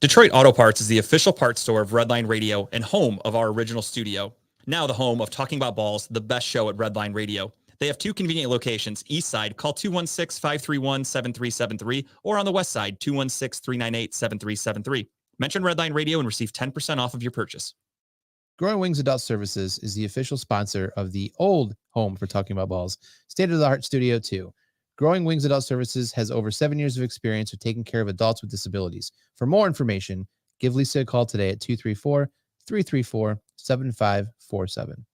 Detroit Auto Parts is the official parts store of Redline Radio and home of our original studio. Now the home of Talking About Balls, the best show at Redline Radio. They have two convenient locations. East side, call 216-531-7373, or on the west side, 216-398-7373. Mention Redline Radio and receive 10% off of your purchase. Growing Wings Adult Services is the official sponsor of the old home for Talking About Balls, state-of-the-art Studio 2. Growing Wings Adult Services has over 7 years of experience with taking care of adults with disabilities. For more information, give Lisa a call today at 234-334-7547.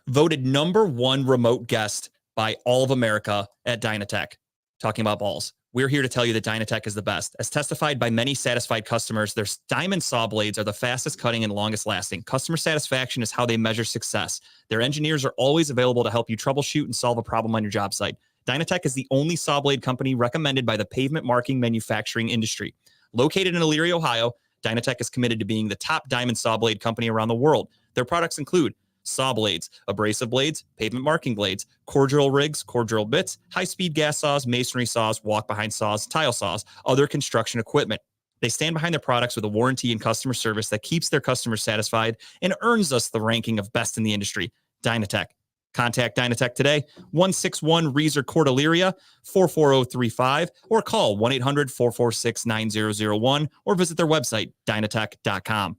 Voted #1 remote guest by all of America at Dynatech. Talking About Balls. We're here to tell you that Dynatech is the best. As testified by many satisfied customers, their diamond saw blades are the fastest cutting and longest lasting. Customer satisfaction is how they measure success. Their engineers are always available to help you troubleshoot and solve a problem on your job site. Dynatech is the only saw blade company recommended by the pavement marking manufacturing industry. Located in Elyria, Ohio, Dynatech is committed to being the top diamond saw blade company around the world. Their products include saw blades, abrasive blades, pavement marking blades, core drill rigs, core drill bits, high-speed gas saws, masonry saws, walk-behind saws, tile saws, other construction equipment. They stand behind their products with a warranty and customer service that keeps their customers satisfied and earns us the ranking of best in the industry. Dynatech. Contact Dynatech today, 161 Reeser Court, Elyria, 44035, or call 1-800-446-9001, or visit their website, dynatech.com.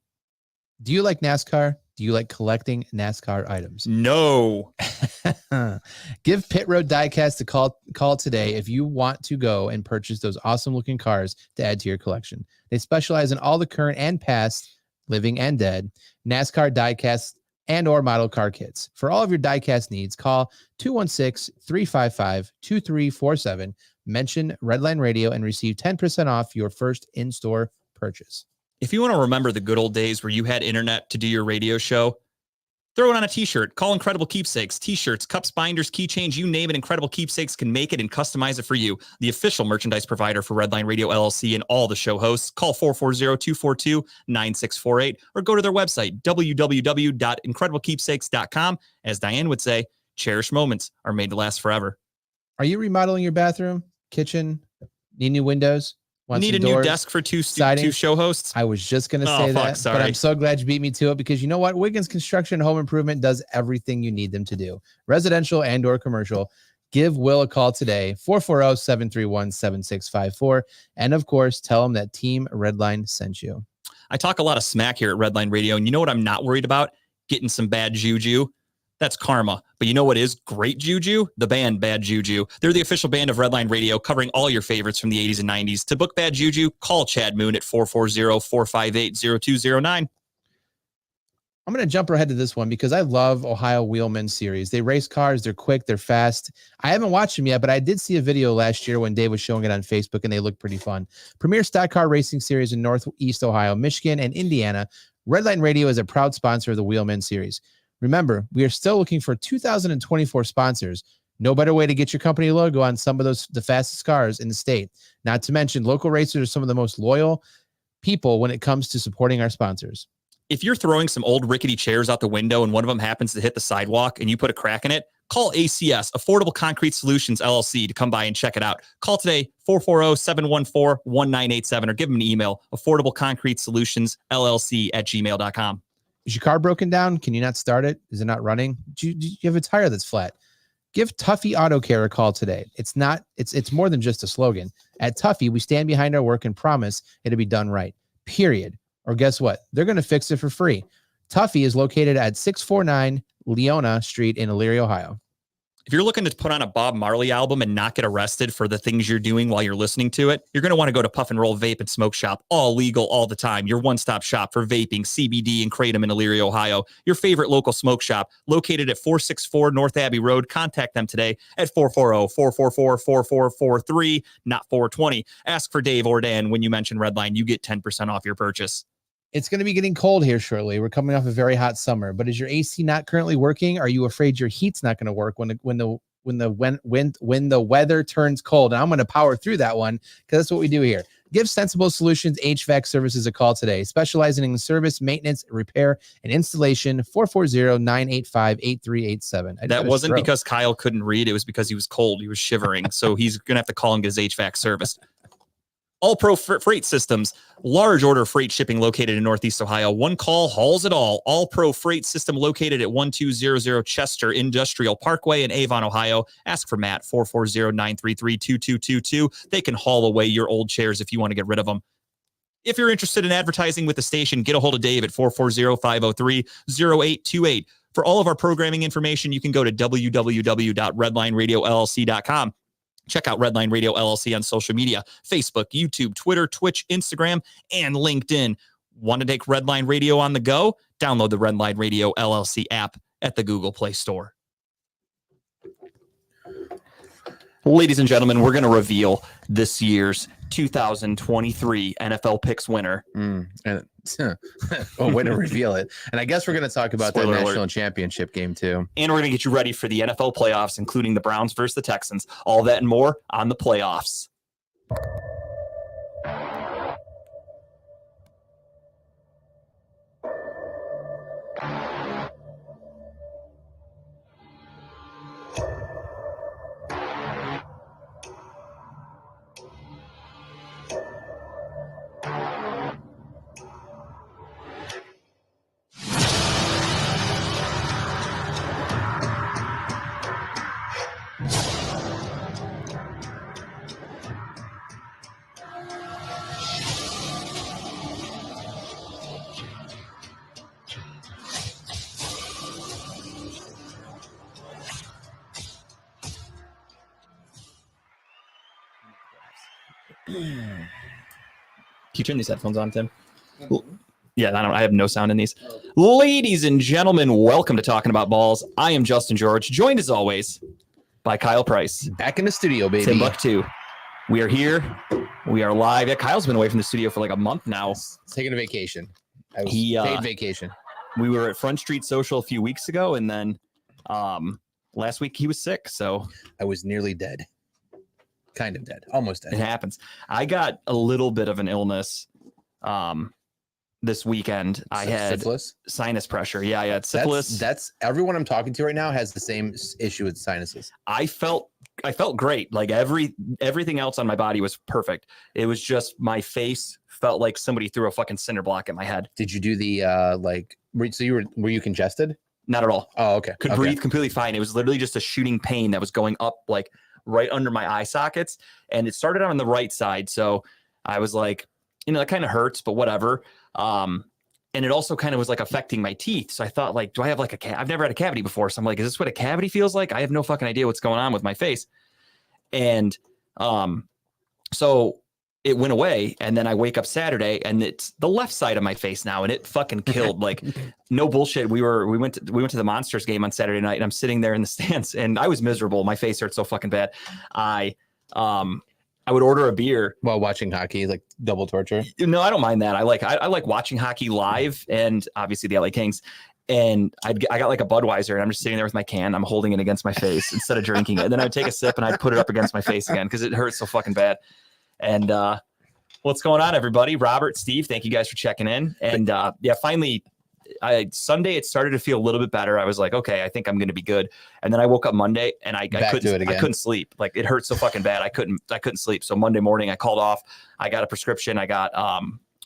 Do you like NASCAR? Do you like collecting NASCAR items? No. Give Pit Road Diecast a call today if you want to go and purchase those awesome looking cars to add to your collection. They specialize in all the current and past, living and dead, NASCAR diecast and or model car kits. For all of your diecast needs, call 216-355-2347, mention Redline Radio, and receive 10% off your first in-store purchase. If you want to remember the good old days where you had internet to do your radio show, throw it on a t-shirt. Call Incredible Keepsakes. T-shirts, cups, binders, keychains, you name it, Incredible Keepsakes can make it and customize it for you. The official merchandise provider for Redline Radio LLC and all the show hosts. Call 440-242-9648 or go to their website, www.incrediblekeepsakes.com. As Diane would say, cherished moments are made to last forever. Are you remodeling your bathroom, kitchen, need new windows? Need a new desk for two show hosts? I was just going to say that, but I'm so glad you beat me to it, because you know what? Wiggins Construction Home Improvement does everything you need them to do. Residential and or commercial. Give Will a call today, 440-731-7654. And of course, tell him that Team Redline sent you. I talk a lot of smack here at Redline Radio, and you know what I'm not worried about? Getting some bad juju. That's karma. But you know what is great juju? The band Bad Juju. They're the official band of Redline Radio, covering all your favorites from the 80s and 90s. To book Bad Juju, call Chad Moon at 440-458-0209. I'm going to jump ahead to this one because I love Ohio Wheelman Series. They race cars. They're quick. They're fast. I haven't watched them yet, but I did see a video last year when Dave was showing it on Facebook, and they look pretty fun. Premier Stock Car Racing Series in Northeast Ohio, Michigan, and Indiana. Redline Radio is a proud sponsor of the Wheelman Series. Remember, we are still looking for 2024 sponsors. No better way to get your company logo on some of the fastest cars in the state. Not to mention, local racers are some of the most loyal people when it comes to supporting our sponsors. If you're throwing some old rickety chairs out the window and one of them happens to hit the sidewalk and you put a crack in it, call ACS, Affordable Concrete Solutions, LLC, to come by and check it out. Call today, 440-714-1987, or give them an email, affordableconcretesolutions.llc@gmail.com. Is your car broken down? Can you not start it? Is it not running? Do you have a tire that's flat? Give Tuffy Auto Care a call today. It's more than just a slogan. At Tuffy, we stand behind our work and promise it'll be done right. Period. Or guess what? They're going to fix it for free. Tuffy is located at 649 Leona Street in Elyria, Ohio. If you're looking to put on a Bob Marley album and not get arrested for the things you're doing while you're listening to it, you're going to want to go to Puff and Roll Vape and Smoke Shop. All legal all the time. Your one-stop shop for vaping, CBD, and Kratom in Elyria, Ohio. Your favorite local smoke shop located at 464 North Abbey Road. Contact them today at 440-444-4443, not 420. Ask for Dave or Dan when you mention Redline. You get 10% off your purchase. It's going to be getting cold here shortly. We're coming off a very hot summer, but is your AC not currently working? Are you afraid your heat's not going to work when the weather turns cold? And I'm going to power through that one because that's what we do here. Give Sensible Solutions HVAC Services a call today, specializing in service, maintenance, repair, and installation. 440-985-8387. That wasn't because Kyle couldn't read. It was because he was cold. He was shivering. So he's going to have to call and get his HVAC serviced. All Pro Freight Systems, large order freight shipping located in Northeast Ohio. One call hauls it all. All Pro Freight System located at 1200 Chester Industrial Parkway in Avon, Ohio. Ask for Matt, 440-933-2222. They can haul away your old chairs if you want to get rid of them. If you're interested in advertising with the station, get a hold of Dave at 440-503-0828. For all of our programming information, you can go to www.redlineradiolllc.com. Check out Redline Radio LLC on social media, Facebook, YouTube, Twitter, Twitch, Instagram, and LinkedIn. Want to take Redline Radio on the go? Download the Redline Radio LLC app at the Google Play Store. Ladies and gentlemen, we're going to reveal this year's 2023 NFL Picks winner. Way to reveal it. And I guess we're going to talk about the national championship game too. And we're going to get you ready for the NFL playoffs, including the Browns versus the Texans. All that and more on the playoffs. Can you turn these headphones on, Tim? Yeah, I have no sound in these. Ladies and gentlemen, welcome to Talking About Balls. I am Justin George, joined as always by Kyle Price. Back in the studio, baby. Timbuktu. We are here. We are live. Yeah, Kyle's been away from the studio for like a month now. Taking a vacation. Paid vacation. We were at Front Street Social a few weeks ago, and then last week he was sick, so I was nearly dead. Kind of dead. Almost dead. It happens. I got a little bit of an illness this weekend. I had syphilis? Sinus pressure. Yeah, I had syphilis. That's everyone I'm talking to right now has the same issue with sinuses. I felt great. Like everything else on my body was perfect. It was just my face felt like somebody threw a fucking cinder block at my head. Did you do the were you congested? Not at all. Oh, okay. Could breathe completely fine. It was literally just a shooting pain that was going up like right under my eye sockets, and it started on the right side. So I was like, that kind of hurts, but whatever. And it also kind of was like affecting my teeth. So I thought, like, do I have like I've never had a cavity before. So I'm like, is this what a cavity feels like? I have no fucking idea what's going on with my face. And so it went away, and then I wake up Saturday and it's the left side of my face now, and it fucking killed. Like, no bullshit. We went to the Monsters game on Saturday night, and I'm sitting there in the stands, and I was miserable. My face hurt so fucking bad. I would order a beer while watching hockey, like double torture. No, I don't mind that. I like watching hockey live, and obviously the LA Kings. And I got like a Budweiser, and I'm just sitting there with my can. I'm holding it against my face instead of drinking it. And then I'd take a sip and I'd put it up against my face again because it hurts so fucking bad. And what's going on, everybody? Robert, Steve, thank you guys for checking in. And finally, Sunday it started to feel a little bit better. I was like, okay, I think I'm going to be good. And then I woke up Monday and I couldn't sleep. Like, it hurt so fucking bad. I couldn't sleep. So Monday morning I called off. I got a prescription. I got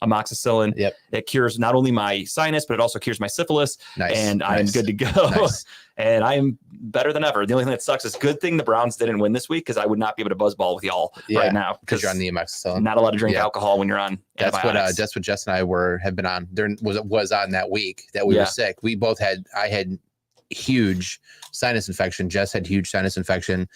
amoxicillin. Yep. It cures not only my sinus, but it also cures my syphilis. Nice. And I'm good to go. Nice. And I am better than ever. The only thing that sucks is good thing the Browns didn't win this week, because I would not be able to buzzball with y'all right now. Because you're on the amoxicillin. Not allowed to drink alcohol when you're on antibiotics. That's what Jess and I have been on. There was on that week that we were sick. We both I had huge sinus infection. Jess had huge sinus infection.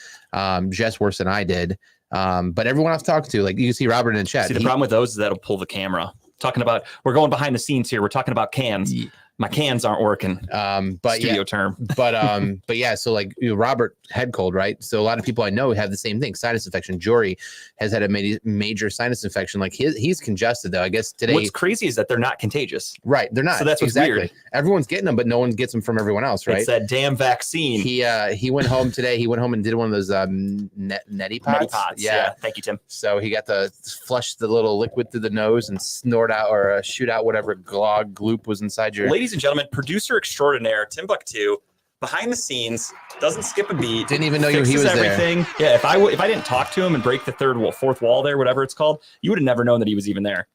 Jess worse than I did. But everyone I've talked to, like you can see Robert in the chat. See, the problem with those is that'll pull the camera. Talking about, we're going behind the scenes here. We're talking about cans. My cans aren't working. But studio term. But yeah, so like Robert had cold, right? So a lot of people I know have the same thing, sinus infection. Jory has had a major sinus infection. Like he's congested though. I guess today. What's crazy is that they're not contagious. Right, they're not. So that's what's weird. Everyone's getting them, but no one gets them from everyone else, right? It's that damn vaccine. He went home today. He went home and did one of those neti pots. Neti pots. Yeah. Thank you, Tim. So he got to flush the little liquid through the nose and snort out or shoot out whatever gloop was inside your. Ladies and gentlemen, producer extraordinaire Timbuktu, behind the scenes, doesn't skip a beat. Didn't even know he was fixes there. everything. Yeah, if I didn't talk to him and break the fourth wall there, whatever it's called, you would have never known that he was even there.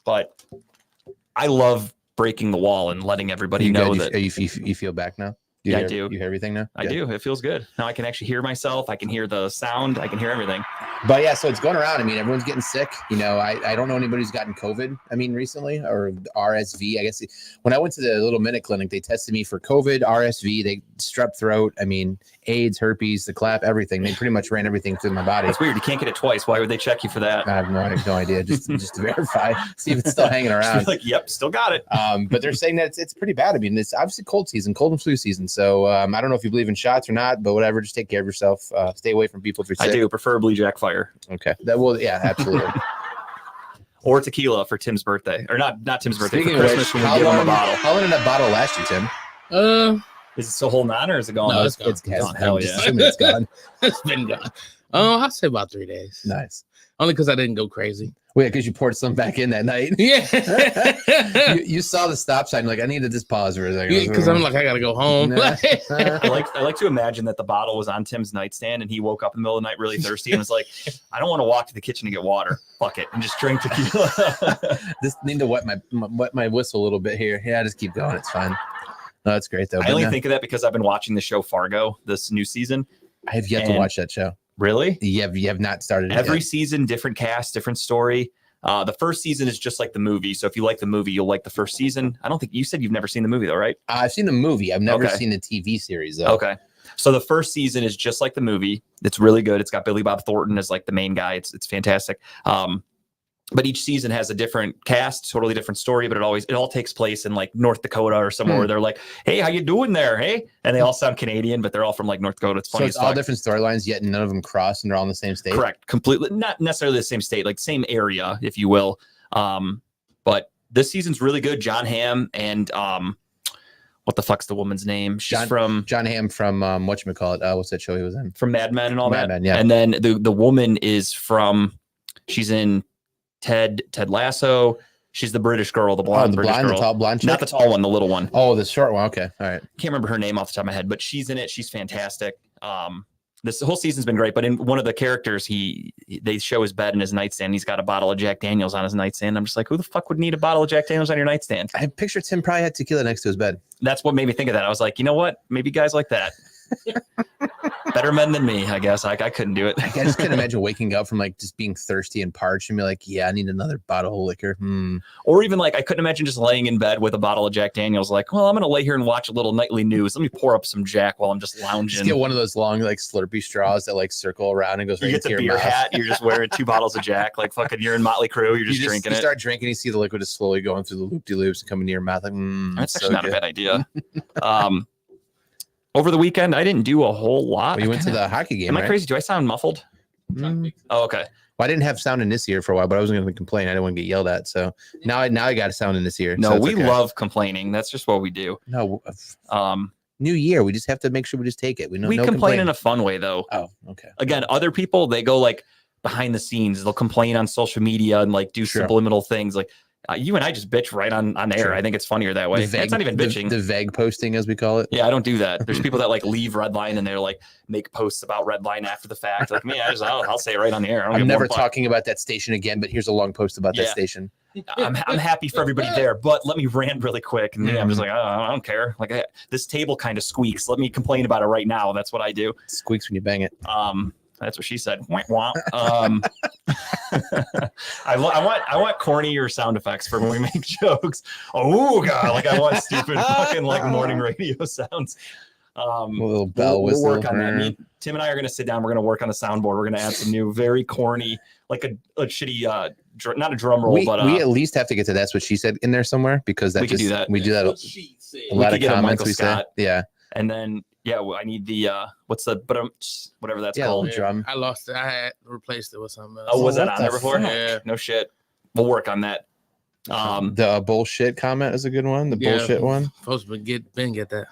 But I love breaking the wall and letting everybody know that. You feel back now? Yeah, I do. You hear everything now? I do. It feels good. Now I can actually hear myself. I can hear the sound. I can hear everything. But yeah, so it's going around. I mean, everyone's getting sick. You know, I don't know anybody who's gotten COVID, I mean, recently, or RSV. I guess when I went to the little minute clinic, they tested me for COVID, RSV, they strep throat, I mean, AIDS, herpes, the clap, everything. They pretty much ran everything through my body. That's weird. You can't get it twice. Why would they check you for that? I have no idea. Just to verify, see if it's still hanging around. Like, yep, still got it. But they're saying that it's pretty bad. I mean, it's obviously cold and flu season. So I don't know if you believe in shots or not, but whatever. Just take care of yourself. Stay away from people if you're sick. I do, preferably Jack Fire. Okay. Yeah, absolutely. Or tequila for Tim's birthday, or not Tim's birthday. Speaking for of Christmas which, when we give him a bottle. how long did that bottle last you, Tim? Is it still holding on, or is it gone? No, it's gone. It's gone. Hell I'm just yeah. assuming it's gone. It's been gone. I'd say about 3 days. Nice. Only because I didn't go crazy. Wait, because you poured some back in that night. Yeah. you saw the stop sign. Like, I need to just pause for a second. Because I'm like, I gotta go home. Nah. I like to imagine that the bottle was on Tim's nightstand and he woke up in the middle of the night really thirsty and was like, I don't want to walk to the kitchen to get water. Fuck it. And just drink tequila. Just need to wet my whistle a little bit here. Yeah, just keep going. It's fine. No, that's great though. I only think of that because I've been watching the show Fargo this new season. I have yet to watch that show. Really? You have not started it Every yet. season, different cast, different story. The first season is just like the movie. So if you like the movie, you'll like the first season. I don't think you said you've never seen the movie though, right? I've seen the movie. I've never Okay. seen the TV series though. Okay. So the first season is just like the movie. It's really good. It's got Billy Bob Thornton as like the main guy. It's fantastic. But each season has a different cast, totally different story, but it all takes place in like North Dakota or somewhere where they're like, hey, how you doing there? Hey. And they all sound Canadian, but they're all from like North Dakota. It's So funny. it's all different storylines, yet none of them cross, and they're all in the same state. Correct. Completely. Not necessarily the same state, like same area, if you will. But this season's really good. John Hamm and what the fuck's the woman's name? She's from John Hamm from whatchamacallit? What's that show he was in? Mad Men and all Mad that. Men, yeah. And then the woman is she's in Ted Lasso. She's the British girl, the blonde, the British blonde, girl. the tall blonde chick? Not the tall one, the little one. Oh, the short one. Okay. All right. Can't remember her name off the top of my head, but she's in it. She's fantastic. This whole season's been great, but in one of the characters, they show his bed and his nightstand. He's got a bottle of Jack Daniels on his nightstand. I'm just like, who the fuck would need a bottle of Jack Daniels on your nightstand? I picture Tim probably had tequila next to his bed. That's what made me think of that. I was like, you know what? Maybe guys like that. Better men than me, I guess. I couldn't do it. I just can't imagine waking up from like just being thirsty and parched and be like, yeah, I need another bottle of liquor. Or even like, I couldn't imagine just laying in bed with a bottle of Jack Daniels. Like, well, I'm going to lay here and watch a little nightly news. Let me pour up some Jack while I'm just lounging. Just get one of those long like Slurpee straws that like circle around and goes You right get into the your beer mouth. hat. You're just wearing 2 bottles of Jack. Like fucking, you're in Motley Crue. You're just drinking you it. start drinking, you see the liquid is slowly going through the loop-de-loops and coming to your mouth. Like, That's so actually not good. a bad idea. Over the weekend, I didn't do a whole lot. Well, you went to the hockey game, Am I right? crazy? Do I sound muffled? Oh, okay. Well, I didn't have sound in this ear for a while, but I wasn't going to complain. I didn't want to get yelled at. So now I got a sound in this ear. No, so it's we okay. love complaining. That's just what we do. No, Um, new year. We just have to make sure we just take it. We we complain in a fun way, though. Oh, okay. Again, other people, they go like behind the scenes. They'll complain on social media and like do Sure. subliminal things. Like you and I just bitch right on air. Sure. I think it's funnier that way. It's not even bitching. The vague posting, as we call it. Yeah, I don't do that. There's people that like leave Redline and they're like make posts about Redline after the fact. Like me, I'll say it right on the air. I don't I'm give never one fuck. talking about that station again, but here's a long post about that Yeah. station. I'm happy for everybody there, but let me rant really quick. And I'm just like, oh, I don't care. Like this table kind of squeaks. Let me complain about it right now. That's what I do. It squeaks when you bang it. That's what she said. Wah, wah. I want cornier sound effects for when we make jokes. Oh god, like I want stupid fucking like morning radio sounds. A little bell We'll whistle. work on that. Tim and I are going to sit down. We're going to work on the soundboard. We're going to add some new, very corny, like a shitty, not a drum roll, We but at least have to get to that's what she said in there somewhere, because that We could just, do that. we do that What she said. a lot could of get a comments Michael we Scott. say. Yeah. and then I need the what's the whatever that's Yeah, called. the drum. I lost it. I had replaced it with something else. Oh, was that what on there the before? fuck? Yeah. No shit. We'll work on that. The bullshit comment is a good one. The Yeah. bullshit one. Supposed to get that.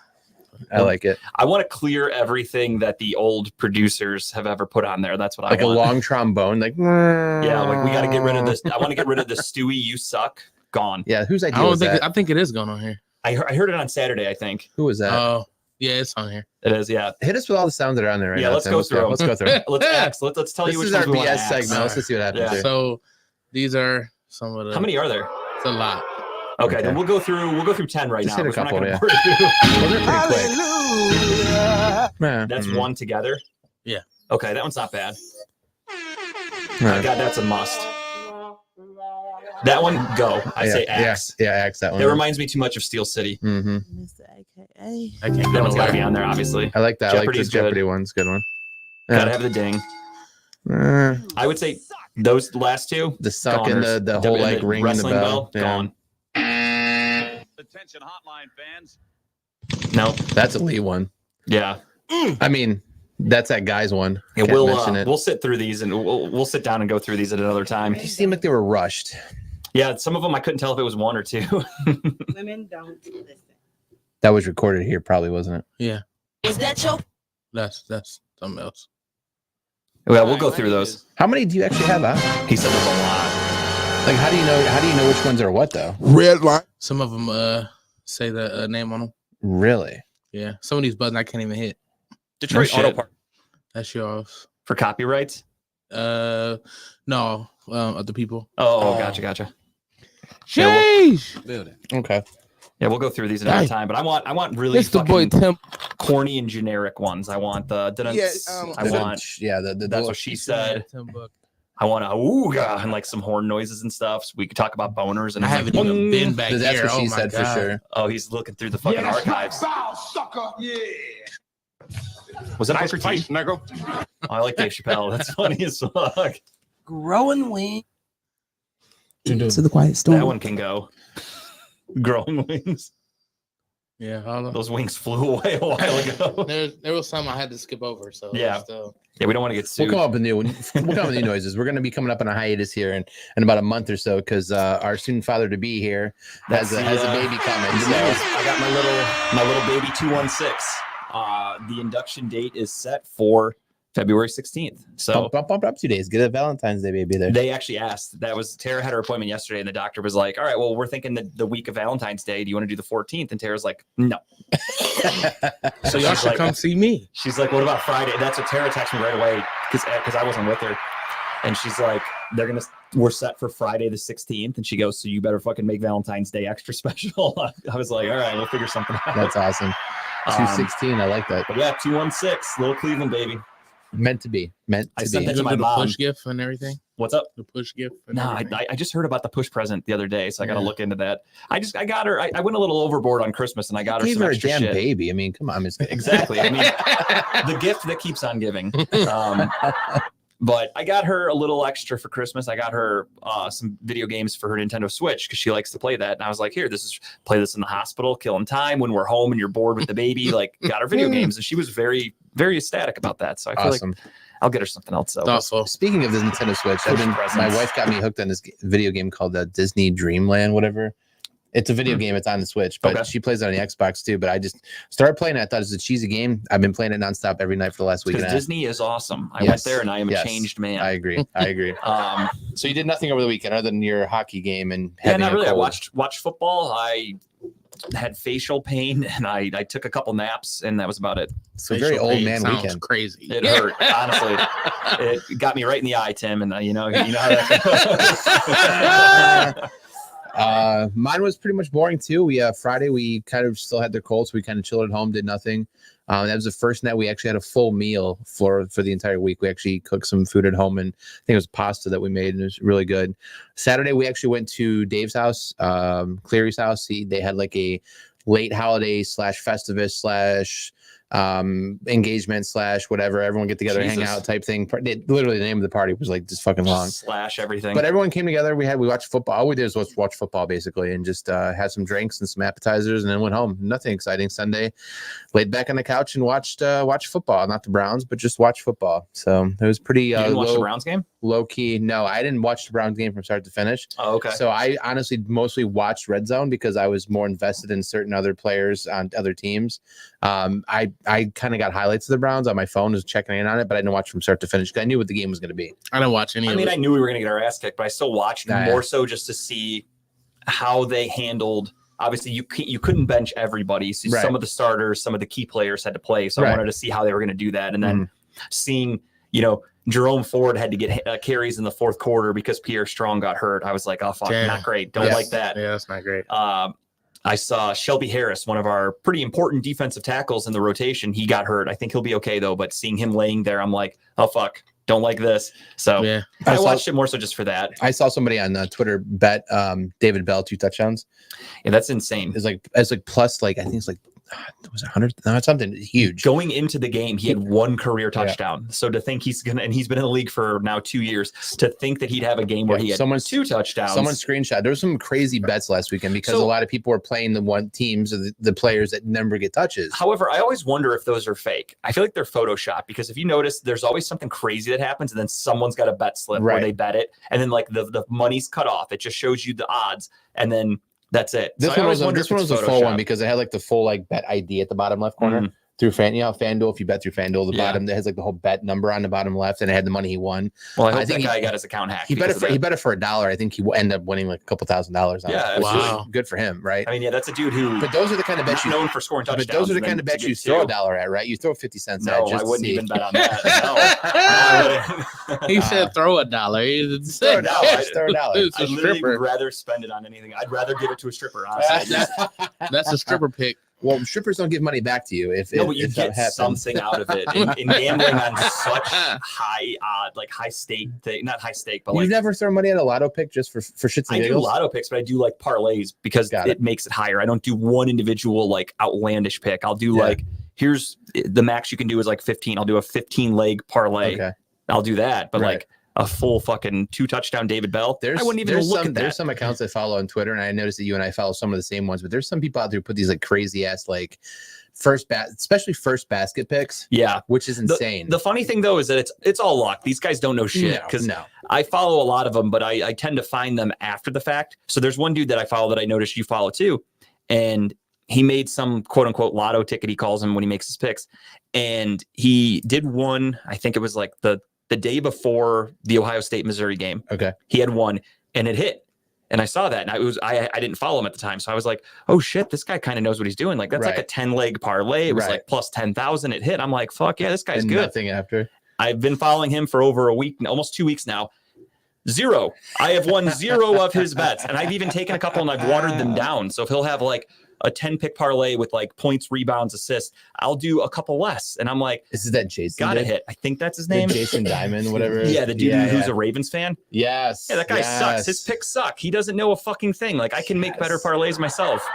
I like it. I want to clear everything that the old producers have ever put on there. That's what Like I a want. long trombone. Like, Yeah, like we got to get rid of this. I want to get rid of the Stewie, you suck. Gone. Yeah, whose idea I don't was think. that? I think it is going on here. I heard it on Saturday, I think. Who was that? Oh, Yeah, it's on here. It is, yeah. Hit us with all the sounds that are on there right Yeah, now. let's Tim. go through 'em. Let's go through 'em. Let's tell This you which is our ones we want to BS ask. segment. Let's see what happens Yeah. here. So these are some of the. How many are there? It's a lot. Okay, Okay. then we'll go through 10 right Just now. hit a because we're not couple, gonna bore you. Well, they're pretty quick. Yeah. That's Mhm. one together. Yeah. Okay, that one's not bad. Yeah. God, that's a must. That one, go. I say Axe. Yeah, Axe, that one. It reminds me too much of Steel City. Mm-hmm. Mr. AKA. I can't That go one's got to be nowhere. on there, obviously. I like that. I like the Jeopardy's good. Jeopardy one's a good one. Gotta have the ding. Uh, I would say those last two. the suck and goners. the whole like ring in the wrestling bell. Yeah. gone. Attention hotline fans. No, That's a Lee one. yeah. I mean, that's that guy's one. Yeah, Can't mention it. we'll sit through these and we'll sit down and go through these at another time. They seemed like they were rushed. Yeah, some of them I couldn't tell if it was one or two. Women don't listen. That was recorded here, probably wasn't it? Yeah, Is that your that's something else. Well, we'll go through those. How many do you actually have? Huh? He said there's a lot. Like, how do you know which ones are what though? Red line. Some of them say the name on them. Really? Yeah, some of these buttons I can't even hit. Detroit No Auto shit. Parts That's yours. for copyrights. No, other people. Oh, gotcha. Sheesh. Okay. Yeah, we'll go through these another Hey. time. But I want really It's the boy fucking Tim. corny and generic ones. I want the. I want. Yeah, the That's what she said. Tim Buck. I want a ooga and like some horn noises and stuff. So we could talk about boners and I haven't even been back That's here. what she Oh my said for God. sure. Oh, he's looking through the fucking archives. Foul, sucker. Yeah. Was it Nice Booker T? fight, nigga. Oh, I like Dave Chappelle. That's funny as fuck. growing wing? You do. To the quiet storm. That one can go. Growing wings. Yeah, all of Those wings flew away a while ago. there was some I had to skip over. So Yeah. still, Yeah, we don't want to get We'll sued. come up with new noises. We're going to be coming up on a hiatus here in about a month or so because our soon father to be here has a baby coming. The So. thing is, I got my little baby 216. The induction date is set for February 16th. So Bump up 2 days. Get a Valentine's Day baby there. they actually asked. That was Tara had her appointment yesterday, and the doctor was like, "All right, well, we're thinking the week of Valentine's Day. Do you want to do the 14th?" And Tara's like, "No." so y'all she's should like, come see me. She's like, "What about Friday?" That's what Tara texted me right away because I wasn't with her, and she's like, we're set for Friday the 16th," and she goes, "So you better fucking make Valentine's Day extra special." I was like, "All right, we'll figure something out." That's awesome. 216. I like that. But yeah, 216, little Cleveland baby. Meant to be. Meant I to sent be. that You to my do the mom. push gift and everything. What's up? The push gift. And No, everything. I just heard about the push present the other day, so I got to Yeah. look into that. I got her. I went a little overboard on Christmas, and I got her Gave some her a extra damn shit. baby. I mean, come on. Miss. Exactly. I mean, the gift that keeps on giving. But I got her a little extra for Christmas. I got her some video games for her Nintendo Switch because she likes to play that. And I was like, here, play this in the hospital, killing time when we're home and you're bored with the baby. Like, got her video games, and she was very, very ecstatic about that. So I feel Awesome. like I'll get her something else. So Also, Speaking of the Nintendo Switch, Push my presents. wife got me hooked on this video game called Disney Dreamland, whatever. It's a video game. It's on the Switch, but Okay. she plays it on the Xbox too. But I just started playing it. I thought it was a cheesy game. I've been playing it nonstop every night for the last week and because a half. Disney is awesome. I Yes. went there and I am Yes. a changed man. I agree. I agree. So you did nothing over the weekend other than your hockey game and Yeah, having not a really. I cold. watched football. I had facial pain and I took a couple naps and that was about it. So very facial old pain man sounds weekend. Crazy. It hurt, honestly. It got me right in the eye, Tim, and you know how that Mine was pretty much boring too. We Friday we kind of still had the cold, so we kind of chilled at home, did nothing. That was the first night we actually had a full meal for the entire week. We actually cooked some food at home, and I think it was pasta that we made, and it was really good. Saturday we actually went to Dave's house, Cleary's house. They had like a late holiday / Festivus / engagement / whatever. Everyone get together, hang Jesus. out type thing. Literally the name of the party was like just fucking long. slash everything. But everyone came together. We watched football. All we did was watch football basically, and just had some drinks and some appetizers, and then went home. Nothing exciting. Sunday, laid back on the couch and watched football. Not the Browns, but just watch football. So it was pretty you didn't watch the low, Browns game? low key. No, I didn't watch the Browns game from start to finish. Oh, okay. So I honestly mostly watched Red Zone because I was more invested in certain other players on other teams. I kind of got highlights of the Browns on my phone, was checking in on it, but I didn't watch from start to finish because I knew what the game was going to be. I didn't watch any I of mean, it. I knew we were going to get our ass kicked, but I still watched Nah, more so just to see how they handled obviously you couldn't bench everybody. So Right. some of the starters, some of the key players had to play. So I Right. wanted to see how they were going to do that. And then seeing, Jerome Ford had to get carries in the fourth quarter because Pierre Strong got hurt. I was like, oh, fuck, Damn. not great. Don't Yes. like that. Yeah, that's not great. I saw Shelby Harris, one of our pretty important defensive tackles in the rotation. He got hurt. I think he'll be okay, though. But seeing him laying there, I'm like, oh, fuck. Don't like this. So Yeah. I I saw- watched it more so just for that. I saw somebody on Twitter bet David Bell 2 touchdowns. Yeah, that's insane. It's like plus like I think it's like was it 100? No, it's something huge. Going into the game, he had one career touchdown. So to think he's been in the league for now 2 years, to think that he'd have a game where he had two touchdowns. Someone screenshot. There was some crazy bets last weekend because So- a lot of people were playing the one teams of the players that never get touches. However, I always wonder if those are fake. I feel like they're Photoshop because if you notice, there's always something crazy that happens, and then someone's got a bet slip where Right. they bet it, and then like the money's cut off. It just shows you the odds, and then that's it. This So I one always was wonder this if one it's was a full one Photoshop. because it had like the full like bet ID at the bottom left corner. Mhm. Through FanDuel, if you bet through FanDuel, the Yeah. bottom that has like the whole bet number on the bottom left, and it had the money he won. Well, I I hope think that he- guy got his account hacked. He bet because it of for he that. bet it for $1. I think he ended up winning like a couple $1,000s on Yeah, it. Which is wow. good for him, right? I mean, yeah, that's a dude who But those are the kind of bets not you. known for scoring touchdowns. But those are the and kind then of bets to you get throw two. a dollar at, right? You throw 50 cents No, at. Just I to wouldn't see. even bet on that. No, I wouldn't. He said throw a dollar. He didn't Throw say a dollar. I- Just throw a dollar. It's I a literally stripper. would rather spend it on anything. I'd rather give it to a stripper, honestly. That's a stripper pick. Well, strippers don't give money back to you if No, but you if that get happens. something out of it in gambling on such high like high stake thing. Not high stake, but You've like never thrown money at a lotto pick just for shits and I do giggles? lotto picks, but I do like parlays because Got it makes it higher. I don't do one individual like outlandish pick. I'll do like here's the max you can do is like 15. I'll do a 15 leg parlay. Okay. I'll do that, but Right. like a full fucking 2 touchdown David Bell. I wouldn't even look at that. There's some accounts I follow on Twitter, and I noticed that you and I follow some of the same ones. But there's some people out there who put these like crazy ass like especially first basket picks, Yeah. which is insane. The funny thing though is that it's all luck. These guys don't know shit because no. I follow a lot of them, but I tend to find them after the fact. So there's one dude that I follow that I noticed you follow too, and he made some quote unquote lotto ticket. He calls them when he makes his picks, and he did one. I think it was like the day before the Ohio State Missouri game. Okay. He had one, and it hit. And I saw that, and I didn't follow him at the time, so I was like, "Oh shit, this guy kind of knows what he's doing." Like that's like a Right. 10-leg parlay. It was Right. like plus 10,000. It hit. I'm like, "Fuck yeah, this guy's And good." nothing after. I've been following him for over a week, almost 2 weeks now. Zero. I have won 0 of his bets, and I've even taken a couple and I've watered them down. So if he'll have like a 10-pick parlay with like points, rebounds, assists, I'll do a couple less. And I'm like, This is that Jason. gotta dude? hit. I think that's his The name. Jason Diamond, whatever. Yeah, the dude who's a Ravens fan. Yes. Yeah, that guy sucks. His picks suck. He doesn't know a fucking thing. Like I can make better parlays myself.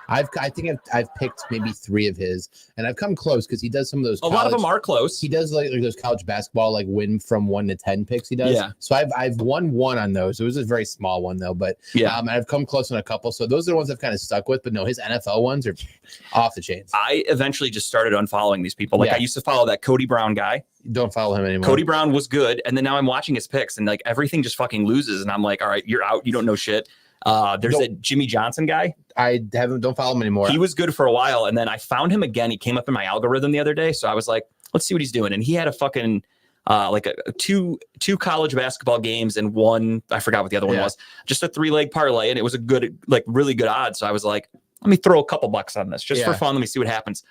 I think I've picked maybe 3 of his, and I've come close because he does some of those. A lot of them are close. He does like those college basketball like win from 1 to 10 picks. He does. Yeah. So I've won 1 on those. It was a very small one though, but Yeah. and I've come close on a couple. So those are the ones I've kind of stuck with. But no, his NFL ones are off the chains. I eventually just started unfollowing these people. Like Yeah. I used to follow that Cody Brown guy. Don't follow him anymore. Cody Brown was good, and then now I'm watching his picks, and like everything just fucking loses, and I'm like, all right, you're out. You don't know shit. There's Nope. a Jimmy Johnson guy. Don't follow him anymore. He was good for a while, and then I found him again. He came up in my algorithm the other day, so I was like, let's see what he's doing. And he had a fucking like a two college basketball games and one, I forgot what the other one was, just a 3-leg parlay, and it was a good, like really good odds. So I was like, let me throw a couple bucks on this just for Yeah. fun. Let me see what happens.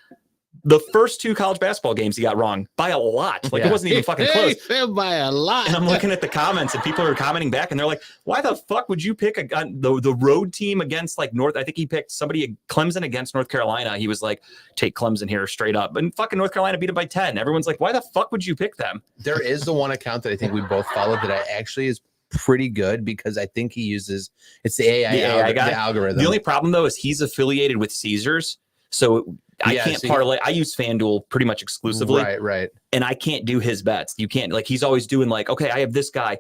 The first 2 college basketball games he got wrong by a lot. Like Yeah. it wasn't even fucking close. He said by a lot. And I'm looking at the comments, and people are commenting back, and they're like, "Why the fuck would you pick the road team against like North?" I think he picked somebody Clemson against North Carolina. He was like, "Take Clemson here straight up," and fucking North Carolina beat him by 10. Everyone's like, "Why the fuck would you pick them?" There is the one account that I think we both followed that I actually is pretty good because I think he uses it's the AI guy. the algorithm. The only problem though is he's affiliated with Caesars, so I Yeah, can't so parlay. I use FanDuel pretty much exclusively. Right. And I can't do his bets. You can't, like, he's always doing like, okay, I have this guy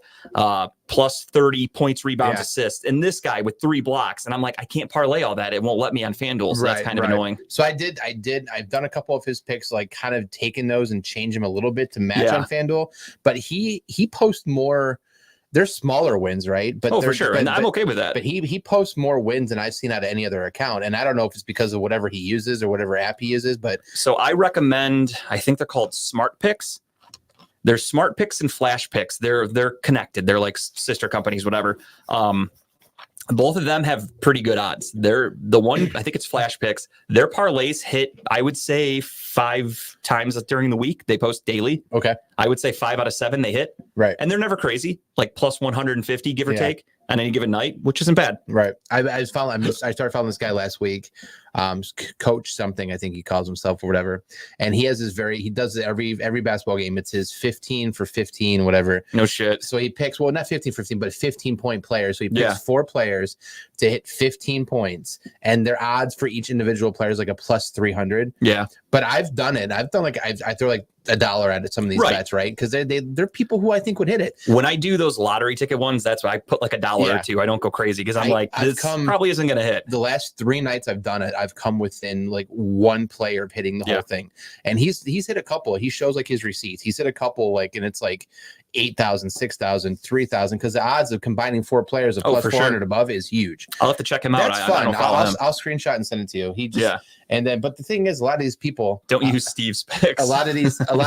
plus 30 points, rebounds, Yeah. assists, and this guy with 3 blocks. And I'm like, I can't parlay all that. It won't let me on FanDuel. So that's Right, kind of right. annoying. So I've done a couple of his picks, like kind of taken those and changed them a little bit to match Yeah. on FanDuel. But he posts more. They're smaller wins, right? But Oh, they're, for sure. But, And I'm but- okay with that. But he posts more wins than I've seen out of any other account, and I don't know if it's because of whatever he uses or whatever app he uses. But So I recommend, I think they're called Smart Picks. There's Smart Picks and Flash Picks. They're connected. They're like sister companies, whatever. Both of them have pretty good odds. They're the one, I think it's Flash Picks. Their parlays hit, I would say, 5 times during the week. They post daily. Okay. I would say 5 out of 7 they hit. Right. And they're never crazy, like plus 150, give or Yeah. take, on any given night, which isn't bad. Right. I started following this guy last week. Coach something, I think he calls himself or whatever. And he has he does it every basketball game. It's his 15 for 15, whatever. No shit. So he picks, well, not 15 for 15, but 15-point players. So he picks Yeah. 4 players to hit 15 points. And their odds for each individual player is like a plus 300. Yeah. But I've done it. I've done I throw like $1 at some of these Right. bets, right? Because they're people who I think would hit it. When I do those lottery ticket ones, that's why I put like $1 Yeah. or $2. I don't go crazy because I'm I've this come- probably isn't going to hit. The last 3 nights I've done it, I've come within like one player of hitting the Yeah. whole thing. And he's hit a couple. He shows like his receipts. He's hit a couple, like, and it's like 8,000, 6,000, 3,000, because the odds of combining 4 players of Oh, plus for 400 sure. above is huge. I'll have to check him out. That's I fun. don't follow him. I'll screenshot and send it to you. He just, Yeah. and then, but the thing is, a lot of these people Don't use Steve's picks. a lot of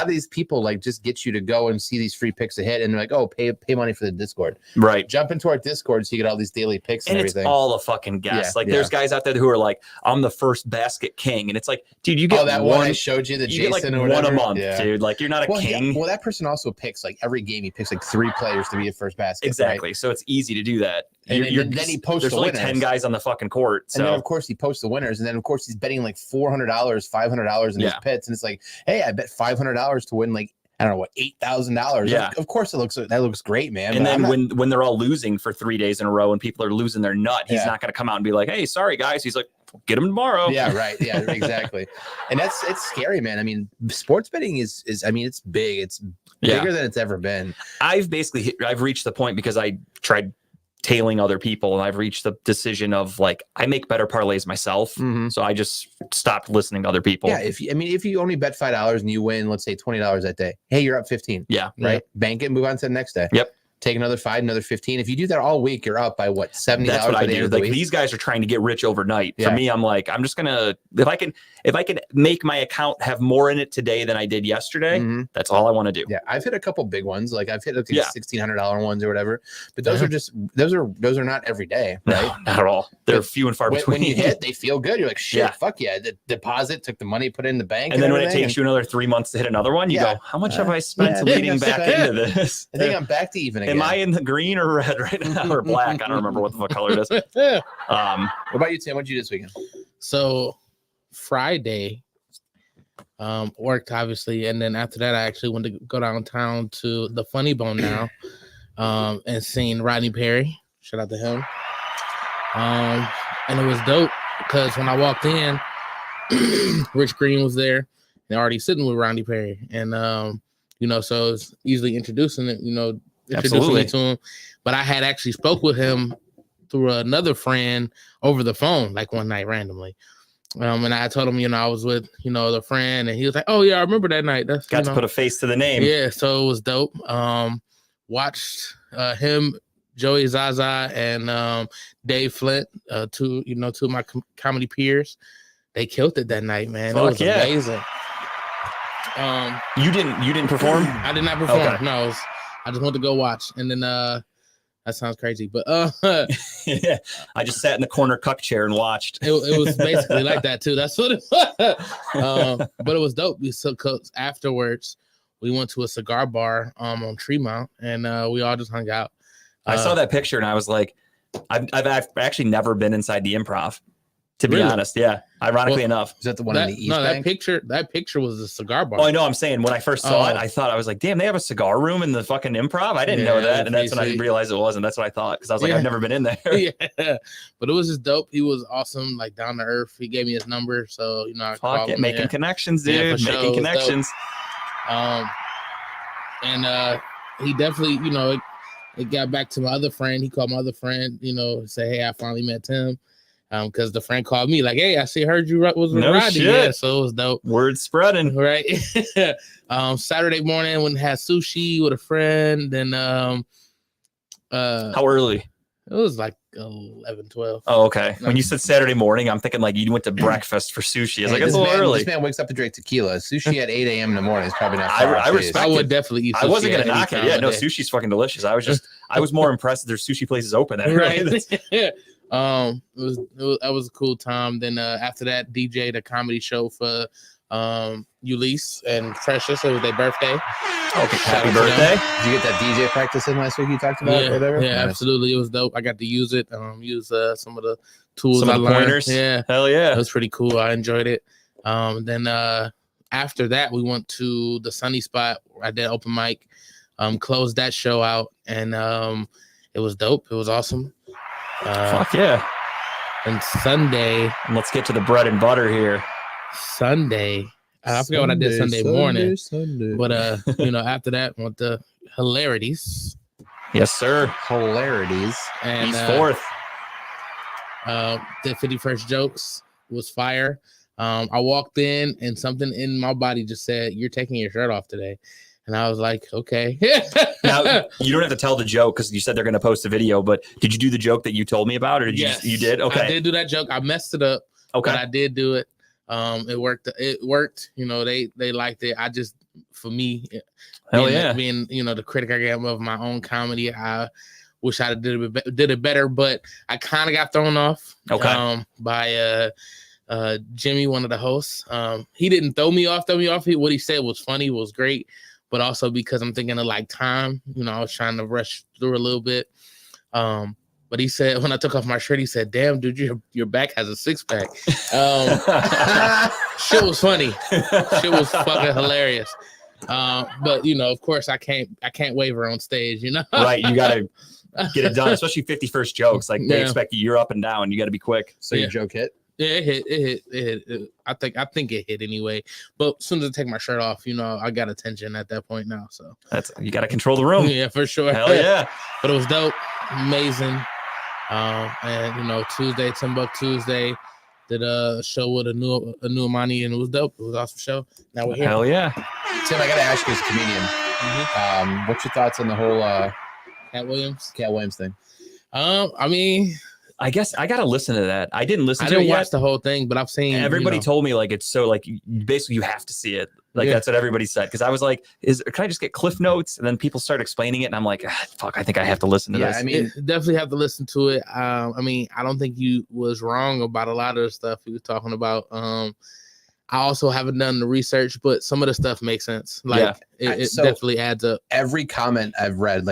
these people like just get you to go and see these free picks to hit, and they're like, oh, pay money for the Discord. Right. Jump into our Discord so you get all these daily picks and And it's everything. all a fucking guess. Yeah, Like yeah. there's guys out there who are like, I'm the first basket king. And it's like, dude, you get Oh, that one I one, showed you, the you get Jason like or one whatever. a month, Yeah. dude. Like you're not a Well, king. well, that person also picks like every game. He picks like 3 players to be at first basket. Exactly. So it's easy to do that. And then he posts there's the only winners. 10 guys on the fucking court. And then So of course he posts the winners, and then of course he's betting like $400, $500 in his Yeah. pits, and it's like, hey, I bet $500 to win like I don't know what $8,000. Yeah. Of course that looks great, man. and but I'm then not- when they're all losing for 3 days in a row and people are losing their nut, he's Yeah. not going to come out and be like, hey, sorry guys. He's like, get him tomorrow. yeah, right, yeah, exactly. And it's scary, man. I mean, sports betting is I mean, it's big. It's Yeah. bigger than it's ever been. I've reached the point because I tried tailing other people and I've reached the decision of like, I make better parlays myself. So I just stopped listening to other people. Yeah, if you only bet $5 and you win, let's say $20 that day, hey, you're up 15. Yeah. Right. Bank it, move on to the next day. Yep. Take another 5, another 15. If you do that all week, you're up by what, $70 That's what at I the end do. of the Like week? these guys are trying to get rich overnight. Yeah. For me, I'm like, I'm just gonna if I can make my account have more in it today than I did yesterday. Mhm. That's all I want to do. Yeah, I've hit a couple big ones. Like I've hit like Yeah. $1,600 ones or whatever. But those Yeah. are just those are not every day, right? No, not at all. They're But few and far When, between. when you hit, they feel good. You're like, shit, Yeah. fuck yeah. The deposit took the money, put it in the bank, and then when it everything, takes you another 3 months to hit another one, you Yeah. go, how much have I spent yeah, I think leading I've back spent- into this? I think I'm back to even again. Am I in the green or red right now or black? I don't remember what the fuck color it is. What Um, about you, Tim? What'd you do this weekend? So Friday, worked obviously, and then after that, I actually went to go downtown to the Funny Bone now, and seen Rodney Perry. Shout out to him. And it was dope because when I walked in, Rich Green was there. They're already sitting with Rodney Perry, and so it's easily introducing it. Introducing Absolutely. me to him. But I had actually spoke with him through another friend over the phone, like one night randomly. And I told him, I was with, the friend, and he was like, "Oh yeah, I remember that night." That's got to put a face to the name. yeah, so it was dope. Watched him, Joey Zaza, and Dave Flint, two of my comedy peers. They killed it that night, man. Fuck it was yeah. amazing. You didn't perform? I did not perform. Okay. No, I just went to go watch, and then that sounds crazy, but Yeah. I just sat in the corner cuck chair and watched. it was basically like that too. That's what it was. But it was dope. Cause afterwards, we went to a cigar bar on Tremont, and we all just hung out. I saw that picture and I was like, I've actually never been inside the Improv, to be Really? honest. Yeah. Ironically Well, enough. Is that the one in the East Bank? that picture was a cigar bar. Oh, I know. I'm saying when I first saw it, Oh. I thought I was like, damn, they have a cigar room in the fucking Improv. I didn't know Yeah, that. And that's when I basically. realized it wasn't. That's what I thought. Cause I was like, Yeah. I've never been in there. Yeah, but it was just dope. He was awesome, like down to earth. He gave me his number, so I Fuck called it. him. Making Yeah. connections, Yeah, dude. for sure. It Making was dope. connections. And he definitely, it got back to my other friend. He called my other friend, say, "Hey, I finally met Tim." Because the friend called me like, "Hey, heard you was with No Rodney." shit. Yeah, so it was dope. Word spreading. Right. Saturday morning went and had sushi with a friend. Then How early? it was like 11, 12. Oh, okay. When you said Saturday morning, I'm thinking like you went to breakfast for sushi. I was like, Hey, it's a little early. This man wakes up to drink tequila. Sushi at 8 a.m. in the morning is probably not. I far off I base. respect I it. would definitely eat. I wasn't sushi gonna at any knock it. time Yeah, of no, day. sushi's fucking delicious. I was just I was more impressed that there's sushi places open. Right. That's- It was that was a cool time. Then after that, DJ the comedy show for Ulysses and Precious. It was their birthday. Okay, Shout happy out to them. birthday. Did you get that DJ practice in last week you talked about? Yeah, or whatever? yeah, Nice. absolutely. It was dope. I got to use it. Use some of the tools Some I of the learned. pointers. Yeah, Hell it yeah. was pretty cool. I enjoyed it. Then after that, we went to the Sunny Spot. I did open mic. Closed that show out, and it was dope. It was awesome. Fuck yeah. And Sunday, And let's get to the bread and butter here. I forgot what I did Sunday morning. Sunday. But after that, went to Hilarities Yes, sir. Hilarities. and He's fourth. did 51st jokes. Was fire. I walked in and something in my body just said, "You're taking your shirt off today," and I was like, "Okay." Now you don't have to tell the joke because you said they're going to post a video. But did you do the joke that you told me about, or did Yes, you did? I Okay. did do that joke. I messed it up, Okay. but I did do it. It worked. It worked. They liked it. I just, for me, Hell being, yeah. being the critic I am of my own comedy, I wish I did it better, but I kind of got thrown off. Okay. By Jimmy, one of the hosts. He didn't throw me off. What he said was funny, was great, but also because I'm thinking of like time. I was trying to rush through a little bit. But he said, when I took off my shirt, he said, "Damn, dude, your back has a six pack." Shit was funny. Shit was fucking hilarious. But of course, I can't waver on stage. Right. You got to get it done, especially 51st jokes. Like they Yeah. expect you're up and down. You got to be quick. So your Yeah. joke hit? Yeah, it hit. I think it hit anyway. But as soon as I take my shirt off, I got attention at that point now. So You got to control the room. yeah, for sure. Hell yeah. But it was dope, amazing. And Tuesday, Timbuk Tuesday, did a show with a new Amani, and it was dope. It was an awesome show. Now we're here. Hell yeah. Tim, I got to ask you as a comedian, what's your thoughts on the whole Cat Williams. Cat Williams thing? I mean, I guess I got to listen to that. I didn't listen I to it didn't yet. watch the whole thing, but I've seen Everybody told me like it's so like basically you have to see it. Like Yeah. that's what everybody said. Because I was like, can I just get cliff notes? And then people start explaining it, and I'm like, fuck, I think I have to listen to Yeah, this. I mean, definitely have to listen to it. I don't think you was wrong about a lot of the stuff he was talking about. I also haven't done the research, but some of the stuff makes sense. Like it So- definitely adds up. every comment I've read,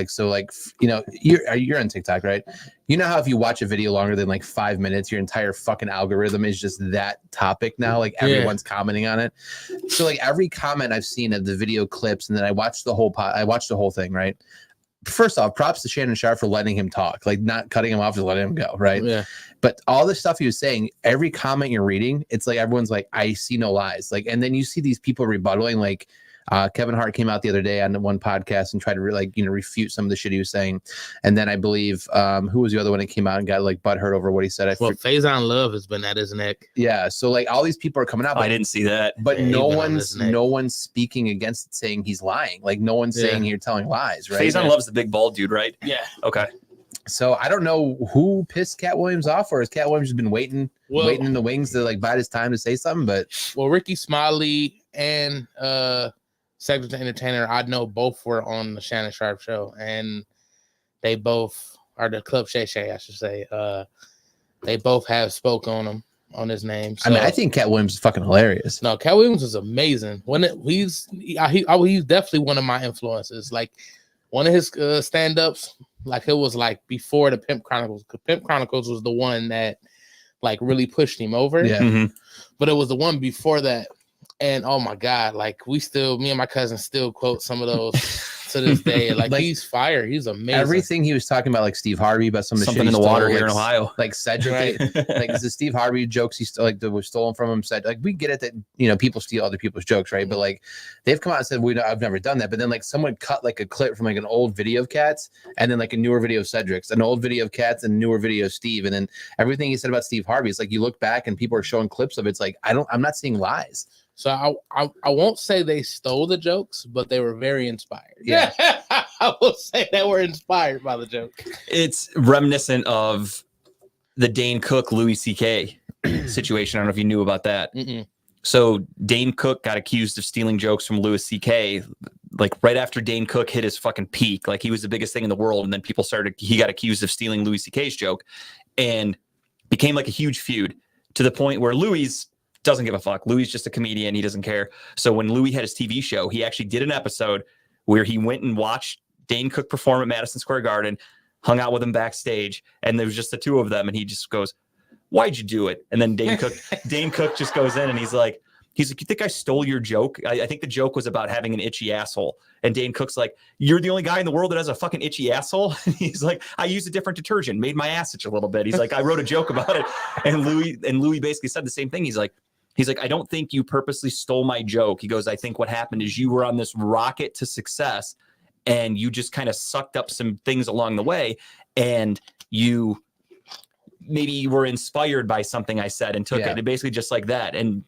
you're on TikTok, right? You know how if you watch a video longer than like 5 minutes, your entire fucking algorithm is just that topic now. Like Yeah. everyone's commenting on it. So like every comment I've seen of the video clips, and then I watched the whole thing, right? First off, props to Shannon Sharp for letting him talk, like not cutting him off, just letting him go, right? Yeah. But all the stuff he was saying, every comment you're reading, it's like everyone's like, "I see no lies." Like, and then you see these people rebuttaling. Like Kevin Hart came out the other day on one podcast and tried to refute some of the shit he was saying. And then I believe who was the other one that came out and got like butthurt over what he said? Well, Faison Love has been at his neck. Yeah. So like all these people are coming out, I didn't see that. but Yeah, no he's been on his neck. one's speaking against it, saying he's lying. Like no one's Yeah. saying you're telling lies, right? Faison loves the big bald dude, right? Yeah. Okay. So I don't know who pissed Cat Williams off, or has Cat Williams just been waiting in the wings to like bide his time to say something? But Well, Ricky Smiley and Cedric the Entertainer, I know both were on the Shannon Sharp show, and they both are the Club Shay Shay, I should say. They both have spoke on him, on his name. I mean, So- I think Cat Williams is fucking hilarious. No, Cat Williams is amazing. He's definitely one of my influences. Like one of his stand-ups, like it was like before the Pimp Chronicles. Pimp Chronicles was the one that like really pushed him over. Yeah. Mhm. But it was the one before that. And oh my God, like me and my cousin still quote some of those to this day. Like, Like, he's fire. He's amazing. Everything he was talking about, like Steve Harvey, about some of the Something shit in he the water stole, here in like, Ohio. like Cedric, Right. like the Steve Harvey jokes he still like that was stolen from him. Said like we get it that people steal other people's jokes, right? But like they've come out and said I've never done that. But then like someone cut like a clip from like an old video of Cats, and then like a newer video of Cedric's, an old video of Cats, and a newer video of Steve, and then everything he said about Steve Harvey. It's like you look back and people are showing clips of it. It's like I'm not seeing lies. So I won't say they stole the jokes, but they were very inspired. Yeah. I will say they were inspired by the joke. It's reminiscent of the Dane Cook Louis C.K. situation. I don't know if you knew about that. Mm-mm. So Dane Cook got accused of stealing jokes from Louis C.K. like right after Dane Cook hit his fucking peak, like he was the biggest thing in the world, and then he got accused of stealing Louis C.K.'s joke, and became like a huge feud to the point where Louis doesn't give a fuck. Louis is just a comedian; he doesn't care. So when Louis had his TV show, he actually did an episode where he went and watched Dane Cook perform at Madison Square Garden, hung out with him backstage, and there was just the two of them, and he just goes, "Why'd you do it?" And then Dane Cook just goes in and he's like, "You think I stole your joke? I think the joke was about having an itchy asshole." And Dane Cook's like, "You're the only guy in the world that has a fucking itchy asshole?" And he's like, "I used a different detergent, made my ass itch a little bit." He's like, "I wrote a joke about it." And Louis basically said the same thing. He's like, "I don't think you purposely stole my joke." He goes, "I think what happened is you were on this rocket to success and you just kind of sucked up some things along the way, and you maybe were inspired by something I said and took it basically just like that." And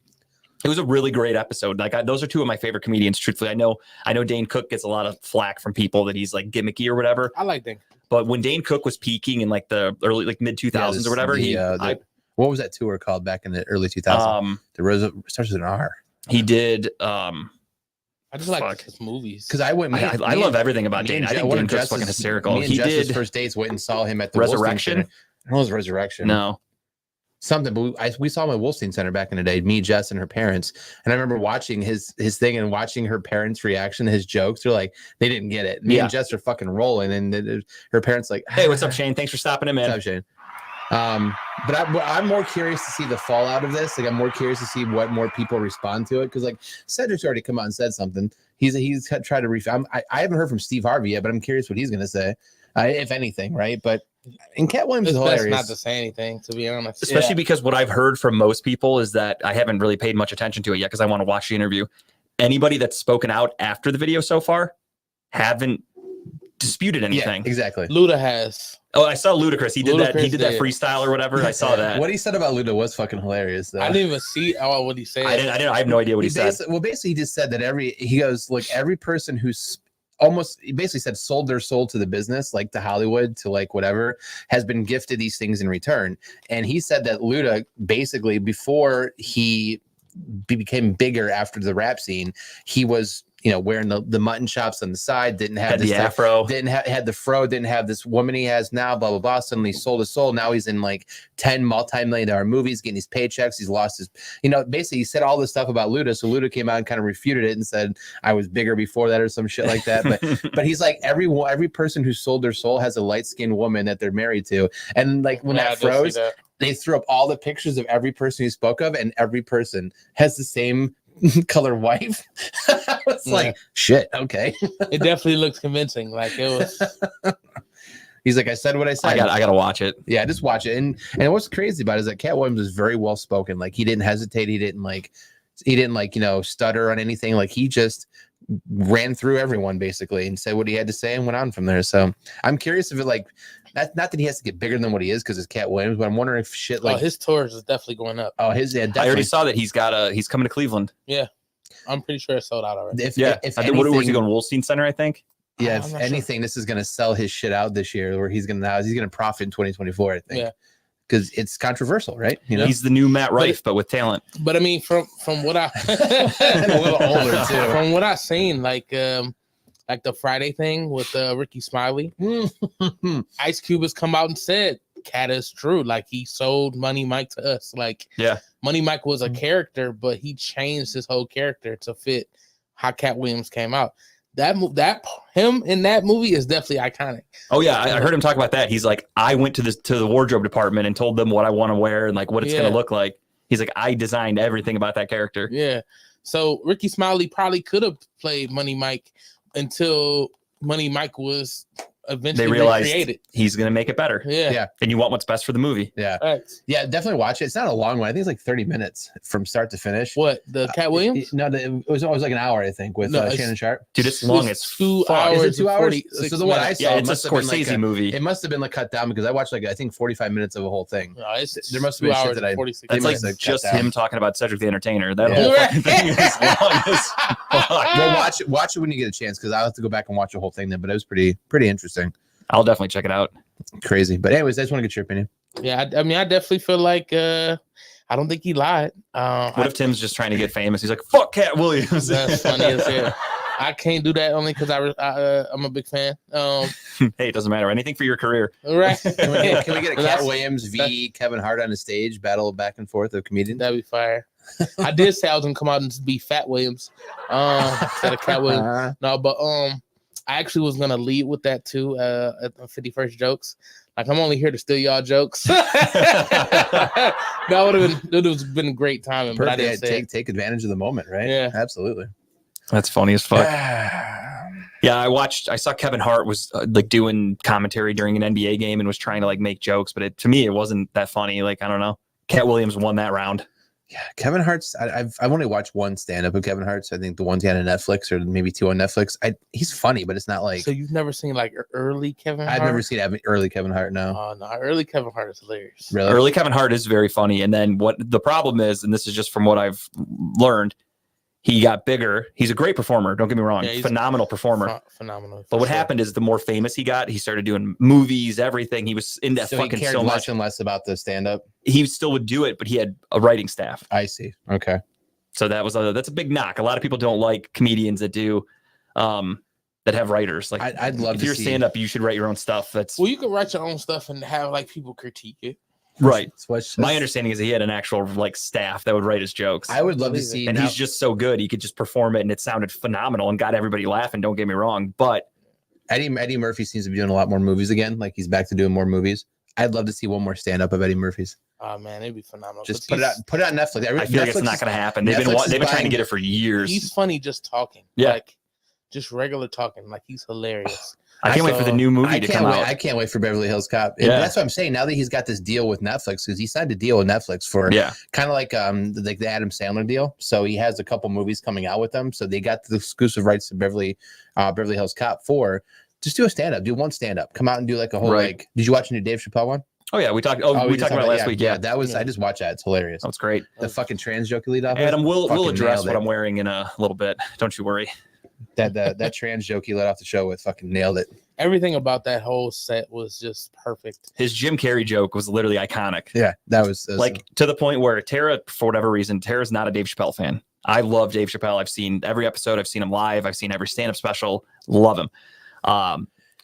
it was a really great episode. Like those are two of my favorite comedians. Truthfully, I know Dane Cook gets a lot of flack from people that he's like gimmicky or whatever. I like Dane. But when Dane Cook was peaking in like the early, like mid 2000s or whatever, what was that tour called back in the early 2000s? Starts with an R. He did. I just like his movies because I love everything about Dane. I think Dane Cook's fucking hysterical. He did first dates. Went and saw him at the Resurrection. I don't know, it was Resurrection. No. Something, but we saw him at Wolstein Center back in the day, me, Jess, and her parents. And I remember watching his thing and watching her parents' reaction to his jokes. They're like, they didn't get it. Me and Jess are fucking rolling, and her parents like, "Hey, what's up, Shane? Thanks for stopping in, man." What's up, Shane? But I'm more curious to see the fallout of this. Like, I'm more curious to see what more people respond to it, because like Cedric's already come out and said something. He's tried to I haven't heard from Steve Harvey yet, but I'm curious what he's gonna say, if anything, right? But and Cat Williams is hilarious. Not to say anything, to be honest. Especially because what I've heard from most people is that I haven't really paid much attention to it yet because I want to watch the interview. Anybody that's spoken out after the video so far haven't disputed anything. Yeah, exactly. Luda has. Oh, I saw Ludacris. He did that freestyle or whatever. I saw that. What he said about Luda was fucking hilarious, though. I didn't even see what he said. I have no idea what he said. Well, basically, he just said that every person who's he basically said sold their soul to the business, like to Hollywood, to like whatever, has been gifted these things in return. And he said that Luda basically, before he became bigger after the rap scene, he was wearing the mutton chops on the side, didn't have this the afro, had the fro, didn't have this woman he has now, blah blah blah. Suddenly sold his soul. Now he's in like 10 multi-million-dollar movies, getting these paychecks. He's lost his, basically he said all this stuff about Luda. So Luda came out and kind of refuted it and said, "I was bigger before that," or some shit like that. But he's like, every person who sold their soul has a light-skinned woman that they're married to, and like when that froze, they threw up all the pictures of every person he spoke of, and every person has the same color wife. I was like, shit, okay. It definitely looks convincing. Like it was. He's like, "I said what I said." I gotta watch it. Yeah, just watch it. And what's crazy about it is that Cat Williams is very well spoken. Like he didn't hesitate. He didn't stutter on anything. Like he just ran through everyone basically and said what he had to say and went on from there. So I'm curious if it not that he has to get bigger than what he is because it's Cat Williams, but I'm wondering if shit like his tours is definitely going up. Oh, definitely. I already saw that he's coming to Cleveland. Yeah, I'm pretty sure it's sold out already. If anything, what was he going? Wolstein Center, I think. Yeah, if anything, this is going to sell his shit out this year, where he's going to profit in 2024. I think. Yeah. Because it's controversial, right? He's the new Matt Rife, but with talent. But I mean, from what I and a little older too. From what I've seen, like the Friday thing with Ricky Smiley, Ice Cube has come out and said Cat is true. Like he sold Money Mike to us. Like Money Mike was a character, but he changed his whole character to fit how Cat Williams came out. Him in that movie is definitely iconic. Oh yeah, I heard him talk about that. He's like, I went to the wardrobe department and told them what I want to wear and like what it's gonna look like. He's like, I designed everything about that character. Yeah. So Ricky Smiley probably could have played Money Mike until Money Mike was eventually they realized recreated. He's gonna make it better. Yeah. And you want what's best for the movie. Yeah. Right. Yeah, definitely watch it. It's not a long one. I think it's like 30 minutes from start to finish. What, the Cat Williams? It was like an hour, I think, with Shannon Sharp. Dude, it's long. It's 2 hours. Is it 2 hours? So the one I saw, it's a Scorsese movie. It must have been like cut down because I watched I think 45 minutes of the whole thing. No, it's there must have been shit that I. That's like just him talking about Cedric the Entertainer. That whole fucking thing is long as fuck. Well, watch it when you get a chance because I'll have to go back and watch the whole thing then. But it was pretty interesting. I'll definitely check it out. Crazy. But anyways, I just want to get your opinion. Yeah, I mean, I definitely feel like I don't think he lied. What if Tim's just trying to get famous? He's like, fuck Cat Williams. That's funny as hell. I can't do that only because I'm a big fan. Hey, it doesn't matter. Anything for your career. Right. Can we get a Cat That's- Williams v Kevin Hart on a stage battle back and forth of comedians? That'd be fire. I did say I was gonna come out and be Fat Williams, instead of Cat Williams. No, but I actually was gonna lead with that too. At the 51st jokes. Like I'm only here to steal y'all jokes. That would have been great timing, but I didn't say it. Take advantage of the moment, right? Yeah. Absolutely. That's funny as fuck. Yeah, I saw Kevin Hart was like doing commentary during an NBA game and was trying to like make jokes, but to me, it wasn't that funny. Like, I don't know. Cat Williams won that round. Yeah, Kevin Hart's. I've only watched one stand up of Kevin Hart's. I think the ones he had on Netflix, or maybe two on Netflix. He's funny, but it's not like. So you've never seen like early Kevin Hart? I've never seen early Kevin Hart. No, Oh no, early Kevin Hart is hilarious. really. Early Kevin Hart is very funny. And then what the problem is, and this is just from what I've learned, he got bigger. He's a great performer. Don't get me wrong. Yeah, he's phenomenal performer. Phenomenal. But what for sure. happened is the more famous he got, he started doing movies, everything. He was in that So he fucking cared so less much. and less about the stand up. He still would do it, but he had a writing staff. I see. Okay. So that's a big knock. A lot of people don't like comedians that do that have writers. Like I'd love if to you're see. stand up, you should write your own stuff. That's Well, you can write your own stuff and have like people critique it. right. Switch. My understanding is that he had an actual like staff that would write his jokes. I would love to Believe it. see. And now- he's just so good. He could just perform it and it sounded phenomenal and got everybody laughing. Don't get me wrong. But Eddie Murphy seems to be doing a lot more movies again. Like he's back to doing more movies. I'd love to see one more stand up of Eddie Murphy's. Oh man, it'd be phenomenal. Just 'Cause put it on Netflix. I feel like it's Netflix not is- going to happen. They've Netflix is been trying to buying- get it for years. He's funny just talking. Yeah. Like just regular talking. Like he's hilarious. I can't wait for the new movie I to can't come wait. out. I can't wait for Beverly Hills Cop. And Yeah. that's what I'm saying. Now that he's got this deal with Netflix, because he signed a deal with Netflix for Yeah. kind of like the Adam Sandler deal. So he has a couple movies coming out with them. So they got the exclusive rights to Beverly Hills Cop 4. Just do a stand up. Do one stand up. Come out and do like a whole Right. like. Did you watch the new Dave Chappelle one? Oh, yeah. We talked about it last week. Yeah. That was. Yeah. I just watched that. It's hilarious. That was great. The fucking trans joke you lead off. with? Adam, we'll Fucking address nailed what it. I'm wearing in a little bit. Don't you worry. That trans joke you let off the show with fucking nailed it. Everything about that whole set was just perfect. His Jim Carrey joke was literally iconic. Yeah, that was Like to the point where Tara, for whatever reason, Tara's not a Dave Chappelle fan. I love Dave Chappelle. I've seen every episode. I've seen him live. I've seen every stand-up special. Love him.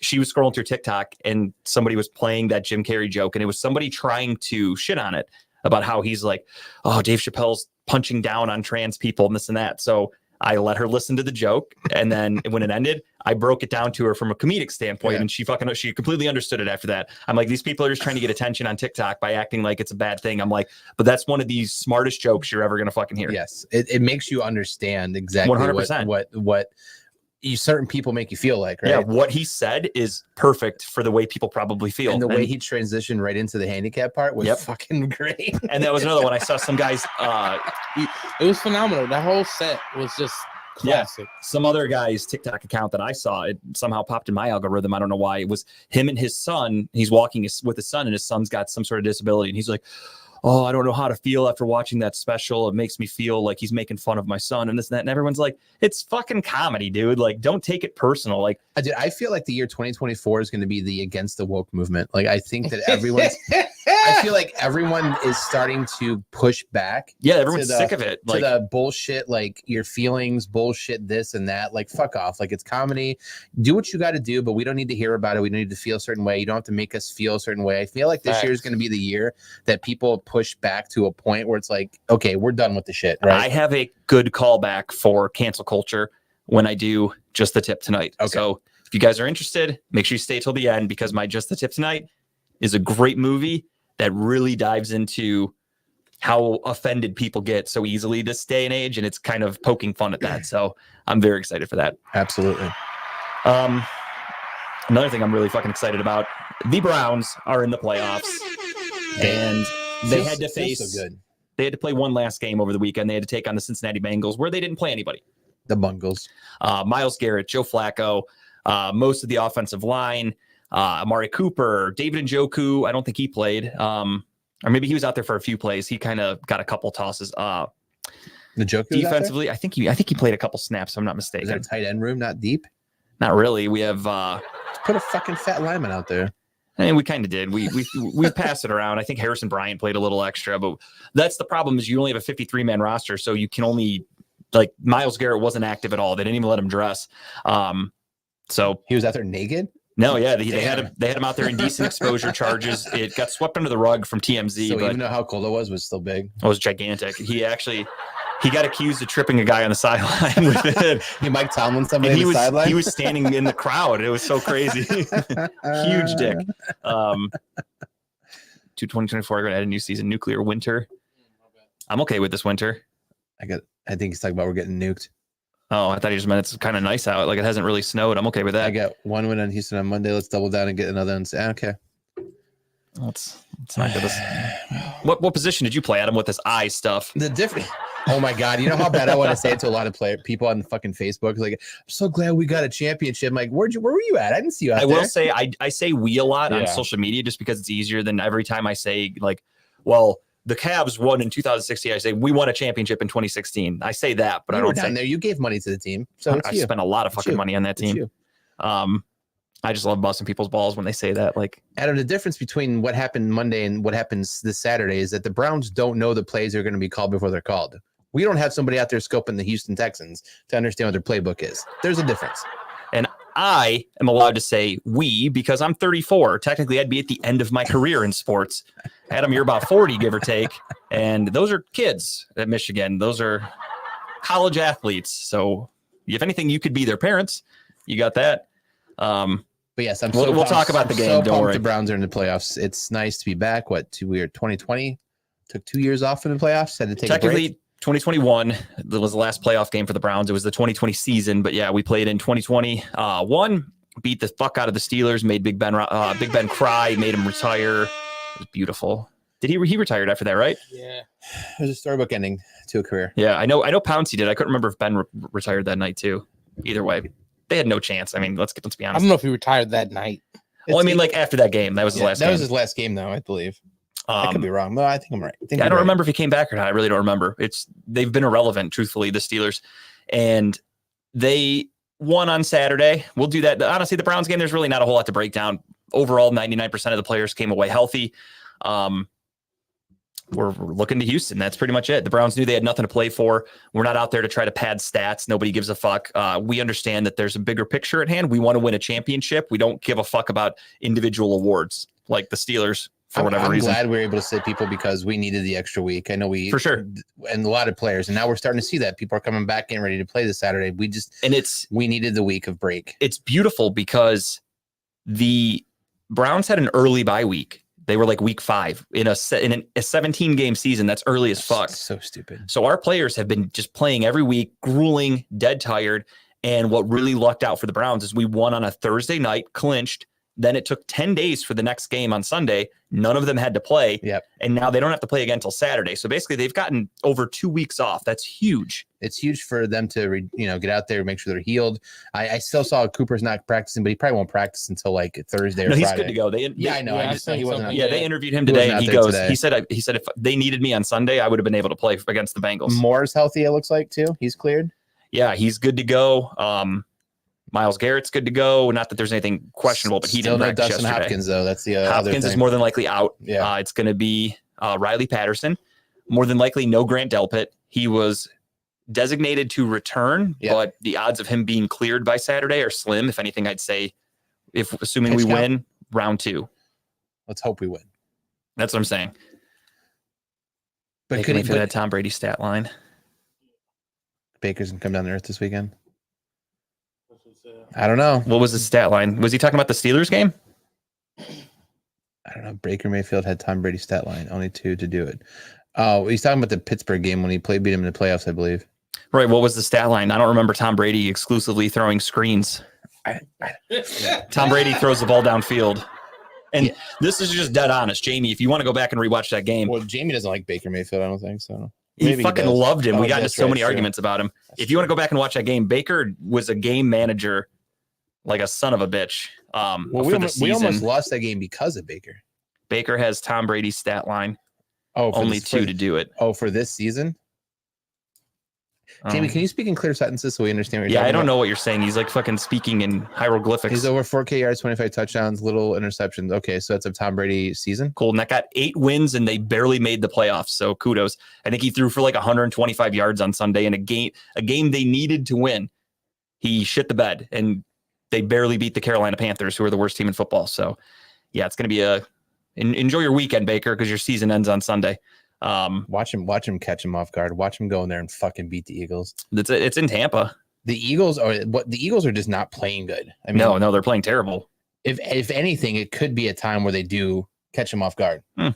She was scrolling through TikTok and somebody was playing that Jim Carrey joke, and it was somebody trying to shit on it about how he's like, oh, Dave Chappelle's punching down on trans people and this and that. So I let her listen to the joke, and then when it ended, I broke it down to her from a comedic standpoint, Yeah. and she completely understood it after that. I'm like, these people are just trying to get attention on TikTok by acting like it's a bad thing. I'm like, but that's one of the smartest jokes you're ever gonna fucking hear. yes. It makes you understand exactly 100%. what you certain people make you feel like, right? Yeah, what he said is perfect for the way people probably feel. And the way he transitioned right into the handicap part was Yep. fucking great. and that was another one. I saw some guys, It was phenomenal. That whole set was just Yeah. classic. some other guy's TikTok account that I saw. It somehow popped in my algorithm. I don't know why. It was him and his son. He's walking with his son, and his son's got some sort of disability. And he's like, oh, I don't know how to feel after watching that special. It makes me feel like he's making fun of my son and this and that. And everyone's like, it's fucking comedy, dude. Like, don't take it personal. Like, I feel like the year 2024 is going to be the against the woke movement. Like I think that I feel like everyone is starting to push back yeah, everyone's To the- sick of it. to Like, the bullshit, like your feelings, bullshit, this and that. Like fuck off. Like it's comedy. Do what you got to do, but we don't need to hear about it. We don't need to feel a certain way. You don't have to make us feel a certain way. I feel like this year is Facts. going to be the year that people push back to a point where it's like, okay, we're done with the shit, I right? have a good callback for cancel culture when I do Just the Tip tonight. Okay. So if you guys are interested, make sure you stay till the end, because my Just the Tip tonight is a great movie that really dives into how offended people get so easily this day and age. And it's kind of poking fun at that. So I'm very excited for that. Absolutely. Another thing I'm really fucking excited about, the Browns are in the playoffs, and they had to Feels face, so good. they had to play one last game over the weekend. They had to take on the Cincinnati Bengals, where they didn't play anybody. The Bungles. Myles Garrett, Joe Flacco, most of the offensive line, Amari Cooper, David Njoku. I don't think he played, or maybe he was out there for a few plays. He kind of got a couple tosses. The joke Defensively, I think he played a couple snaps. If I'm not Is there a mistaken. tight end room, not deep? Not really. We have. Just put a fucking fat lineman out there. I mean, we kind of did. We passed it around. I think Harrison Bryant played a little extra, but that's the problem is you only have a 53-man roster, so you can only like Myles Garrett wasn't active at all. They didn't even let him dress. So He was out there naked. no, yeah, they had him out there in indecent exposure charges. It got swept under the rug from TMZ, So but even though how cold it was still big. it was gigantic. He got accused of tripping a guy on the sideline with it. Mike Tomlin, somebody And on the sideline. he was standing in the crowd. It was so crazy. Huge dick. To 2024, we're gonna add a new season, nuclear winter. I'm okay with this winter. I think he's talking about we're getting nuked. Oh, I thought he just meant it's kind of nice out. Like it hasn't really snowed. I'm okay with that. I got one win on Houston on Monday. Let's double down and get another one. Okay. Let's not get this. What position did you play, Adam, with this eye stuff? The different. Oh my God! You know how bad I want to say it to a lot of people on fucking Facebook. Like, I'm so glad we got a championship. I'm like, where were you at? I didn't see you out I there. will say I say we a lot on Yeah. social media just because it's easier than every time I say like, well, the Cavs won in 2016. I say we won a championship in 2016. I say that, but You I were don't down say there. You gave money to the team, so it's I you. spent a lot of It's fucking you. money on that It's team. you. I just love busting people's balls when they say that. Like, Adam, the difference between what happened Monday and what happens this Saturday is that the Browns don't know the plays are going to be called before they're called. We don't have somebody out there scoping the Houston Texans to understand what their playbook is. There's a difference. I am allowed to say we because I'm 34. Technically, I'd be at the end of my career in sports. Adam, you're about 40, give or take. And those are kids at Michigan. Those are college athletes. So if anything, you could be their parents. You got that. But yes, I'm We'll so talk pumped- about the I'm game, So don't pumped worry. the Browns are in the playoffs. It's nice to be back. What, we were 2020? Took 2 years off in the playoffs. Had to take a break. Technically, 2021 was the last playoff game for the Browns. It was the 2020 season, but yeah, we played in 2020. Beat the fuck out of the Steelers, made Big Ben cry, made him retire. It was beautiful. Did he retired after that, right? Yeah. It was a storybook ending to a career. Yeah, I know Pouncey did. I couldn't remember if Ben retired that night too. Either way, they had no chance. I mean, let's be I honest. don't know if he retired that night. Well, I mean, like after that game, that was his Yeah, last that game. was his last game, though, I believe. I could be wrong, but I think I'm right. I don't remember if he came back or not. I really don't remember. They've been irrelevant, truthfully, the Steelers, and they won on Saturday. We'll do that. Honestly, the Browns game, there's really not a whole lot to break down. Overall, 99% of the players came away healthy. We're looking to Houston. That's pretty much it. The Browns knew they had nothing to play for. We're not out there to try to pad stats. Nobody gives a fuck. We understand that there's a bigger picture at hand. We want to win a championship. We don't give a fuck about individual awards like the Steelers for whatever I'm reason. glad we were able to sit people because we needed the extra week. I know we For sure. and a lot of players, and now we're starting to see that people are coming back getting ready to play this Saturday. And We needed the week of break. it's beautiful because the Browns had an early bye week. They were like week 5 in a 17 game season. That's early as fuck. So stupid. So our players have been just playing every week, grueling, dead tired. And what really lucked out for the Browns is we won on a Thursday night, clinched. Then it took 10 days for the next game on Sunday. None of them had to play. Yep. And now they don't have to play again until Saturday. So basically they've gotten over 2 weeks off. That's huge. It's huge for them to get out there, make sure they're healed. I still saw Cooper's not practicing, but he probably won't practice until like Thursday or No, he's Friday. good to go. Yeah, I know. Yeah, I I just know he think wasn't. something- Yeah, they interviewed him He wasn't today, and out he there goes. today. He said if they needed me on Sunday, I would have been able to play against the Bengals. Moore's healthy. It looks like too. He's cleared. Yeah, he's good to go. Myles Garrett's good to go. Not that there's anything questionable, but he Still didn't no practice Dustin yesterday. Hopkins though. That's the other Hopkins thing. is more than likely out. Yeah. It's going to be Riley Patterson. More than likely, no Grant Delpit. He was designated to return, Yeah. but the odds of him being cleared by Saturday are slim. If anything, I'd say, assuming we Pitch count? win round 2. Let's hope we win. That's what I'm saying. But Baker could he? Mayfield had Tom Brady stat line. Baker's gonna come down to earth this weekend. I don't know. What was his stat line? Was he talking about the Steelers game? I don't know. Baker Mayfield had Tom Brady's stat line, only 2 to do it. Oh, he's talking about the Pittsburgh game when he beat him in the playoffs, I believe. Right. What was the stat line? I don't remember Tom Brady exclusively throwing screens. Tom Brady throws the ball downfield. And Yeah. this is just dead honest. Jamie, if you want to go back and rewatch that game, Well, Jamie doesn't like Baker Mayfield. I don't think so. he maybe he fucking does. loved him. Oh, We got into that's so right, many true. arguments about him. That's If you want to go back and watch that game, Baker was a game manager like a son of a bitch Well, for we the almost season. lost that game because of Baker. Baker has Tom Brady's stat line. Oh, Only 2 to do it. Oh, for this season? Jamie, can you speak in clear sentences so we understand what you're Yeah, talking I don't about? know what you're saying. He's like fucking speaking in hieroglyphics. He's over 4K yards, 25 touchdowns, little interceptions. Okay, so that's a Tom Brady season. Cool. And that got 8 wins and they barely made the playoffs. So kudos. I think he threw for like 125 yards on Sunday in a game they needed to win. He shit the bed and they barely beat the Carolina Panthers, who are the worst team in football. So yeah, it's going to be enjoy your weekend, Baker, because your season ends on Sunday. Watch him catch him off guard. Watch him go in there and fucking beat the Eagles. It's in Tampa. The Eagles are just not playing good. I mean, No, they're playing terrible. If anything, it could be a time where they do catch him off guard. I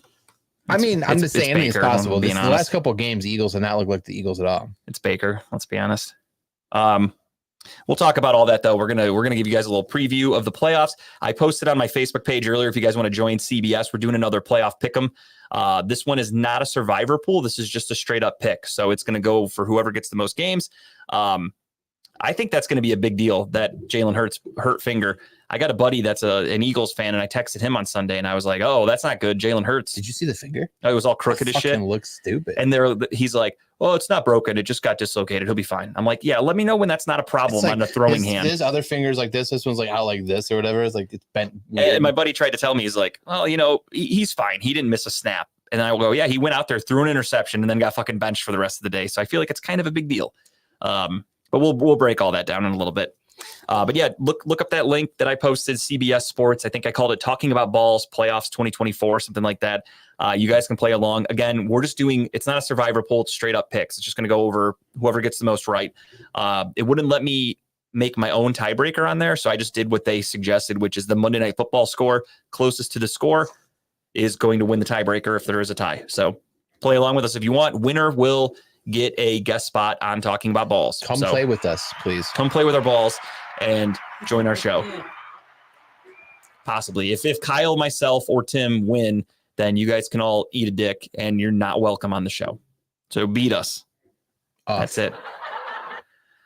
mean, I'm It's- just saying it's anything is Baker, possible. I'm The being last honest. couple of games, the Eagles have not looked like the Eagles at all. It's Baker. Let's be honest. We'll talk about all that though. We're gonna give you guys a little preview of the playoffs. I posted on my Facebook page earlier. If you guys want to join CBS, we're doing another playoff pick'em. This one is not a survivor pool. This is just a straight up pick. So it's going to go for whoever gets the most games. I think that's going to be a big deal. That Jalen Hurts hurt finger. I got a buddy that's an Eagles fan, and I texted him on Sunday, and I was like, "Oh, that's not good." Jalen Hurts. Did you see the finger? It was all crooked as shit. Fucking looks stupid. And he's like, "Well, it's not broken. It just got dislocated. He'll be fine." I'm like, "Yeah, let me know when that's not a problem It's like on a throwing his, hand." His other finger's like this. This one's like out like this or whatever. It's like it's bent. And my buddy tried to tell me, he's like, "Well, he's fine. He didn't miss a snap." And I will go, "Yeah, he went out there, threw an interception, and then got fucking benched for the rest of the day." So I feel like it's kind of a big deal. But we'll break all that down in a little bit. But yeah, look up that link that I posted, CBS Sports. I think I called it Talking About Balls Playoffs 2024, something like that. You guys can play along. Again, we're just doing, it's not a survivor poll, it's straight up picks. It's just going to go over whoever gets the most right. It wouldn't let me make my own tiebreaker on there. So I just did what they suggested, which is the Monday Night Football score closest to the score is going to win the tiebreaker if there is a tie. So play along with us if you want. Winner will get a guest spot on Talking About Balls. Come So play with us, please. come play with our balls and join our show. Possibly. If Kyle, myself, or Tim win, then you guys can all eat a dick and you're not welcome on the show. So beat us. Off. That's it.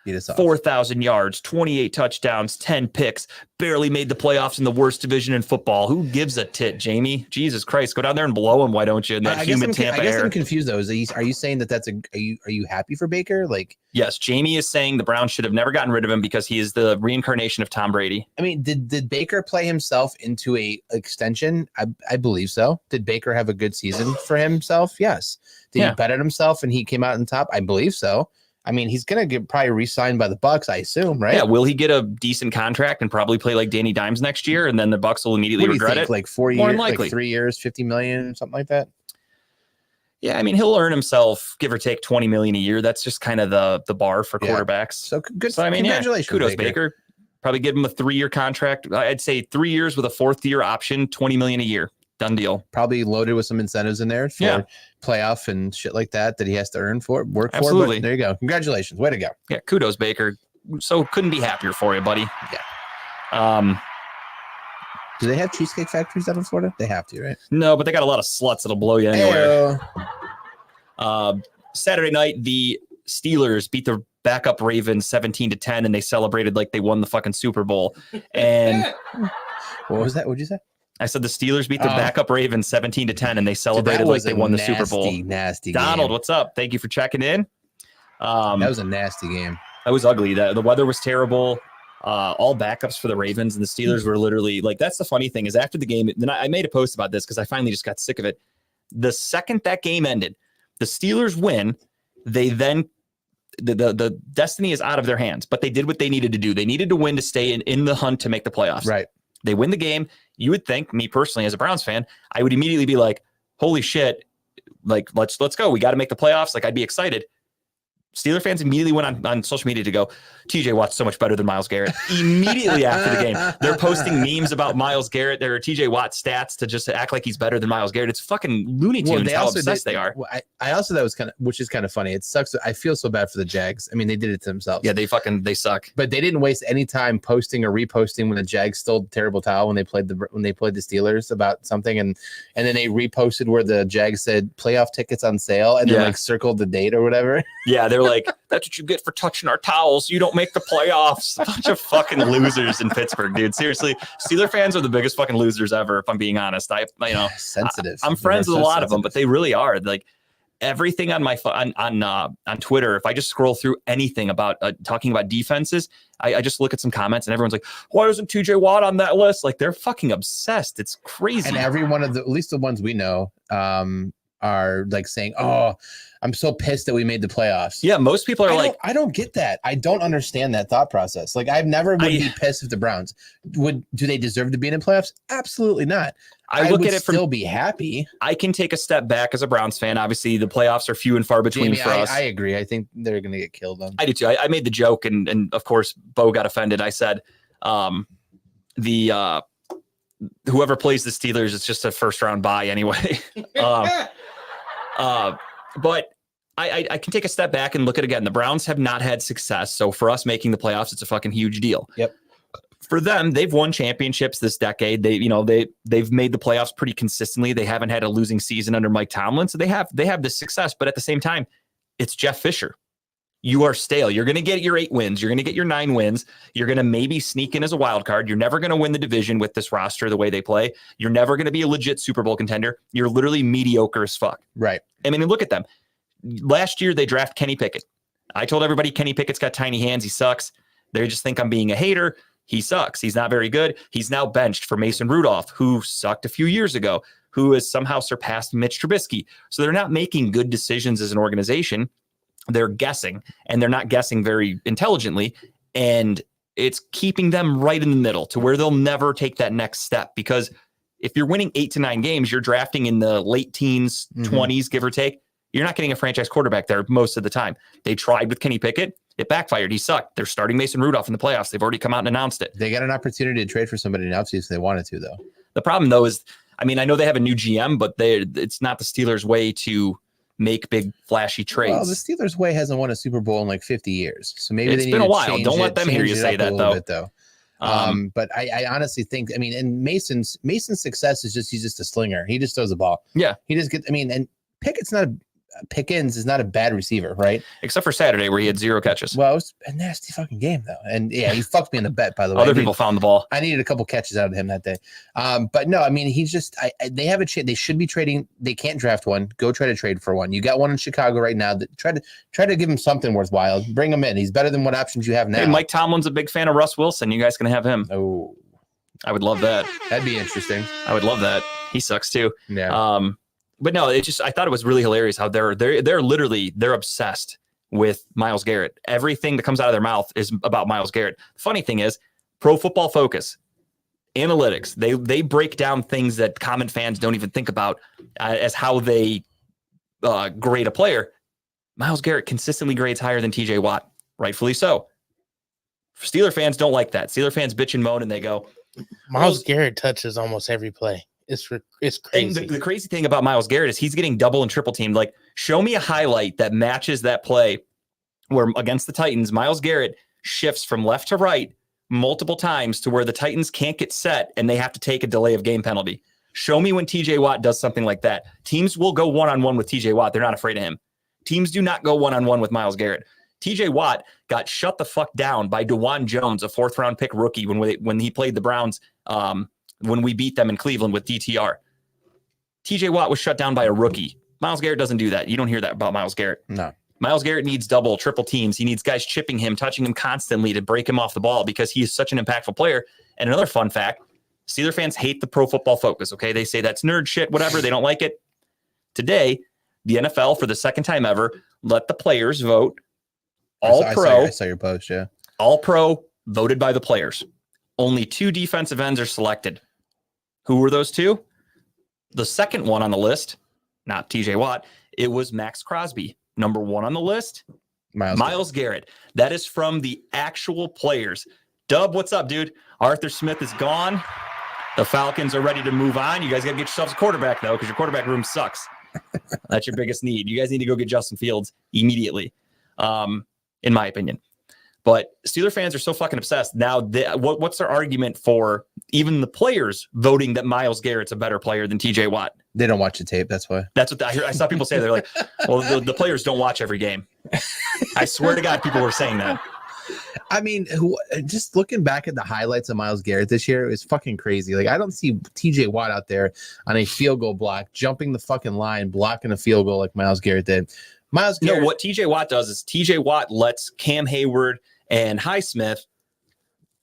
Beat us off. 4,000 yards, 28 touchdowns, 10 picks, barely made the playoffs in the worst division in football. Who gives a tit, Jamie? Jesus Christ. Go down there and blow him. Why don't you? In that humid Tampa I guess air. I'm confused though. Are you saying that are you happy for Baker? Like, Yes, Jamie is saying the Browns should have never gotten rid of him because he is the reincarnation of Tom Brady. I mean, did Baker play himself into a extension? I believe so. Did Baker have a good season for himself? Yes. Did Yeah. he bet at himself and he came out on top? I believe so. I mean, he's gonna get probably re-signed by the Bucks, I assume, right? Yeah, will he get a decent contract and probably play like Danny Dimes next year, and then the Bucks will immediately What do you regret think? it? Like 4 More years, than likely. like 3 years, 50 million, something like that. Yeah, I mean he'll earn himself give or take 20 million a year. That's just kind of the bar for Yeah. quarterbacks. So good. So I mean, yeah, congratulations, kudos Baker. Probably give him a 3-year contract. I'd say 3 years with a 4th-year option, 20 million a year. Done deal. Probably loaded with some incentives in there for Yeah. playoff and shit like that he has to work Absolutely. for. But there you go. Congratulations. Way to go. Yeah, kudos Baker. So couldn't be happier for you, buddy. Yeah. Do they have cheesecake factories out in Florida? They have to, right? No, but they got a lot of sluts that'll blow you anywhere. Heyo. Saturday night, the Steelers beat the backup Ravens 17-10, and they celebrated like they won the fucking Super Bowl. And What was that? What'd you say? I said the Steelers beat the Oh. backup Ravens 17-10, and they Dude, celebrated that like was they a won the Super Bowl. Nasty Donald, game. what's up? Thank you for checking in. That was a nasty game. That was ugly. The weather was terrible. All backups for the Ravens, and the Steelers were literally like, that's the funny thing is after the game, then I made a post about this because I finally just got sick of it. The second that game ended, the Steelers win. They then the destiny is out of their hands, but they did what they needed to do. They needed to win to stay in the hunt to make the playoffs. Right. They win the game. You would think, me personally as a Browns fan, I would immediately be like, holy shit, like let's go. We got to make the playoffs. Like I'd be excited. Steeler fans immediately went on social media to go, TJ Watt's so much better than Myles Garrett. Immediately after the game, they're posting memes about Myles Garrett. There are TJ Watt stats to just act like he's better than Myles Garrett. It's fucking Looney Tunes how obsessed they are. Well, I also that was which is kind of funny. It sucks. I feel so bad for the Jags. I mean, they did it to themselves. Yeah, they suck. But they didn't waste any time posting or reposting when the Jags stole the terrible towel when they played the Steelers about something, and then they reposted where the Jags said playoff tickets on sale and then Yeah. like circled the date or whatever. Yeah, they're like, that's what you get for touching our towels. You don't make the playoffs. A bunch of fucking losers in Pittsburgh, dude. Seriously, Steeler fans are the biggest fucking losers ever. If I'm being honest, Sensitive. I'm friends with a lot of them, but they really are like. everything on my on Twitter, if I just scroll through anything about talking about defenses, I just look at some comments and everyone's like, why isn't TJ Watt on that list? Like they're fucking obsessed. It's crazy. And every one of at least the ones we know, are like saying, "Oh, I'm so pissed that we made the playoffs." Yeah, most people are I don't get that. I don't understand that thought process. Like, I've never would be pissed if the Browns do they deserve to be in the playoffs? Absolutely not. I look would at it still be happy. I can take a step back as a Browns fan. Obviously, the playoffs are few and far between Jamie, for us. I agree. I think they're going to get killed. I do too. I made the joke, and of course, Bo got offended. I said, whoever plays the Steelers, it's just a first round bye anyway. But I can take a step back and look at it again. The Browns have not had success. So for us making the playoffs, it's a fucking huge deal. Yep. For them, they've won championships this decade. They've made the playoffs pretty consistently. They haven't had a losing season under Mike Tomlin. So they have this success. But at the same time, it's Jeff Fisher. You are stale. You're going to get your 8 wins. You're going to get your 9 wins. You're going to maybe sneak in as a wild card. You're never going to win the division with this roster the way they play. You're never going to be a legit Super Bowl contender. You're literally mediocre as fuck. Right. I mean, look at them. Last year, they draft Kenny Pickett. I told everybody Kenny Pickett's got tiny hands. He sucks. They just think I'm being a hater. He sucks. He's not very good. He's now benched for Mason Rudolph, who sucked a few years ago, who has somehow surpassed Mitch Trubisky. So they're not making good decisions as an organization. They're guessing, and they're not guessing very intelligently. And it's keeping them right in the middle to where they'll never take that next step. Because if you're winning 8 to 9 games, you're drafting in the late teens, 20s, give or take. You're not getting a franchise quarterback there most of the time. They tried with Kenny Pickett. It backfired. He sucked. They're starting Mason Rudolph in the playoffs. They've already come out and announced it. They got an opportunity to trade for somebody in offseason if they wanted to, though. The problem, though, is, I mean, I know they have a new GM, but it's not the Steelers' way to make big, flashy trades. Well, the Steelers' way hasn't won a Super Bowl in like 50 years. So maybe It's they been need a while. to Don't let them hear you say that, though. But I honestly think, I mean, and Mason's success is just, he's just a slinger. He just throws the ball. Yeah. He just gets, I mean, and Pickens is not a bad receiver, right? Except for Saturday where he had 0 catches. Well, it was a nasty fucking game, though. And yeah, he fucked me in the bet, by the way. Other people found the ball. I needed a couple catches out of him that day. But no, I mean, he's just, they have a chance. They should be trading. They can't draft one. Go try to trade for one. You got one in Chicago right now. Try to give him something worthwhile. Bring him in. He's better than what options you have now. Hey, Mike Tomlin's a big fan of Russ Wilson. You guys can have him. Oh, I would love that. that'd be interesting. I would love that. He sucks too. Yeah. But no, I thought it was really hilarious how they're obsessed with Myles Garrett. Everything that comes out of their mouth is about Myles Garrett. The funny thing is, Pro Football Focus, analytics, they break down things that common fans don't even think about as how they grade a player. Myles Garrett consistently grades higher than TJ Watt, rightfully so. Steeler fans don't like that. Steeler fans bitch and moan and they go, Myles Garrett touches almost every play. It's crazy. And the crazy thing about Myles Garrett is he's getting double and triple teamed. Like, show me a highlight that matches that play where against the Titans, Myles Garrett shifts from left to right multiple times to where the Titans can't get set and they have to take a delay of game penalty. Show me when TJ Watt does something like that. Teams will go one-on-one with TJ Watt. They're not afraid of him. Teams do not go one-on-one with Myles Garrett. TJ Watt got shut the fuck down by DeJuan Jones, a 4th-round pick rookie when he played the Browns when we beat them in Cleveland with DTR. TJ Watt was shut down by a rookie. Myles Garrett doesn't do that. You don't hear that about Myles Garrett. No. Myles Garrett needs double, triple teams. He needs guys chipping him, touching him constantly to break him off the ball because he is such an impactful player. And another fun fact, Steeler fans hate the Pro Football Focus, okay? They say that's nerd shit, whatever. They don't like it. Today, the NFL, for the second time ever, let the players vote. I saw your post, yeah. All pro voted by the players. Only 2 defensive ends are selected. Who were those 2? The second one on the list, not TJ Watt, it was Max Crosby. Number 1 on the list, Myles Garrett. That is from the actual players. Dub, what's up, dude? Arthur Smith is gone. The Falcons are ready to move on. You guys got to get yourselves a quarterback, though, because your quarterback room sucks. That's your biggest need. You guys need to go get Justin Fields immediately, in my opinion. But Steeler fans are so fucking obsessed. Now, what's their argument for even the players voting that Myles Garrett's a better player than TJ Watt? They don't watch the tape. That's why. That's what I hear. I saw people say. They're like, well, the players don't watch every game. I swear to God, people were saying that. I mean, just looking back at the highlights of Myles Garrett this year, it was fucking crazy. Like, I don't see TJ Watt out there on a field goal block, jumping the fucking line, blocking a field goal like Myles Garrett did. Myles Garrett. No, what TJ Watt does is TJ Watt lets Cam Hayward and Highsmith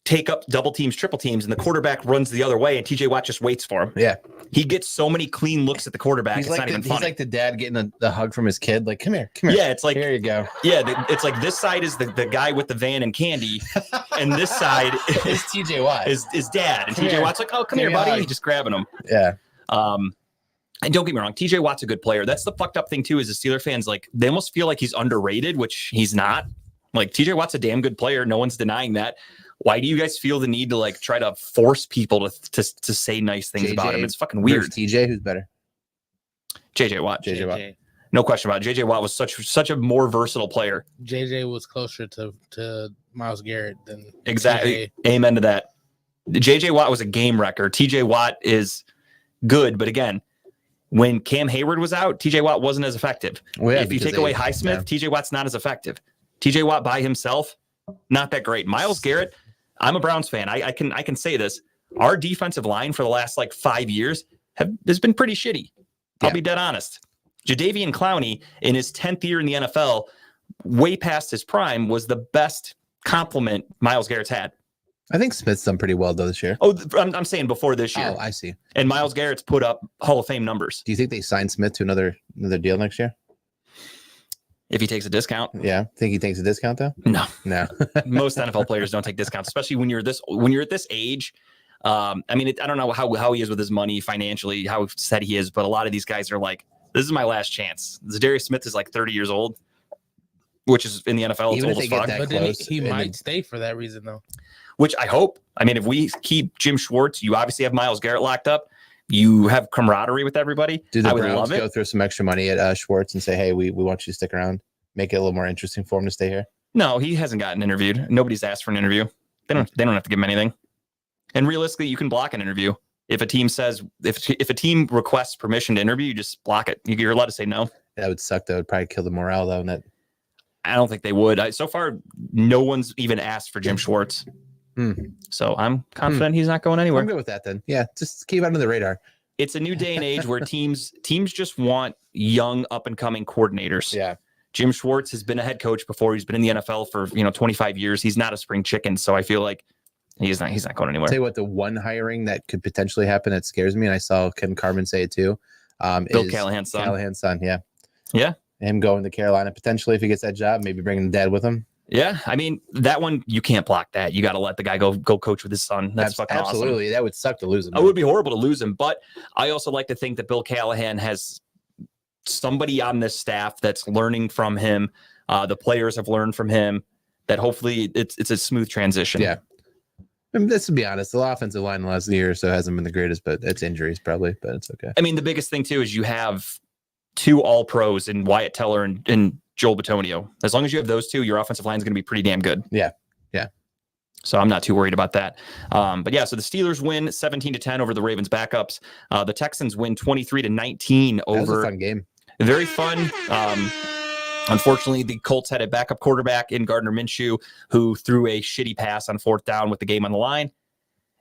take up double teams, triple teams, and the quarterback runs the other way, and TJ Watt just waits for him. Yeah. He gets so many clean looks at the quarterback. He's It's like not even he's funny. like the dad getting the hug from his kid. Like, come here. Yeah, it's like Here you go. it's like this side is the guy with the van and candy, and this side It's TJ Watt. is dad. And Come TJ here. Watt's like, oh, come Give here, me a buddy. hug. He's just grabbing him. Yeah. And don't get me wrong, TJ Watt's a good player. That's the fucked up thing too, is the Steeler fans, like, they almost feel like he's underrated, which he's not. Like, TJ Watt's a damn good player. No one's denying that. Why do you guys feel the need to like try to force people to say nice things about him? It's fucking weird. TJ, who's better? JJ Watt. JJ Watt. No question about it. JJ Watt was such a more versatile player. JJ was closer to Myles Garrett than Exactly. Amen to that. JJ Watt was a game wrecker. TJ Watt is good, but again, when Cam Hayward was out, TJ Watt wasn't as effective. Well, yeah, if you because take away Highsmith, TJ Watt's not as effective. TJ Watt by himself, not that great. Myles Garrett, I'm a Browns fan. I can say this. Our defensive line for the last like 5 years has been pretty shitty. I'll be dead honest. Jadeveon Clowney, in his 10th year in the NFL, way past his prime, was the best compliment Myles Garrett's had. I think Smith's done pretty well though this year. Oh, I'm saying before this year. Oh, I see. And Myles Garrett's put up Hall of Fame numbers. Do you think they sign Smith to another deal next year? If he takes a discount. Yeah. Think he takes a discount though? No. No. Most NFL players don't take discounts, especially when you're at this age. I mean, I don't know how he is with his money financially, how set he is, but a lot of these guys are like, this is my last chance. Zadarius Smith is like 30 years old, which is in the NFL. It's Even if old they as get fuck. that But then close, he and might then- stay for that reason though. Which I hope. I mean, if we keep Jim Schwartz, you obviously have Myles Garrett locked up. You have camaraderie with everybody. Do the I would Browns love go it. throw some extra money at Schwartz and say, hey, we want you to stick around, make it a little more interesting for him to stay here? No, he hasn't gotten interviewed. Nobody's asked for an interview. They don't have to give him anything. And realistically, you can block an interview. If a team says, if a team requests permission to interview, you just block it. You're allowed to say no. That would suck. That would probably kill the morale though. And that I don't think they would. So far, no one's even asked for Jim Schwartz. Hmm. So I'm confident he's not going anywhere. I'm good with that then. Yeah, just keep it under the radar. It's a new day and age where teams just want young, up and coming coordinators. Yeah. Jim Schwartz has been a head coach before. He's been in the NFL for 25 years. He's not a spring chicken, so I feel like he's not going anywhere. I'll tell you what, the one hiring that could potentially happen that scares me, and I saw Ken Carmen say it too. Bill is Callahan's son. Callahan's son, yeah. Yeah. Him going to Carolina potentially if he gets that job, maybe bringing dad with him. Yeah, I mean that one you can't block that. You got to let the guy go coach with his son. That's fucking awesome. Absolutely. That would suck to lose him. It would be horrible to lose him, but I also like to think that Bill Callahan has somebody on this staff that's learning from him. The players have learned from him. That hopefully it's a smooth transition. Yeah. I mean, let's be honest. The offensive line the last year or so hasn't been the greatest, but it's injuries probably, but it's okay. I mean, the biggest thing too is you have two All-Pros in Wyatt Teller and Joel Bitonio. As long as you have those two, your offensive line is going to be pretty damn good. Yeah. Yeah. So I'm not too worried about that. But yeah, so the Steelers win 17-10 over the Ravens backups. The Texans win 23-19 That was a over. fun game. Very fun. Unfortunately, the Colts had a backup quarterback in Gardner Minshew who threw a shitty pass on fourth down with the game on the line.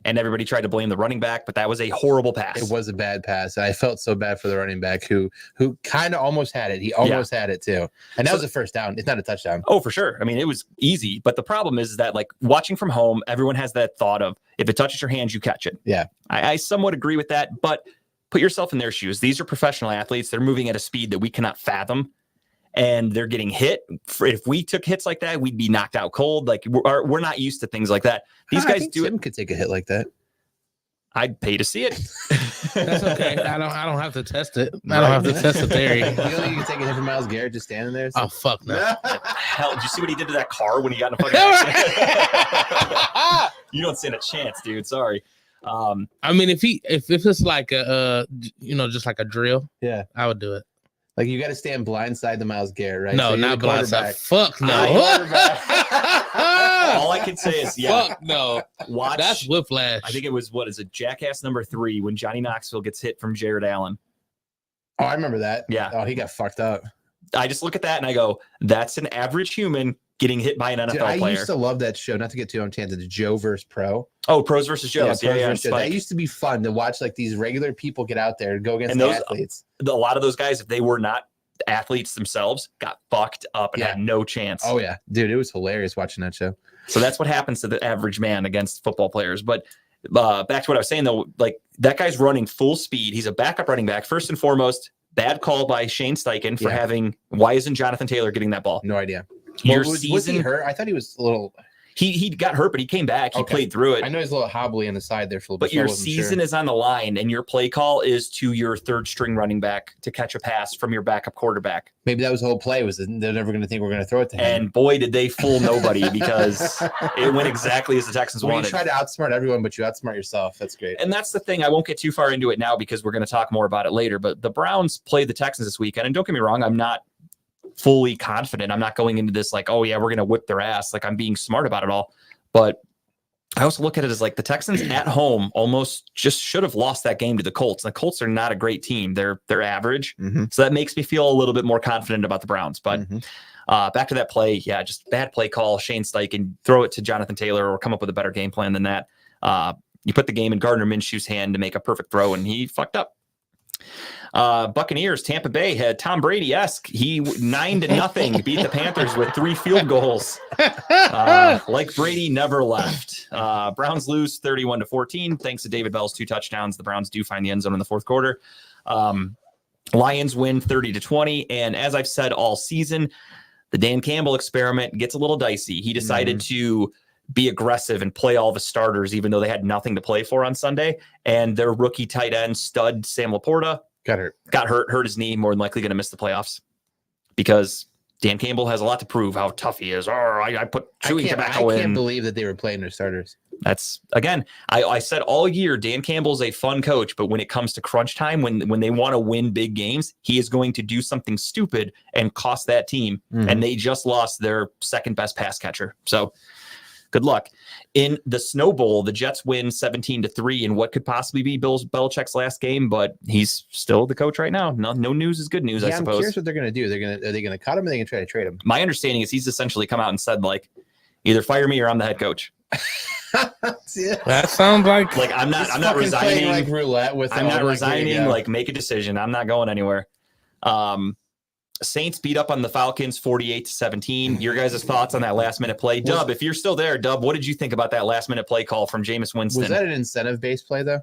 And everybody tried to blame the running back, but that was a horrible pass. It was a bad pass. I felt so bad for the running back who kind of almost had it. He almost had it too. And that was a first down. It's not a touchdown. Oh, for sure. I mean, it was easy, but the problem is that like watching from home, everyone has that thought of if it touches your hands, you catch it. Yeah. I somewhat agree with that, but put yourself in their shoes. These are professional athletes. They're moving at a speed that we cannot fathom. And they're getting hit. If we took hits like that, we'd be knocked out cold. Like we're not used to things like that. These I guys think do Tim it. could take a hit like that. I'd pay to see it. That's okay. I don't have to test it. I don't have to test the theory. You don't think you can take a hit from Myles Garrett just standing there? Oh fuck no. Hell, did you see what he did to that car when he got in a fucking accident? You don't stand a chance, dude. Sorry. I mean, if it's like a just like a drill, Yeah. I would do it. Like you got to stand blindside to Myles Garrett, right? No, So you're not the quarterback. blindside. Fuck no. All I can say is, yeah, Fuck no. watch. That's whiplash. I think it was Jackass number 3 when Johnny Knoxville gets hit from Jared Allen. Oh, I remember that. Yeah. Oh, he got fucked up. I just look at that and I go, that's an average human getting hit by an NFL Dude, I player. used to love that show. Not to get too on tangent, the Joe versus Pro. Oh, pros versus Joes. Yeah, Pros yeah. versus Joe. Spike. That used to be fun to watch. Like these regular people get out there and go against And the those- athletes. A lot of those guys, if they were not athletes themselves, got fucked up and Yeah. had no chance. Oh yeah, dude, it was hilarious watching that show. So that's what happens to the average man against football players. But back to what I was saying, though, like that guy's running full speed. He's a backup running back. First and foremost, bad call by Shane Steichen for Yeah. having. Why isn't Jonathan Taylor getting that ball? No idea. Your was he season, hurt? I thought he was a little. he got hurt, but he came back. He Okay. played through I it. know he's a little hobbly on the side there for a little bit. But so I your wasn't season sure. is on the line, and your play call is to your third string running back to catch a pass from your backup quarterback. Maybe that was the whole play. Was that they're never going to think we're going to throw it to him. And boy, did they fool nobody because it went exactly as the Texans Well, you wanted. try to outsmart everyone, but you outsmart yourself. That's great. And that's the thing. I won't get too far into it now because we're going to talk more about it later. But the Browns played the Texans this weekend. And don't get me wrong, I'm not fully confident. I'm not going into this like, oh, yeah, we're going to whip their ass. Like I'm being smart about it all. But I also look at it as like the Texans at home almost just should have lost that game to the Colts. The Colts are not a great team. They're average. Mhm. So that makes me feel a little bit more confident about the Browns. But Mhm. back to that play. Yeah, just bad play call. Shane Steichen, throw it to Jonathan Taylor or come up with a better game plan than that. You put the game in Gardner Minshew's hand to make a perfect throw, and he fucked up. Buccaneers, Tampa Bay had Tom Brady-esque. He 9-0 beat the Panthers with 3 field goals. Like Brady never left. Browns lose 31-14. Thanks to David Bell's 2 touchdowns. The Browns do find the end zone in the fourth quarter. Lions win 30-20. And as I've said all season, the Dan Campbell experiment gets a little dicey. He decided to be aggressive and play all the starters, even though they had nothing to play for on Sunday. And their rookie tight end stud, Sam Laporta, Got hurt. hurt his knee, more than likely going to miss the playoffs because Dan Campbell has a lot to prove how tough he is. I put chewing tobacco I can't in. believe that they were playing their starters. That's again, I said all year, Dan Campbell's a fun coach, but when it comes to crunch time, when they want to win big games, he is going to do something stupid and cost that team. Mhm. And they just lost their second best pass catcher. So good luck. In the Snow Bowl, the Jets win 17-3 in what could possibly be Bill Belichick's last game, but he's still the coach right now. No news is good news, I I'm suppose. curious what they're going to do. Are they going to cut him? Or are they going to try to trade him? My understanding is he's essentially come out and said, like, either fire me or I'm the head coach. That sounds like Like I'm not He's I'm not fucking playing resigning. like roulette with. I'm them. not Like, here you resigning. go. Like make a decision. I'm not going anywhere. Saints beat up on the Falcons 48-17. Your guys' thoughts on that last minute play? Dub, if you're still there, Dub, what did you think about that last minute play call from Jameis Winston? Was that an incentive based play though?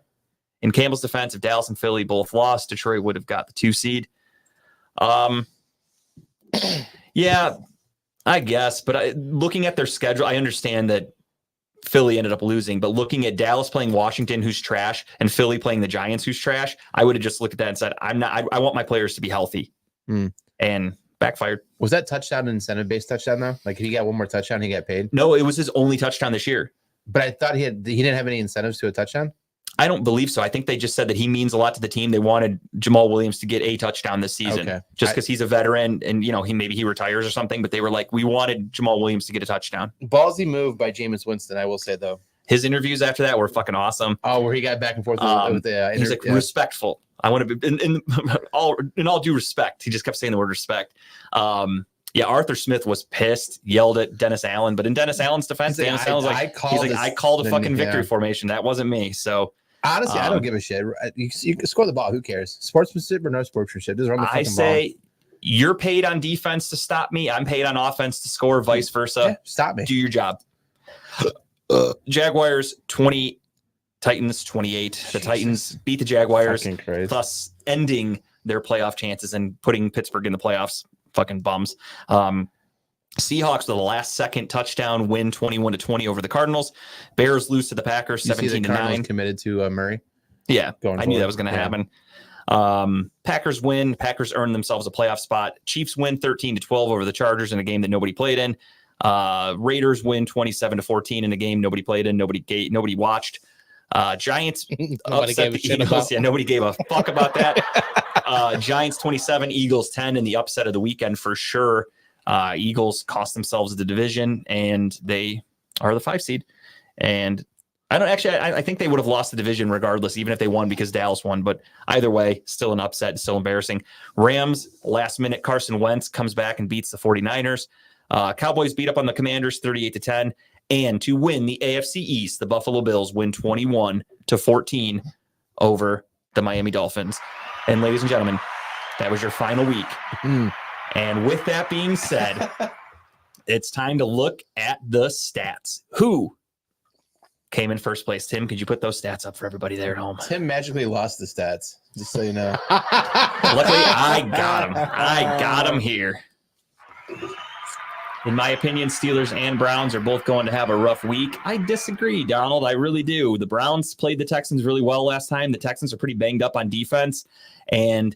In Campbell's defense, if Dallas and Philly both lost, Detroit would have got the 2 seed. Yeah, I guess. But looking at their schedule, I understand that Philly ended up losing. But looking at Dallas playing Washington, who's trash, and Philly playing the Giants, who's trash, I would have just looked at that and said, I want my players to be healthy. And backfired. Was that touchdown an incentive based touchdown though? Like if he got one more touchdown, he got paid. No, it was his only touchdown this year. But I thought he didn't have any incentives to a touchdown. I don't believe so. I think they just said that he means a lot to the team. They wanted Jamal Williams to get a touchdown this season, Okay. just because he's a veteran and he retires or something. But they were like, we wanted Jamal Williams to get a touchdown. Ballsy move by Jameis Winston, I will say though. His interviews after that were fucking awesome. Oh, where he got back and forth with the He's like respectful. I want to be in all due respect. He just kept saying the word respect. Yeah, Arthur Smith was pissed, yelled at Dennis Allen, but in Dennis Allen's defense, He's like, Dennis Allen's like, I called a fucking victory formation. That wasn't me. So honestly, I don't give a shit. You can score the ball. Who cares? Sportsmanship or no sportsmanship? Just run the fucking I say you're paid on defense to stop me. I'm paid on offense to score, vice versa. ball. Yeah, stop me. Do your job. Jaguars 20, Titans 28. The Titans beat the Jaguars, Fucking crazy. thus ending their playoff chances and putting Pittsburgh in the playoffs. Fucking bums. Seahawks with the last second touchdown win 21-20 over the Cardinals. Bears lose to the Packers You see the 17-9. committed to Murray. Yeah, Going I knew forward. that was going to Yeah. happen. Packers win. Packers earn themselves a playoff spot. Chiefs win 13-12 over the Chargers in a game that nobody played in. Raiders win 27-14 in a game nobody played in. Nobody watched. Giants Nobody upset gave a the shit Eagles. about. Yeah, nobody gave a fuck about that. Giants 27, Eagles 10 in the upset of the weekend for sure. Eagles cost themselves the division and they are the 5 seed. And I think they would have lost the division regardless, even if they won because Dallas won. But either way, still an upset, still embarrassing. Rams, last minute, Carson Wentz comes back and beats the 49ers. Cowboys beat up on the Commanders 38-10. And to win the AFC East, the Buffalo Bills win 21-14 over the Miami Dolphins. And ladies and gentlemen, that was your final week. And with that being said, it's time to look at the stats. Who came in first place? Tim, could you put those stats up for everybody there at home? Tim magically lost the stats, just so you know. Luckily, I got him. I got him here. In my opinion, Steelers and Browns are both going to have a rough week. I disagree, Donald. I really do. The Browns played the Texans really well last time. The Texans are pretty banged up on defense. And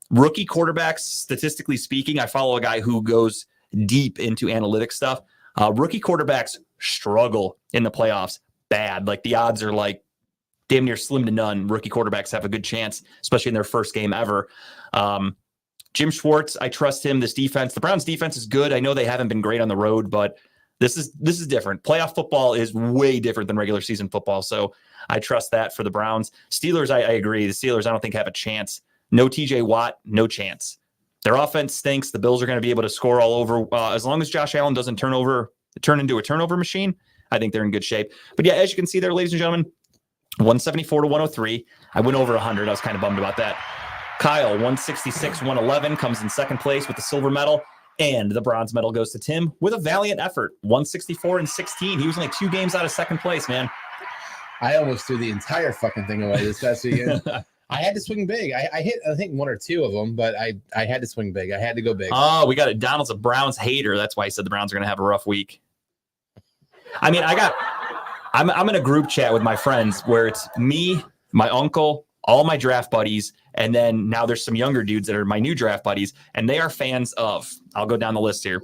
rookie quarterbacks, statistically speaking, I follow a guy who goes deep into analytics stuff. Rookie quarterbacks struggle in the playoffs bad. Like the odds are like damn near slim to none. Rookie quarterbacks have a good chance, especially in their first game ever. Jim Schwartz, I trust him. This defense, the Browns defense is good. I know they haven't been great on the road, but this is different. Playoff football is way different than regular season football. So I trust that for the Browns. Steelers, I agree. The Steelers, I don't think have a chance. No TJ Watt, no chance. Their offense stinks. The Bills are going to be able to score all over. As long as Josh Allen doesn't turn into a turnover machine, I think they're in good shape. But yeah, as you can see there, ladies and gentlemen, 174-103. I went over 100. I was kind of bummed about that. Kyle, 166-111, comes in second place with the silver medal. And the bronze medal goes to Tim with a valiant effort, 164-16. He was only 2 games out of second place, man. I almost threw the entire fucking thing away this past weekend. I had to swing big. I hit, I think, 1 or 2 of them, but I had to swing big. I had to go big. Oh, we got it. Donald's a Browns hater. That's why he said the Browns are going to have a rough week. I mean, I'm in a group chat with my friends where it's me, my uncle, all my draft buddies, and then now there's some younger dudes that are my new draft buddies, and they are fans of, I'll go down the list here.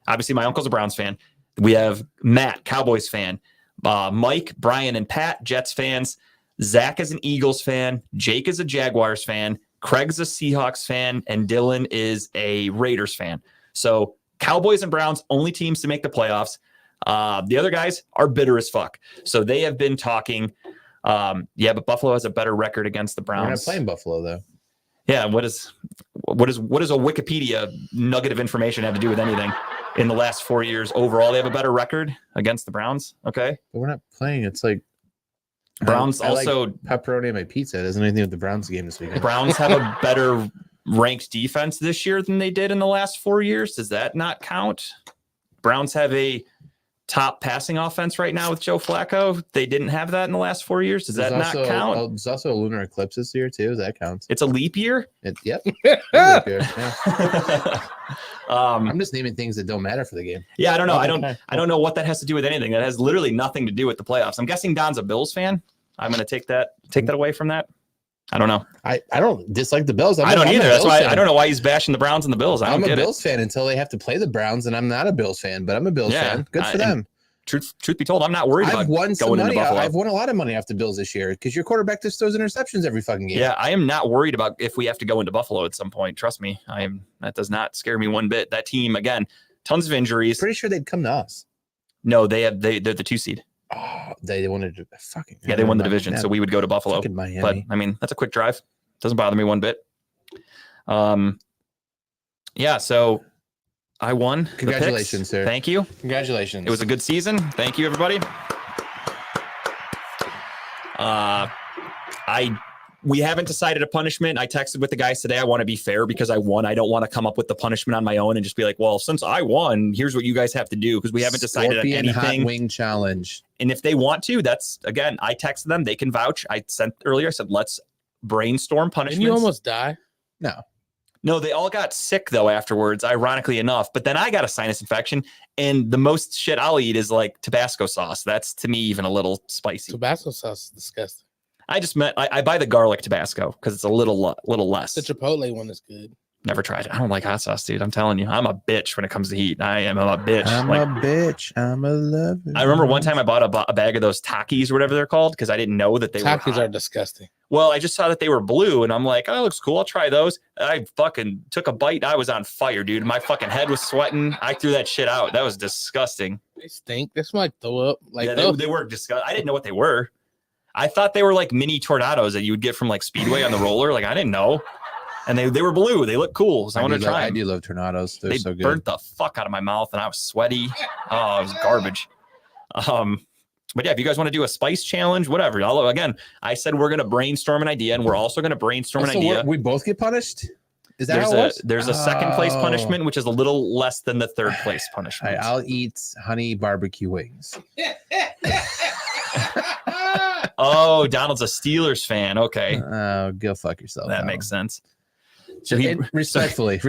Obviously, my uncle's a Browns fan. We have Matt, Cowboys fan. Mike, Brian, and Pat, Jets fans. Zach is an Eagles fan. Jake is a Jaguars fan. Craig's a Seahawks fan. And Dylan is a Raiders fan. So Cowboys and Browns, only teams to make the playoffs. The other guys are bitter as fuck. So they have been talking. Yeah, but Buffalo has a better record against the Browns. We're not playing Buffalo, though. Yeah, what does a Wikipedia nugget of information have to do with anything? In the last 4 years overall, they have a better record against the Browns. Okay, but we're not playing. It's like Browns I also like pepperoni on my pizza. It doesn't have anything with the Browns game this weekend. Browns have a better ranked defense this year than they did in the last 4 years. Does that not count? Browns have a top passing offense right now with Joe Flacco. They didn't have that in the last 4 years. Does that not count? There's also a lunar eclipse this year too. That counts. It's a leap year. Yep. Leap year, yeah. I'm I'm just naming things that don't matter for the game. Yeah, I don't know. I don't know what that has to do with anything. That has literally nothing to do with the playoffs. I'm guessing Don's a Bills fan. I'm going to take that away from that. I don't know. I don't dislike the Bills. I don't either. That's why I don't know why he's bashing the Browns and the Bills. I'm a Bills fan until they have to play the Browns, and I'm not a Bills fan, but I'm a Bills fan. Good for them. Truth be told, I'm not worried about going into Buffalo. I've won a lot of money off the Bills this year because your quarterback just throws interceptions every fucking game. Yeah, I am not worried about if we have to go into Buffalo at some point. Trust me, that does not scare me one bit. That team, again, tons of injuries. Pretty sure they'd come to us. No, they're the 2 seed. Oh, they wanted to fucking. Yeah, they won the division, so we would go to Buffalo. Fucking Miami. But I mean, that's a quick drive. Doesn't bother me one bit. Yeah, so I won. Congratulations, sir. Thank you. Congratulations. It was a good season. Thank you, everybody. We haven't decided a punishment. I texted with the guys today. I want to be fair because I won. I don't want to come up with the punishment on my own and just be like, well, since I won, here's what you guys have to do because we haven't decided on anything. Hot wing challenge. And if they want to, that's, again, I texted them. They can vouch. I sent earlier. I said, let's brainstorm punishments. Didn't you almost die? No, they all got sick, though, afterwards, ironically enough. But then I got a sinus infection, and the most shit I'll eat is, like, Tabasco sauce. That's, to me, even a little spicy. Tabasco sauce is disgusting. I just meant I buy the garlic Tabasco because it's a little less. The Chipotle one is good. Never tried it. I don't like hot sauce, dude. I'm telling you, I'm a bitch when it comes to heat. I'm a bitch. I'm a bitch. I'm a lover. I remember one time I bought a bag of those Takis or whatever they're called because I didn't know that they were Takis hot. are disgusting. Well, I just saw that they were blue, and I'm like, oh, it looks cool. I'll try those. I fucking took a bite. I was on fire, dude. My fucking head was sweating. I threw that shit out. That was disgusting. They stink. They smell like throw up. Like yeah, they were disgusting. I didn't know what they were. I thought they were like mini tornadoes that you would get from like Speedway on the roller. Like, I didn't know. and they were blue. They look cool. So I want to try I 'em. do love tornadoes. They're They so good. burnt the fuck out of my mouth, and I was sweaty. Oh, it was garbage. But yeah, if you guys want to do a spice challenge, whatever. Again, I said we're going to brainstorm an idea, and we're also going to brainstorm an idea. We both get punished? Is that There's how it works? there's a second place Oh. punishment, which is a little less than the third place All punishment. right, I'll eat honey barbecue wings. Oh, Donald's a Steelers fan. Okay, Oh, go fuck yourself. that Alan. makes sense. So he Respectfully.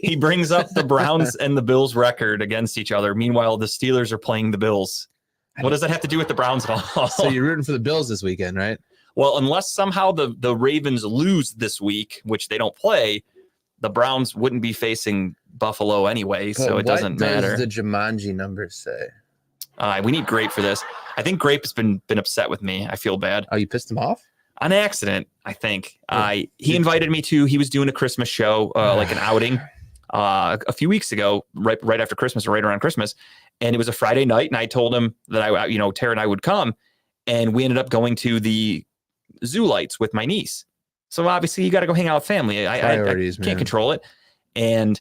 he brings up the Browns and the Bills record against each other. Meanwhile, the Steelers are playing the Bills. What does that have to do with the Browns at all? So you're rooting for the Bills this weekend, right? Well, unless somehow the Ravens lose this week, which they don't play, the Browns wouldn't be facing Buffalo anyway, so it doesn't matter. What does the Jumanji numbers say? We need Grape for this. I think Grape has been upset with me. I feel bad. Oh, you pissed him off? On accident, I think. Yeah. He invited me to. He was doing a Christmas show, like an outing, a few weeks ago, right after Christmas or right around Christmas, and it was a Friday night. And I told him that Tara and I would come, and we ended up going to the Zoo Lights with my niece. So obviously, you got to go hang out with family. I Priorities, can't man. control it, and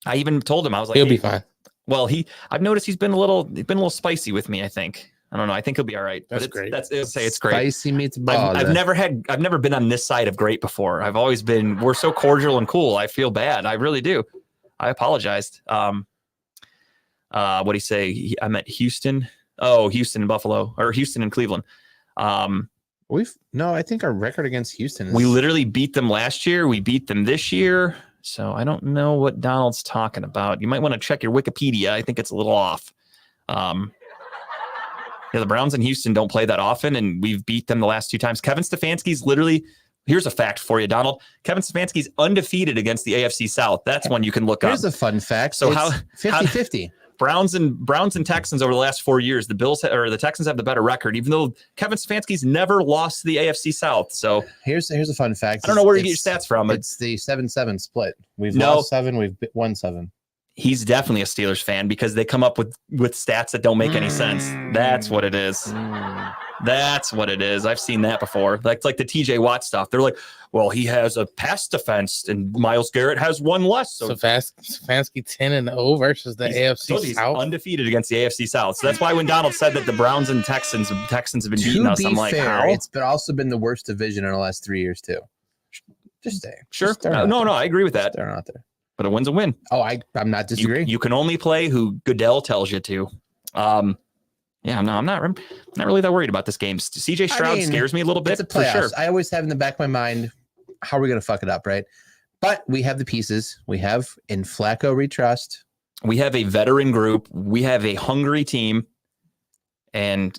I even told him I was like, He'll "Hey," be fine. Well, I've noticed he's been a little spicy with me. I think. I don't know. I think he'll be all right. That's but great. It's great. Spicy meatball. I've never been on this side of great before. I've always been, we're so cordial and cool. I feel bad. I really do. I apologized. What do you say? I meant Houston. Oh, Houston and Buffalo, or Houston and Cleveland. I think our record against Houston is We literally beat them last year. We beat them this year. So I don't know what Donald's talking about. You might want to check your Wikipedia. I think it's a little off. The Browns and Houston don't play that often, and we've beat them the last two times. Kevin Stefanski's literally, here's a fact for you, Donald. Kevin Stefanski's undefeated against the AFC South. That's one you can look up. Here's a fun fact. So It's how- 50-50. Browns and Texans over the last 4 years, the Texans have the better record, even though Kevin Stefanski's never lost to the AFC South. So Here's a fun fact. I don't know where you get your stats from, but It's the 7-7 split. We've No. lost 7, we've won 7. he's definitely a Steelers fan because they come up with stats that don't make any sense. That's what it is. That's what it is. I've seen that before. Like the TJ Watt stuff. They're like, well, he has a pass defense and Myles Garrett has one less. So Stefanski 10-0 versus the AFC He's South. undefeated against the AFC South. So that's why when Donald said that the Browns and Texans have been beating To us, be I'm like, fair, how? it's also been the worst division in the last 3 years too. Just saying. Sure. Just throwing it out No, there. I agree with that. Just throwing it out there. But a win's a win. Oh, I'm not disagreeing. You can only play who Goodell tells you to. I'm not really that worried about this game. CJ Stroud scares me a little bit It's a for playoffs. sure. I always have in the back of my mind, how are we going to fuck it up, right? But we have the pieces. We have in Flacco we trust. We have a veteran group. We have a hungry team. And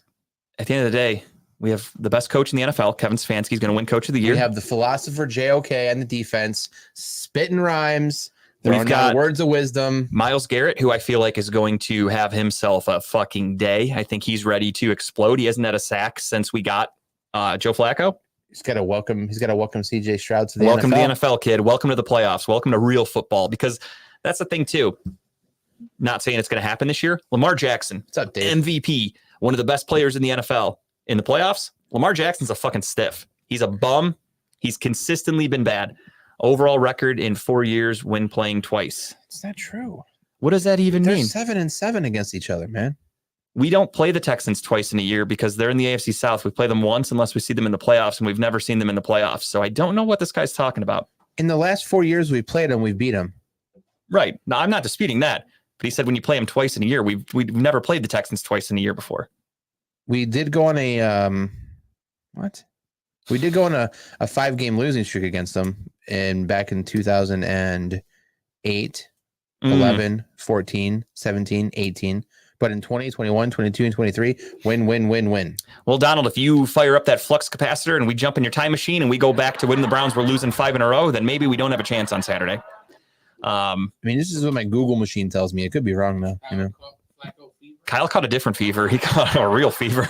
at the end of the day, we have the best coach in the NFL. Kevin Stefanski is going to win Coach of the Year. We have the philosopher JOK on the defense, spitting rhymes. We've Throwing got down words of wisdom. Myles Garrett, who I feel like is going to have himself a fucking day. I think he's ready to explode. He hasn't had a sack since we got Joe Flacco. He's got to welcome CJ Stroud to the Welcome NFL. to the NFL, kid. Welcome to the playoffs. Welcome to real football. Because that's the thing, too. Not saying it's going to happen this year. Lamar Jackson, What's up, Dave? MVP, one of the best players in the NFL. In the playoffs, Lamar Jackson's a fucking stiff. He's a bum. He's consistently been bad. Overall record in 4 years when playing twice. It's not true. What does that even They're mean? 7-7 against each other, man. We don't play the Texans twice in a year because they're in the AFC South. We play them once unless we see them in the playoffs, and we've never seen them in the playoffs. So I don't know what this guy's talking about. In the last 4 years we played them, we beat them. Right. No, I'm not disputing that. But he said when you play them twice in a year, we've never played the Texans twice in a year before. We did go on a what? We did go on a 5-game losing streak against them back in 2008, 11, 14, 17, 18. But in 20, 21, 22, and 23, win. Well, Donald, if you fire up that flux capacitor and we jump in your time machine and we go back to when the Browns were losing 5 in a row, then maybe we don't have a chance on Saturday. I mean, this is what my Google machine tells me. It could be wrong though. You know, Kyle caught a different fever. He caught a real fever.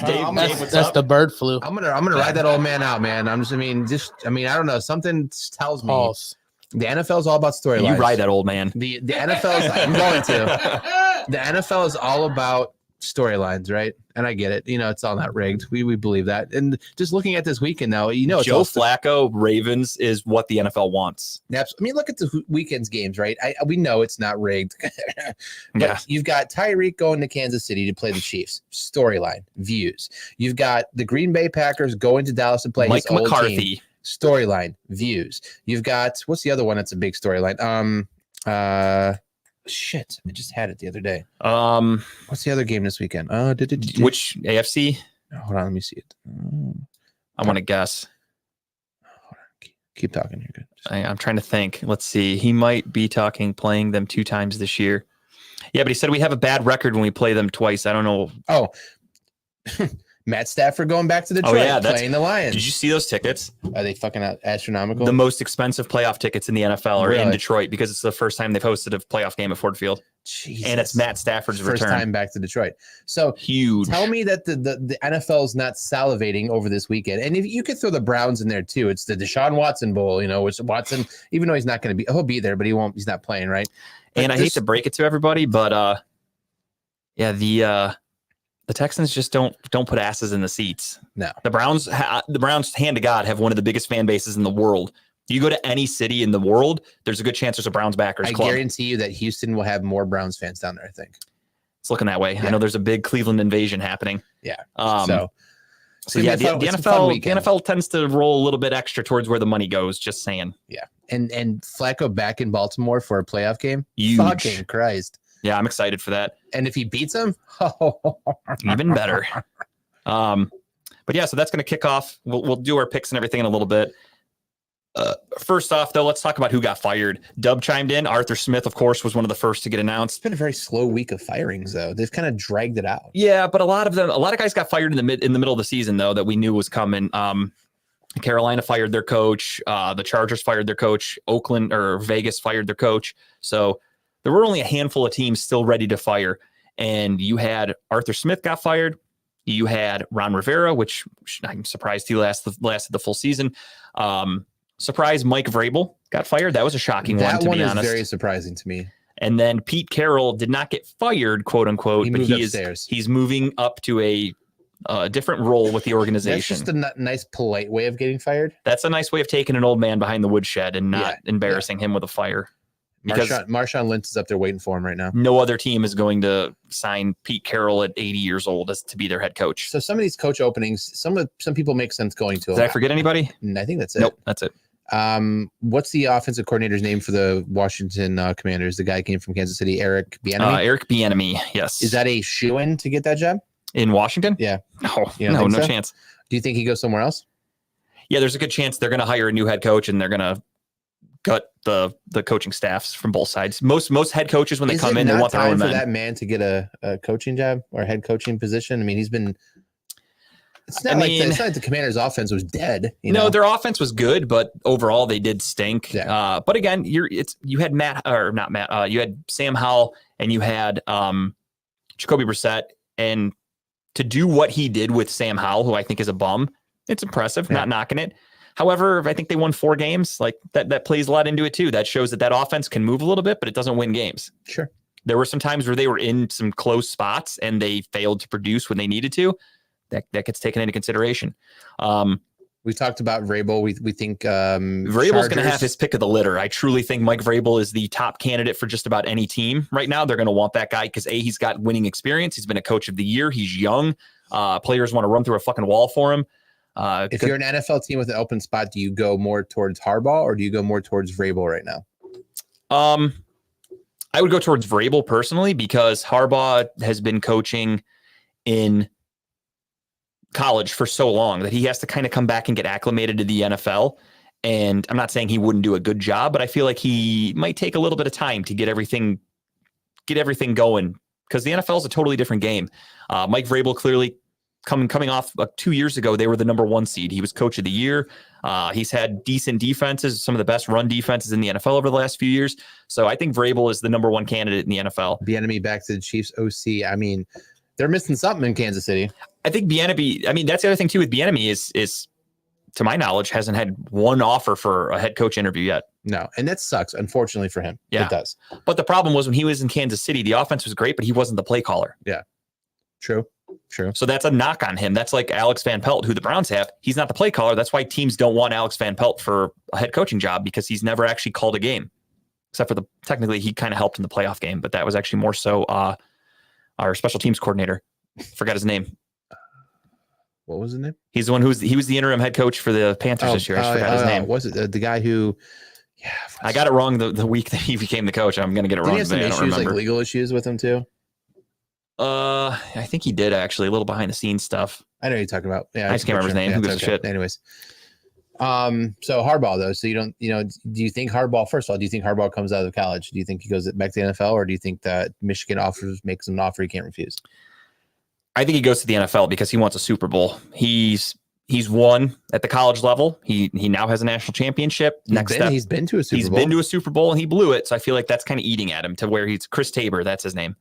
Dave, what's That's up? the bird flu. I'm gonna ride that old man out, man. I don't know. Something tells me Pulse. the NFL is all about storylines. You ride that old man. The NFL is. I'm going to. The NFL is all about storylines, right? And I get it. It's all not rigged. We believe that. And just looking at this weekend now, it's Joe also, Flacco, Ravens is what the NFL wants. look at the weekend's games, right? We know it's not rigged. But Yeah. you've got Tyreek going to Kansas City to play the Chiefs. Storyline, views. You've got the Green Bay Packers going to Dallas to play Mike his old team. McCarthy. Storyline, views. You've got, what's the other one that's a big storyline? Shit, I just had it the other day. What's the other game this weekend? Which AFC? Hold on, let me see it. I want to guess. Hold on, keep talking. You're good. I'm trying to think. Let's see. He might be playing them 2 times this year. Yeah, but he said we have a bad record when we play them twice. I don't know. Oh, Matt Stafford going back to Detroit, playing the Lions. Did you see those tickets? Are they fucking astronomical? The most expensive playoff tickets in the NFL are in Really? Detroit because it's the first time they've hosted a playoff game at Ford Field. Jesus. And it's Matt Stafford's first return. time back to Detroit. So Huge. tell me that the NFL is not salivating over this weekend. And if you could throw the Browns in there too, it's the Deshaun Watson Bowl, which Watson, even though he's not going to he'll be there, but he's not playing, right? But And I hate to break it to everybody, but the Texans just don't put asses in the seats. No. The Browns, hand to God, have one of the biggest fan bases in the world. You go to any city in the world, there's a good chance there's a Browns backers I club. guarantee you that Houston will have more Browns fans down there, I think. It's looking that way. Yeah. I know there's a big Cleveland invasion happening. Yeah. So yeah, the NFL tends to roll a little bit extra towards where the money goes. Just saying. Yeah. And Flacco back in Baltimore for a playoff game. Huge. Fucking Christ. Yeah, I'm excited for that. And if he beats him, Even better. But yeah, so that's going to kick off. We'll do our picks and everything in a little bit. First off, though, let's talk about who got fired. Dub chimed in. Arthur Smith, of course, was one of the first to get announced. It's been a very slow week of firings, though. They've kind of dragged it out. Yeah, but a lot of guys got fired in the middle of the season, though, that we knew was coming. Carolina fired their coach. The Chargers fired their coach. Oakland or Vegas fired their coach. So there were only a handful of teams still ready to fire. And you had Arthur Smith got fired. You had Ron Rivera, which I'm surprised he lasted the full season. Surprised Mike Vrabel got fired. That was a shocking one, to be honest. That one is very surprising to me. And then Pete Carroll did not get fired, quote unquote, but he's moving up to a different role with the organization. That's just a nice, polite way of getting fired. That's a nice way of taking an old man behind the woodshed and not embarrassing him with a fire. Because Marshawn Lynch is up there waiting for him right now. No other team is going to sign Pete Carroll at 80 years old as to be their head coach. So some of these coach openings, some people make sense going to. Did I forget anybody? I think that's it. Nope, that's it. What's the offensive coordinator's name for the Washington Commanders? The guy came from Kansas City, Eric Bieniemy. Eric Bieniemy, yes. Is that a shoo-in to get that job in Washington? Yeah. No chance. Do you think he goes somewhere else? Yeah, there's a good chance they're going to hire a new head coach and they're going to gut the coaching staffs from both sides. Most head coaches when they come in, they want their own men. For that man to get a coaching job or a head coaching position. I mean, he's been. It's not like the Commanders' offense was dead. No, their offense was good, but overall they did stink. Yeah. But again, you had you had Sam Howell and you had Jacoby Brissett, and to do what he did with Sam Howell, who I think is a bum, it's impressive. Not knocking it. However, I think they won 4 games. Like that plays a lot into it too. That shows that offense can move a little bit, but it doesn't win games. Sure. There were some times where they were in some close spots and they failed to produce when they needed to. That gets taken into consideration. We talked about Vrabel. We think Vrabel's going to have his pick of the litter. I truly think Mike Vrabel is the top candidate for just about any team right now. They're going to want that guy because he's got winning experience. He's been a coach of the year. He's young. Players want to run through a fucking wall for him. If you're an NFL team with an open spot, do you go more towards Harbaugh or do you go more towards Vrabel right now? I would go towards Vrabel personally because Harbaugh has been coaching in college for so long that he has to kind of come back and get acclimated to the NFL. And I'm not saying he wouldn't do a good job, but I feel like he might take a little bit of time to get everything going because the NFL is a totally different game. Mike Vrabel clearly coming off 2 years ago, they were the number 1 seed. He was coach of the year. He's had decent defenses, some of the best run defenses in the NFL over the last few years. So I think Vrabel is the number 1 candidate in the NFL. Bieniemy back to the Chiefs OC. I mean, they're missing something in Kansas City. I think Bieniemy, that's the other thing too with Bieniemy is to my knowledge, hasn't had one offer for a head coach interview yet. No, and that sucks, unfortunately for him. Yeah. It does. But the problem was when he was in Kansas City, the offense was great, but he wasn't the play caller. Yeah. True. So that's a knock on him. That's like Alex Van Pelt, who the Browns have. He's not the play caller. That's why teams don't want Alex Van Pelt for a head coaching job, because he's never actually called a game, except for technically he kind of helped in the playoff game, but that was actually more so our special teams coordinator. Forgot his name. What was his name? He's the one he was the interim head coach for the Panthers this year. I forgot his name. Was it the guy who? Yeah, I got it wrong the week that he became the coach. I'm going to get it Did wrong. he have some I don't issues, remember. like legal issues with him too? I think he did actually, a little behind the scenes stuff. I know who you're talking about. Yeah, I just can't remember his name. Who gives a shit? Anyways, so Harbaugh though. So do you think Harbaugh? First of all, do you think Harbaugh comes out of college? Do you think he goes back to the NFL, or do you think that Michigan makes him an offer he can't refuse? I think he goes to the NFL because he wants a Super Bowl. He's won at the college level. He now has a national championship. He's been to a Super Bowl. He's been to a Super Bowl and he blew it. So I feel like that's kind of eating at him to where he's Chris Tabor. That's his name.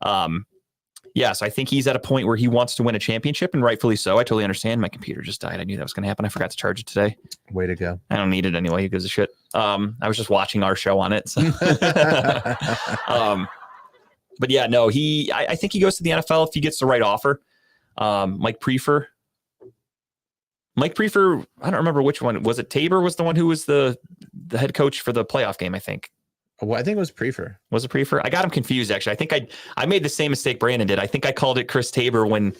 So I think he's at a point where he wants to win a championship, and rightfully so. I totally understand. My computer just died. I knew that was going to happen. I forgot to charge it today. Way to go. I don't need it anyway. Who gives a shit? I was just watching our show on it. So. But yeah, no, I think he goes to the NFL if he gets the right offer. Mike Prefer, I don't remember which one. Was it Tabor was the one who was the head coach for the playoff game, I think. Well, I think it was Prefer. Was it Prefer? I got him confused, actually. I think I made the same mistake Brandon did. I think I called it Chris Tabor when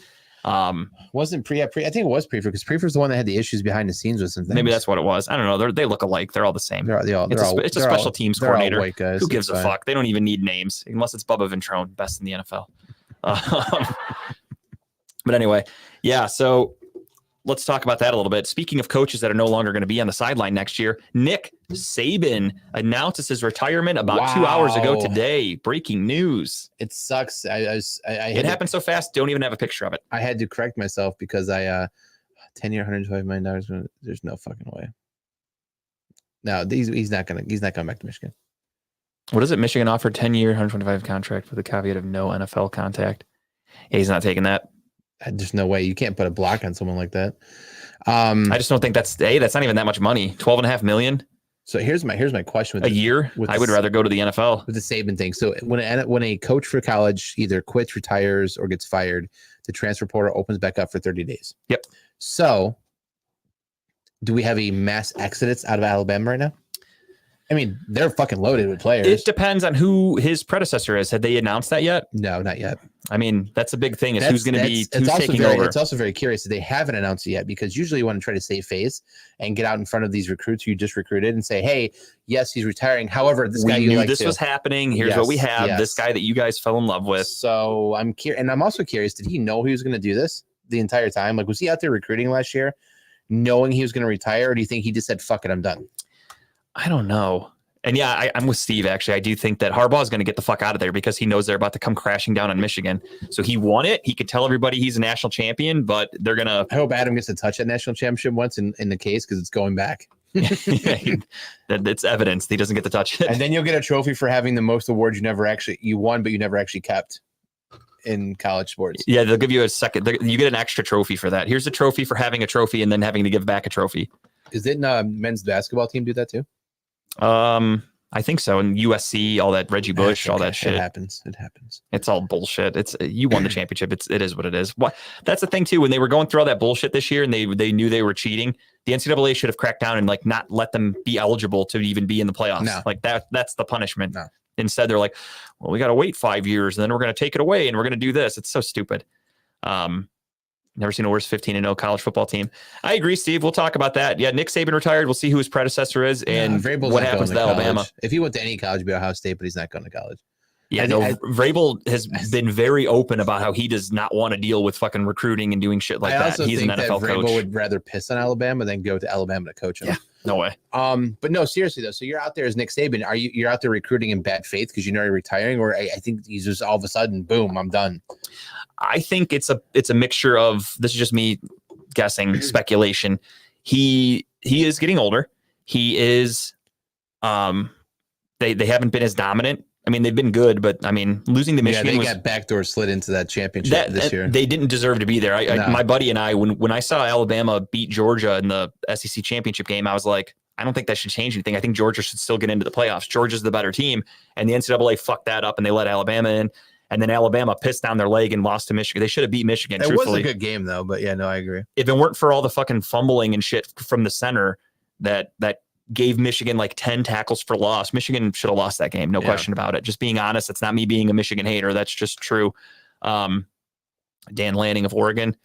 wasn't I think it was Prefer, because Prefer's the one that had the issues behind the scenes with some things. Maybe that's what it was. I don't know. They look alike. They're all the same. It's a special teams coordinator. White guys. Who gives a fuck? They don't even need names unless it's Bubba Ventrone, best in the NFL. But anyway, yeah. So let's talk about that a little bit. Speaking of coaches that are no longer going to be on the sideline next year, Nick Saban announces his retirement about 2 hours ago today. Breaking news. It sucks. It happened so fast. Don't even have a picture of it. I had to correct myself because 10-year, $125 million. There's no fucking way. No, he's not going back to Michigan. What is it? Michigan offered 10-year, $125 contract with a caveat of no NFL contact. Yeah, he's not taking that. There's no way. You can't put a block on someone like that. I just don't think that's not even that much money. $12.5 million. So here's my question with a year. I would rather go to the NFL with the Saban thing. So when a coach for college either quits, retires, or gets fired, the transfer portal opens back up for 30 days. Yep. So do we have a mass exodus out of Alabama right now? I mean, they're fucking loaded with players. It depends on who his predecessor is. Had they announced that yet? No, not yet. I mean, that's a big thing is who's taking over. It's also very curious that they haven't announced it yet, because usually you want to try to save face and get out in front of these recruits who you just recruited and say, hey, yes, he's retiring. However, this guy you like this was happening. Here's what we have. Yes. This guy that you guys fell in love with. So I'm curious. And I'm also curious, did he know he was going to do this the entire time? Like, was he out there recruiting last year knowing he was going to retire? Or do you think he just said, fuck it, I'm done? I don't know. And yeah, I'm with Steve, actually. I do think that Harbaugh is going to get the fuck out of there because he knows they're about to come crashing down on Michigan. So he won it. He could tell everybody he's a national champion, but they're going to... I hope Adam gets to touch that national championship once in the case, because it's going back. It's evidence he doesn't get to touch it. And then you'll get a trophy for having the most awards you won, but you never actually kept in college sports. Yeah, they'll give you a second. You get an extra trophy for that. Here's a trophy for having a trophy and then having to give back a trophy. Didn't men's basketball team do that too? I think so. And USC, all that Reggie Bush, all that shit. It happens. It's all bullshit. You won the championship. It is what it is. That's the thing too. When they were going through all that bullshit this year and they knew they were cheating, the NCAA should have cracked down and like not let them be eligible to even be in the playoffs. No. Like that's the punishment. No. Instead, they're like, well, we got to wait 5 years and then we're going to take it away and we're going to do this. It's so stupid. Never seen a worse 15-0 college football team. I agree, Steve. We'll talk about that. Yeah, Nick Saban retired. We'll see who his predecessor is and what happens to Alabama. If he went to any college, it'd be Ohio State, but he's not going to college. Yeah, Vrabel has been very open about how he does not want to deal with fucking recruiting and doing shit like that. He's an NFL coach. Vrabel would rather piss on Alabama than go to Alabama to coach him. Yeah, no way. But no, seriously though. So you're out there as Nick Saban. You're out there recruiting in bad faith because you know you're retiring, or I think he's just all of a sudden, boom, I'm done. I think it's a mixture of, this is just me guessing, speculation. He is getting older. He is they haven't been as dominant. I mean, they've been good, but I mean, losing to Michigan, they got backdoor slid into that championship this year. They didn't deserve to be there. My buddy and I, when I saw Alabama beat Georgia in the SEC championship game, I was like, I don't think that should change anything. I think Georgia should still get into the playoffs. Georgia's the better team, and the NCAA fucked that up, and they let Alabama in. And then Alabama pissed down their leg and lost to Michigan. They should have beat Michigan. It was truthfully. a good game though, but yeah, no, I agree. If it weren't for all the fucking fumbling and shit from the center that gave Michigan like 10 tackles for loss, Michigan should have lost that game. No question about it. Just being honest, it's not me being a Michigan hater. That's just true. Dan Lanning of Oregon.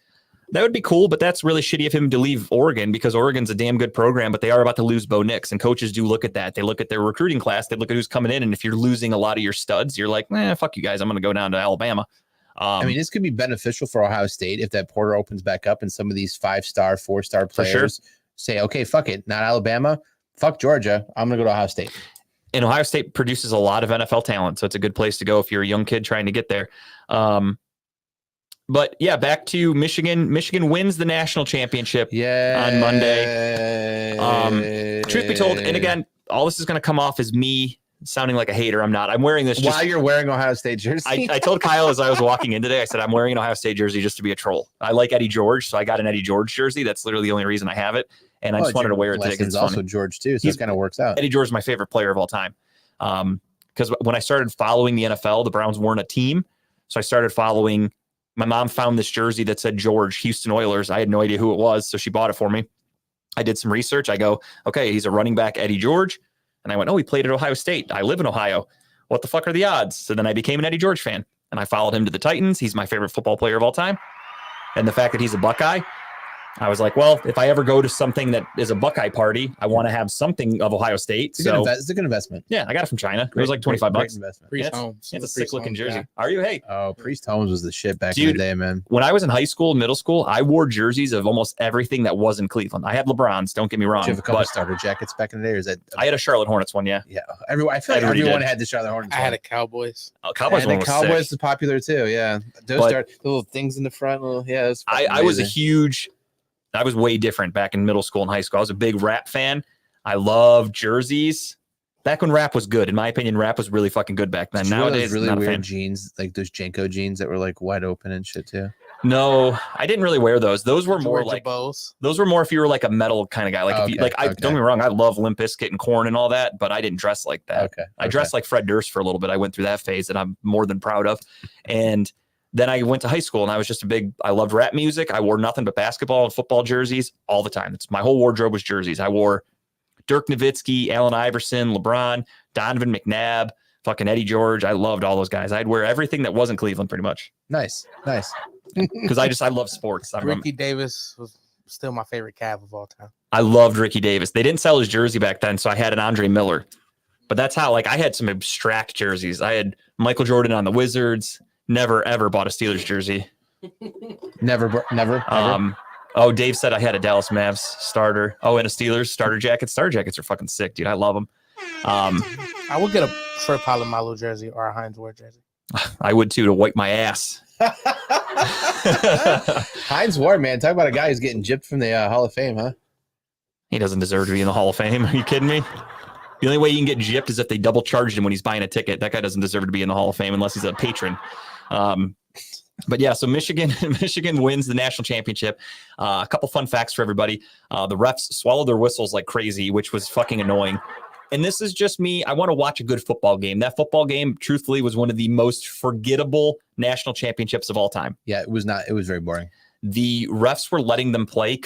That would be cool, but that's really shitty of him to leave Oregon because Oregon's a damn good program, but they are about to lose Bo Nix, and coaches do look at that. They look at their recruiting class. They look at who's coming in, and if you're losing a lot of your studs, you're like, fuck you guys. I'm going to go down to Alabama. I mean, this could be beneficial for Ohio State if that portal opens back up and some of these 5-star, 4-star players say, okay, fuck it. Not Alabama. Fuck Georgia. I'm going to go to Ohio State. And Ohio State produces a lot of NFL talent, so it's a good place to go if you're a young kid trying to get there. But yeah, back to Michigan. Michigan wins the national championship on Monday. Truth be told, and again, all this is going to come off as me sounding like a hater. I'm not. I'm wearing this while you're wearing Ohio State jersey. I told Kyle as I was walking in today, I said, I'm wearing an Ohio State jersey just to be a troll. I like Eddie George, so I got an Eddie George jersey. That's literally the only reason I have it. And I just wanted to wear it today because it's also funny. George too, so it kind of works out. Eddie George is my favorite player of all time. Because when I started following the NFL, the Browns weren't a team. So I started following. My mom found this jersey that said George, Houston Oilers. I had no idea who it was, so she bought it for me. I did some research. I go, okay, he's a running back, Eddie George. And I went, oh, he played at Ohio State. I live in Ohio. What the fuck are the odds? So then I became an Eddie George fan, and I followed him to the Titans. He's my favorite football player of all time. And the fact that he's a Buckeye, I was like, well, if I ever go to something that is a Buckeye party, I want to have something of Ohio State. It's a good investment. Yeah, I got it from China. It was like $25. Priest Holmes. It's a sick looking jersey. Yeah. Are you? Hey. Oh, Priest Holmes was the shit back in the day, man. When I was in high school, middle school, I wore jerseys of almost everything that was in Cleveland. I had LeBrons, don't get me wrong. Did you have a couple starter jackets back in the day? Or is that I had a Charlotte Hornets one, yeah. Yeah. I feel like everyone had the Charlotte Hornets. I had a Cowboys. Oh, Cowboys one was Cowboys sick. is popular too, yeah. Those little things in the front. I was way different back in middle school and high school. I was a big rap fan. I loved jerseys. Back when rap was good, in my opinion, rap was really fucking good back then. Nowadays, really not a weird fan. jeans, like those Janko jeans that were like wide open and shit too. No, I didn't really wear those. Those were more like Bows. those were more if you were like a metal kind of guy. Like if you don't get me wrong, I love Limp Bizkit and Korn and all that, but I didn't dress like that. I dressed like Fred Durst for a little bit. I went through that phase that I'm more than proud of. And then I went to high school and I was just I loved rap music. I wore nothing but basketball and football jerseys all the time. My whole wardrobe was jerseys. I wore Dirk Nowitzki, Allen Iverson, LeBron, Donovan McNabb, fucking Eddie George. I loved all those guys. I'd wear everything that wasn't Cleveland pretty much. Nice. Because I love sports. Ricky Davis was still my favorite Cav of all time. I loved Ricky Davis. They didn't sell his jersey back then, so I had an Andre Miller. But that's how, I had some abstract jerseys. I had Michael Jordan on the Wizards. Never, ever bought a Steelers jersey. Never. Dave said I had a Dallas Mavs starter. Oh, and a Steelers starter jacket. Starter jackets are fucking sick, dude. I love them. I would get a Troy Polamalu jersey or a Heinz Ward jersey. I would too, to wipe my ass. Heinz Ward, man. Talk about a guy who's getting gypped from the Hall of Fame, huh? He doesn't deserve to be in the Hall of Fame. Are you kidding me? The only way you can get gypped is if they double charged him when he's buying a ticket. That guy doesn't deserve to be in the Hall of Fame unless he's a patron. But yeah, so Michigan wins the national championship. A couple fun facts for everybody. The refs swallowed their whistles like crazy, which was fucking annoying. And this is just me. I want to watch a good football game. That football game, truthfully, was one of the most forgettable national championships of all time. Yeah, it was not. It was very boring. The refs were letting them play,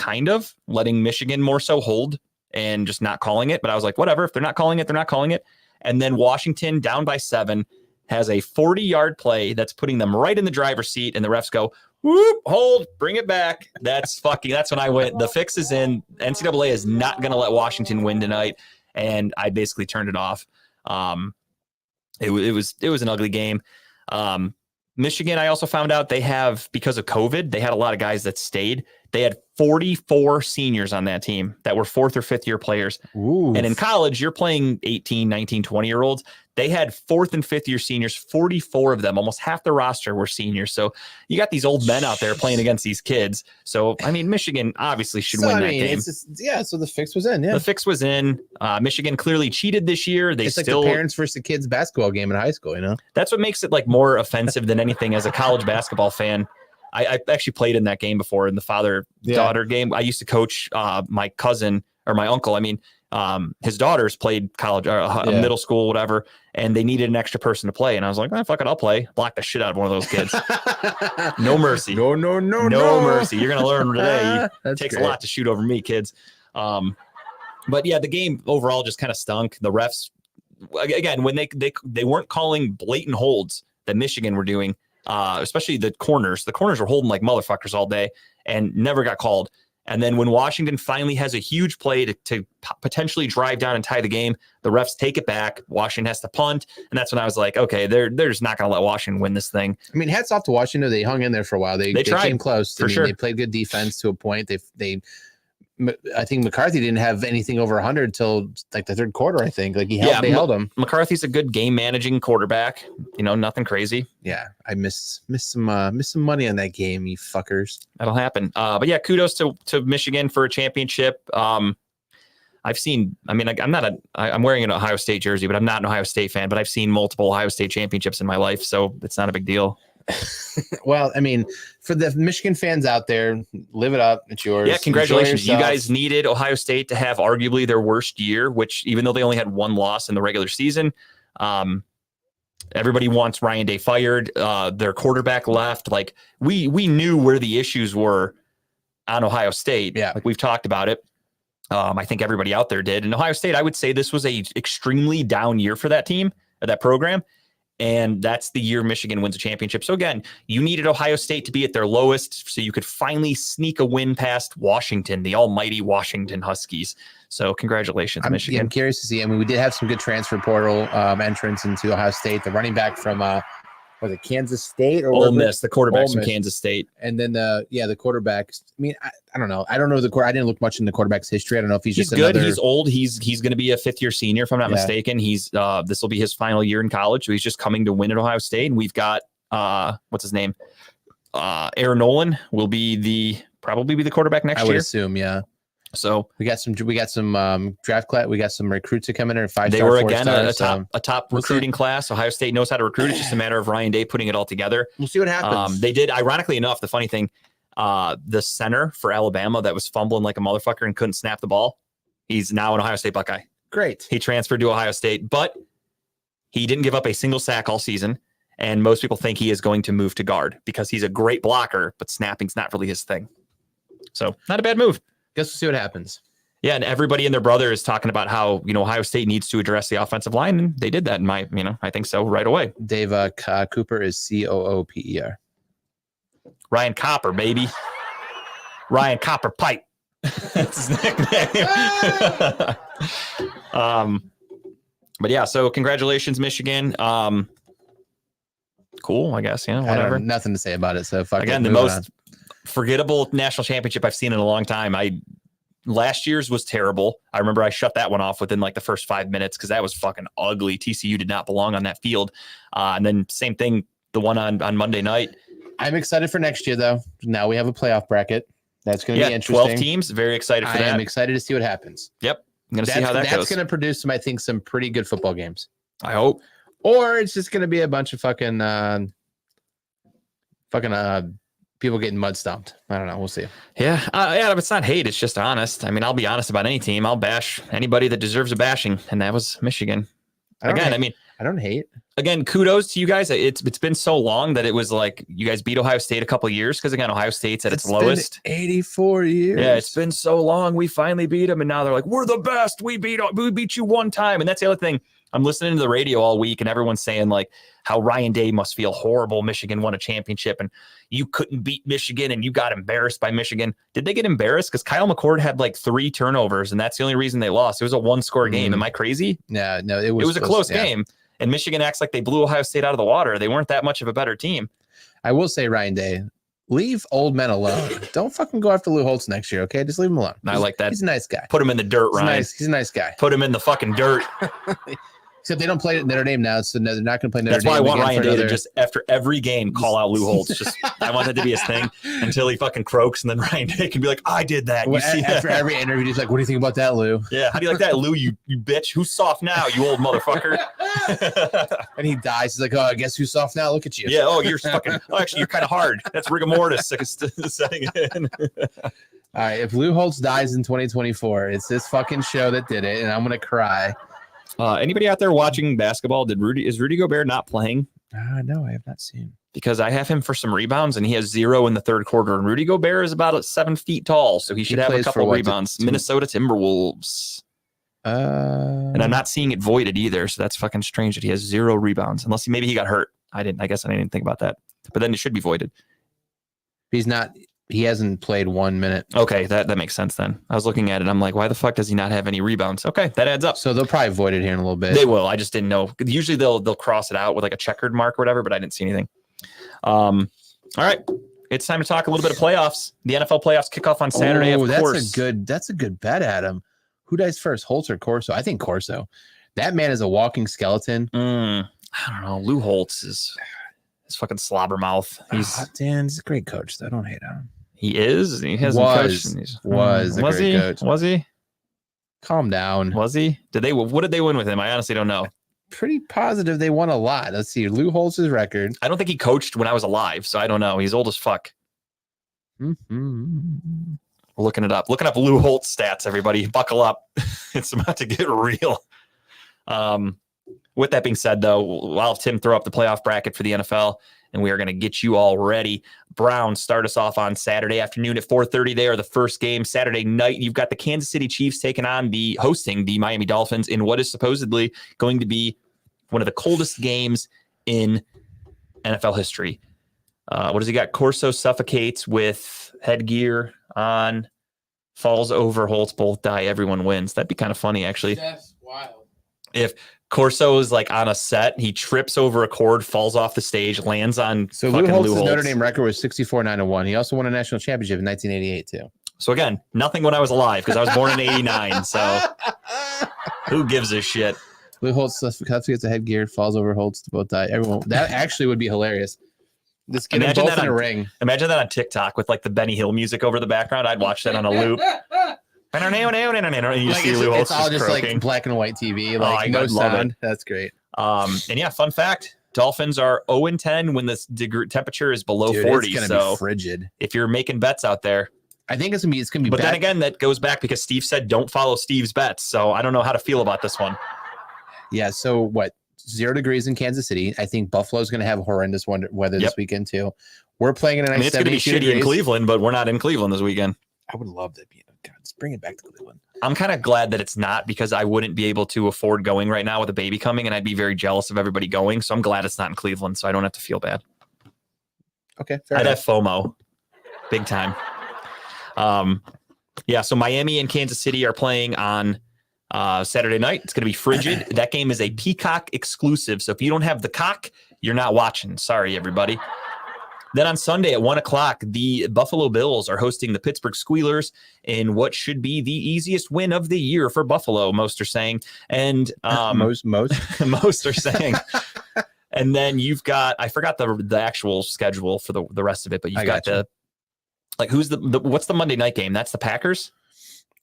letting Michigan more so hold and just not calling it. But I was like, whatever. If they're not calling it, they're not calling it. And then Washington, down by 7, has a 40-yard play that's putting them right in the driver's seat. And the refs go, whoop, hold, bring it back. That's when I went, the fix is in. NCAA is not going to let Washington win tonight. And I basically turned it off. It was an ugly game. Michigan, I also found out because of COVID, they had a lot of guys that stayed. They had 44 seniors on that team that were 4th or 5th year players. Ooh. And in college, you're playing 18, 19, 20-year-olds. They had 4th and 5th year seniors, 44 of them, almost half the roster were seniors. So you got these old men out there playing against these kids. So, I mean, Michigan obviously should win that game. So the fix was in. Yeah. The fix was in. Michigan clearly cheated this year. It's like the parents versus the kids basketball game in high school, you know? That's what makes it more offensive than anything as a college basketball fan. I actually played in that game before, in the father-daughter game. I used to coach my cousin or my uncle. I mean, his daughters played college, middle school, whatever, and they needed an extra person to play. And I was like, fuck it, I'll play. Block the shit out of one of those kids. No mercy. No mercy. You're gonna learn today. It takes great. a lot to shoot over me, kids. But yeah, the game overall just kind of stunk. The refs, again, when they weren't calling blatant holds that Michigan were doing, especially the corners. The corners were holding like motherfuckers all day and never got called. And then when Washington finally has a huge play to potentially drive down and tie the game, the refs take it back. Washington has to punt. And that's when I was like, okay, they're just not going to let Washington win this thing. I mean, hats off to Washington. They hung in there for a while. They tried, came close. for sure. They played good defense to a point. I think McCarthy didn't have anything over 100 till like the third quarter. I think they held him. McCarthy's a good game managing quarterback. Nothing crazy. Yeah, I missed some money on that game, you fuckers. That'll happen. But yeah, kudos to Michigan for a championship. I'm wearing an Ohio State jersey, but I'm not an Ohio State fan, but I've seen multiple Ohio State championships in my life. So it's not a big deal. Well, I mean, for the Michigan fans out there, live it up. It's yours. Yeah, congratulations. You guys needed Ohio State to have arguably their worst year, which even though they only had one loss in the regular season, everybody wants Ryan Day fired. Their quarterback left. Like we knew where the issues were on Ohio State. Yeah. Like we've talked about it. I think everybody out there did. And Ohio State, I would say this was a extremely down year for that team, or that program. And that's the year Michigan wins a championship. So again, you needed Ohio State to be at their lowest so you could finally sneak a win past Washington, the almighty Washington Huskies. So congratulations, Michigan. Yeah, I'm curious to see. I mean, we did have some good transfer portal entrance into Ohio State. The running back from was it Kansas State or Ole Miss, the quarterback Ole from Miss. Kansas State. And then the quarterback. I mean, I don't know. I don't know the I didn't look much in the quarterback's history. I don't know if he's just good. another. He's old. He's going to be a fifth-year senior, if I'm not mistaken. He's this will be his final year in college, so he's just coming to win at Ohio State. And we've got what's his name? Aaron Nolan will probably be the quarterback next I year. would assume, yeah. So we got some draft class. We got some recruits that come in and 5-star. They were again a stars, top recruiting class. Ohio State knows how to recruit. It's just a matter of Ryan Day putting it all together. We'll see what happens. They did, ironically enough, the funny thing, the center for Alabama that was fumbling like a motherfucker and couldn't snap the ball, he's now an Ohio State Buckeye. Great. He transferred to Ohio State, but he didn't give up a single sack all season. And most people think he is going to move to guard because he's a great blocker, but snapping's not really his thing. So not a bad move. Guess we'll see what happens. Yeah, and everybody and their brother is talking about how, Ohio State needs to address the offensive line, and they did that I think so right away. Dave Cooper is Cooper. Ryan Copper, baby. Ryan Copper Pipe. That's his nickname. But yeah, so congratulations, Michigan. Cool, I guess. Yeah, whatever. Nothing to say about it. So fuck again, it, the most forgettable national championship I've seen in a long time. Last year's was terrible. I remember I shut that one off within like the first 5 minutes because that was fucking ugly. TCU did not belong on that field. And then same thing, the one on Monday night. I'm excited for next year, though. Now we have a playoff bracket. That's going to be interesting. 12 teams. Very excited for that. I am excited to see what happens. Yep. I'm going to see how that goes. That's going to produce some pretty good football games. I hope. Or it's just going to be a bunch of fucking people getting mud stomped. I don't know. We'll see. Yeah. It's not hate. It's just honest. I mean, I'll be honest about any team. I'll bash anybody that deserves a bashing. And that was Michigan. I don't hate. Again, kudos to you guys. It's been so long that it was like you guys beat Ohio State a couple of years because, again, Ohio State's at its lowest. 84 years. Yeah, it's been so long. We finally beat them. And now they're like, we're the best. We beat you one time. And that's the other thing. I'm listening to the radio all week and everyone's saying like how Ryan Day must feel horrible. Michigan won a championship and you couldn't beat Michigan and you got embarrassed by Michigan. Did they get embarrassed? Because Kyle McCord had like 3 turnovers and that's the only reason they lost. It was a 1-score game. Am I crazy? No, it was a close game. And Michigan acts like they blew Ohio State out of the water. They weren't that much of a better team. I will say, Ryan Day, leave old men alone. Don't fucking go after Lou Holtz next year, okay? Just leave him alone. I like that. He's a nice guy. Put him in the dirt, Ryan. He's a nice guy. Put him in the fucking dirt. Except they don't play Notre Dame now, so they're not going to play Notre That's Dame. why I want again Ryan for Day to another- just after every game call out Lou Holtz. Just I want that to be his thing until he fucking croaks, and then Ryan Day can be like, "I did that." You Well, see after that? every interview, he's like, "What do you think about that, Lou?" Yeah, how do you like that, Lou? You bitch. Who's soft now? You old motherfucker. And he dies. He's like, "Oh, I guess who's soft now? Look at you." Yeah. Oh, you're fucking. Oh, actually, you're kind of hard. That's rigor mortis setting in. All right. If Lou Holtz dies in 2024, it's this fucking show that did it, and I'm gonna cry. Anybody out there watching basketball? Is Rudy Gobert not playing? No, I have not seen. Because I have him for some rebounds, and he has 0 in the third quarter. And Rudy Gobert is about 7 feet tall, so he should have a plays for couple what, rebounds. Minnesota Timberwolves. And I'm not seeing it voided either, so that's fucking strange that he has 0 rebounds. Unless maybe he got hurt. I guess I didn't think about that. But then it should be voided. He's not. He hasn't played 1 minute, Okay, that makes sense then. I was looking at it. I'm like, why the fuck does he not have any rebounds? Okay, that adds up. so they'll probably void it here in a little bit. They will. I just didn't know. Usually they'll cross it out with like a checkered mark or whatever, but I didn't see anything. All right. It's time to talk a little bit of playoffs. The NFL playoffs kick off on Saturday, of course. That's a good bet, Adam. Who dies first, Holtz or Corso? I think Corso. That man is a walking skeleton. I don't know. Lou Holtz is fucking slobber mouth. He's a great coach, though. Don't hate on him. He is. He hasn't coached. Was a Was great he? coach. Was he? Calm down. Was he? What did they win with him? I honestly don't know. Pretty positive they won a lot. Let's see. Lou Holtz's record. I don't think he coached when I was alive, so I don't know. He's old as fuck. Mm-hmm. We're looking it up. Looking up Lou Holtz stats, everybody. Buckle up. It's about to get real. With that being said, though, I'll have Tim throw up the playoff bracket for the NFL, and we are going to get you all ready. Browns start us off on Saturday afternoon at 4:30. They are the first game. Saturday night, you've got the Kansas City Chiefs hosting the Miami Dolphins in what is supposedly going to be one of the coldest games in NFL history. What does he got? Corso suffocates with headgear on, falls over, Holtz both die, everyone wins. That'd be kind of funny, actually. That's wild. If Corso is like on a set, he trips over a cord, falls off the stage, lands on So fucking Lou Holtz's Lou Holtz. Notre Dame record was 64-9-1. He also won a national championship in 1988 too. So again, nothing when I was alive because I was born in 89. So who gives a shit? Lou Holtz gets a headgear, falls over Holtz to both die. Everyone, that actually would be hilarious. Just get them Imagine both that in a on- ring. Imagine that on TikTok with like the Benny Hill music over the background. I'd watch that on a loop. And you Like, see Lou Holtz it's all just croaking. like black and white TV, Oh, like I no love it. sound. That's great. And yeah, fun fact: Dolphins are 0-10 when the temperature is below Dude, 40. it's gonna So be frigid. if you're making bets out there, I think it's gonna be. but then bad. again, that goes back because Steve said don't follow Steve's bets. So I don't know how to feel about this one. Yeah. So what? 0 degrees in Kansas City. I think Buffalo's going to have horrendous weather Yep. this weekend too. We're playing in a nice I mean, it's going to be 72 shitty in degrees. Cleveland, but we're not in Cleveland this weekend. I would love that. God, let's bring it back to Cleveland. I'm kind of glad that it's not because I wouldn't be able to afford going right now with a baby coming, and I'd be very jealous of everybody going. So I'm glad it's not in Cleveland, so I don't have to feel bad. Okay. Fair I'd enough. have FOMO, big time. Yeah. So Miami and Kansas City are playing on Saturday night. It's going to be frigid. That game is a Peacock exclusive. So if you don't have the cock, you're not watching. Sorry, everybody. Then on Sunday at 1:00, the Buffalo Bills are hosting the Pittsburgh Squealers in what should be the easiest win of the year for Buffalo, most are saying. And most most are saying. And then you've got, I forgot the actual schedule for the rest of it, but you've I got gotcha. who's what's the Monday night game? That's the Packers?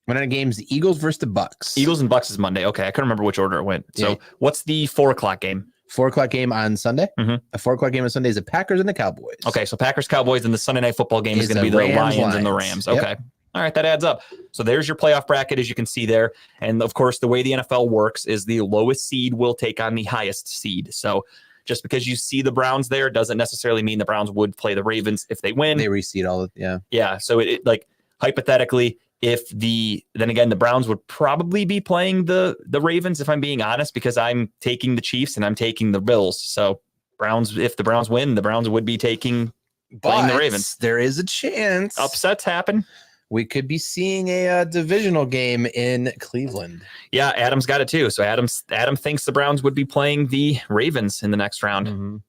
one of the games, the Eagles versus the Bucks. Eagles and Bucks is Monday. Okay. I couldn't remember which order it went. So Yeah. what's the 4:00 game? 4:00 game on Sunday. Mhm. A 4:00 game on Sunday is the Packers and the Cowboys. Okay. So Packers, Cowboys, and the Sunday night football game is Is going to be the the Rams, Lions and the Lions. Rams. Yep. Okay. All right. That adds up. So there's your playoff bracket, as you can see there. And of course, the way the NFL works is the lowest seed will take on the highest seed. So just because you see the Browns there doesn't necessarily mean the Browns would play the Ravens if they win. They reseed all of Yeah. So it like hypothetically, if then again, the Browns would probably be playing the Ravens, if I'm being honest, because I'm taking the Chiefs and I'm taking the Bills. So if the Browns win, the Browns would be playing the Ravens. There is a chance Upsets happen. we could be seeing a divisional game in Cleveland. Yeah. Adam's got it too. So Adam thinks the Browns would be playing the Ravens in the next round.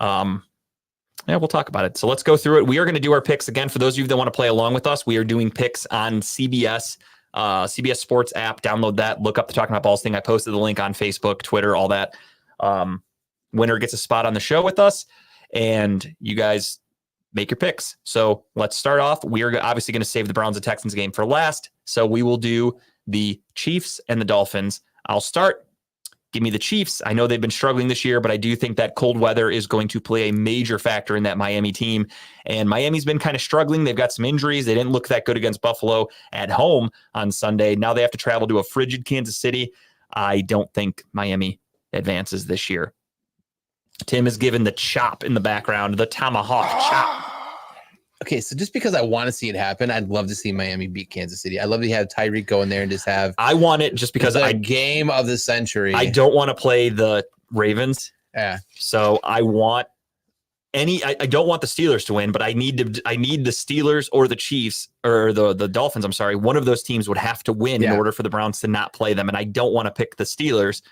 Mhm. Yeah, we'll talk about it. So let's go through it. We are going to do our picks again. For those of you that want to play along with us, we are doing picks on CBS CBS Sports app. Download that. Look up the Talking About Balls thing. I posted the link on Facebook, Twitter, all that. Winner gets a spot on the show with us, and you guys make your picks. So let's start off. We are obviously going to save the Browns and Texans game for last. So we will do the Chiefs and the Dolphins. I'll start. Give me the Chiefs. I know they've been struggling this year, but I do think that cold weather is going to play a major factor in that Miami team. And Miami's been kind of struggling. They've got some injuries. They didn't look that good against Buffalo at home on Sunday. Now they have to travel to a frigid Kansas City. I don't think Miami advances this year. Tim is given the chop in the background, the tomahawk chop. Okay, so just because I want to see it happen, I'd love to see Miami beat Kansas City. I'd love to have Tyreek go in there and just have I want it just because the game of the century. I don't want to play the Ravens. Yeah. So I want I don't want the Steelers to win, but I need the Steelers or the Chiefs or the Dolphins. I'm sorry. One of those teams would have to win in order for the Browns to not play them. And I don't want to pick the Steelers.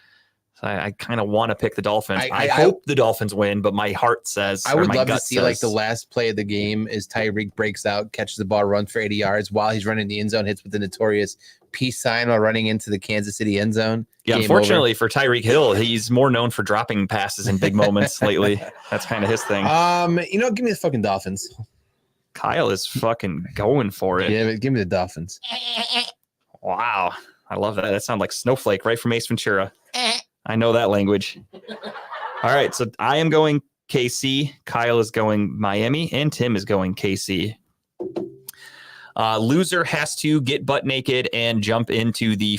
So I kind of want to pick the Dolphins. I hope the Dolphins win, but my heart says I would love to see like the last play of the game is Tyreek breaks out, catches the ball, runs for 80 yards while he's running the end zone, hits with the notorious peace sign while running into the Kansas City end zone. Yeah, unfortunately for Tyreek Hill, he's more known for dropping passes in big moments lately. That's kind of his thing. Give me the fucking Dolphins. Kyle is fucking going for it. Yeah, give me the Dolphins. Wow. I love that. That sounds like Snowflake right from Ace Ventura. I know that language. All right, so I am going KC. Kyle is going Miami, and Tim is going KC. Loser has to get butt naked and jump into the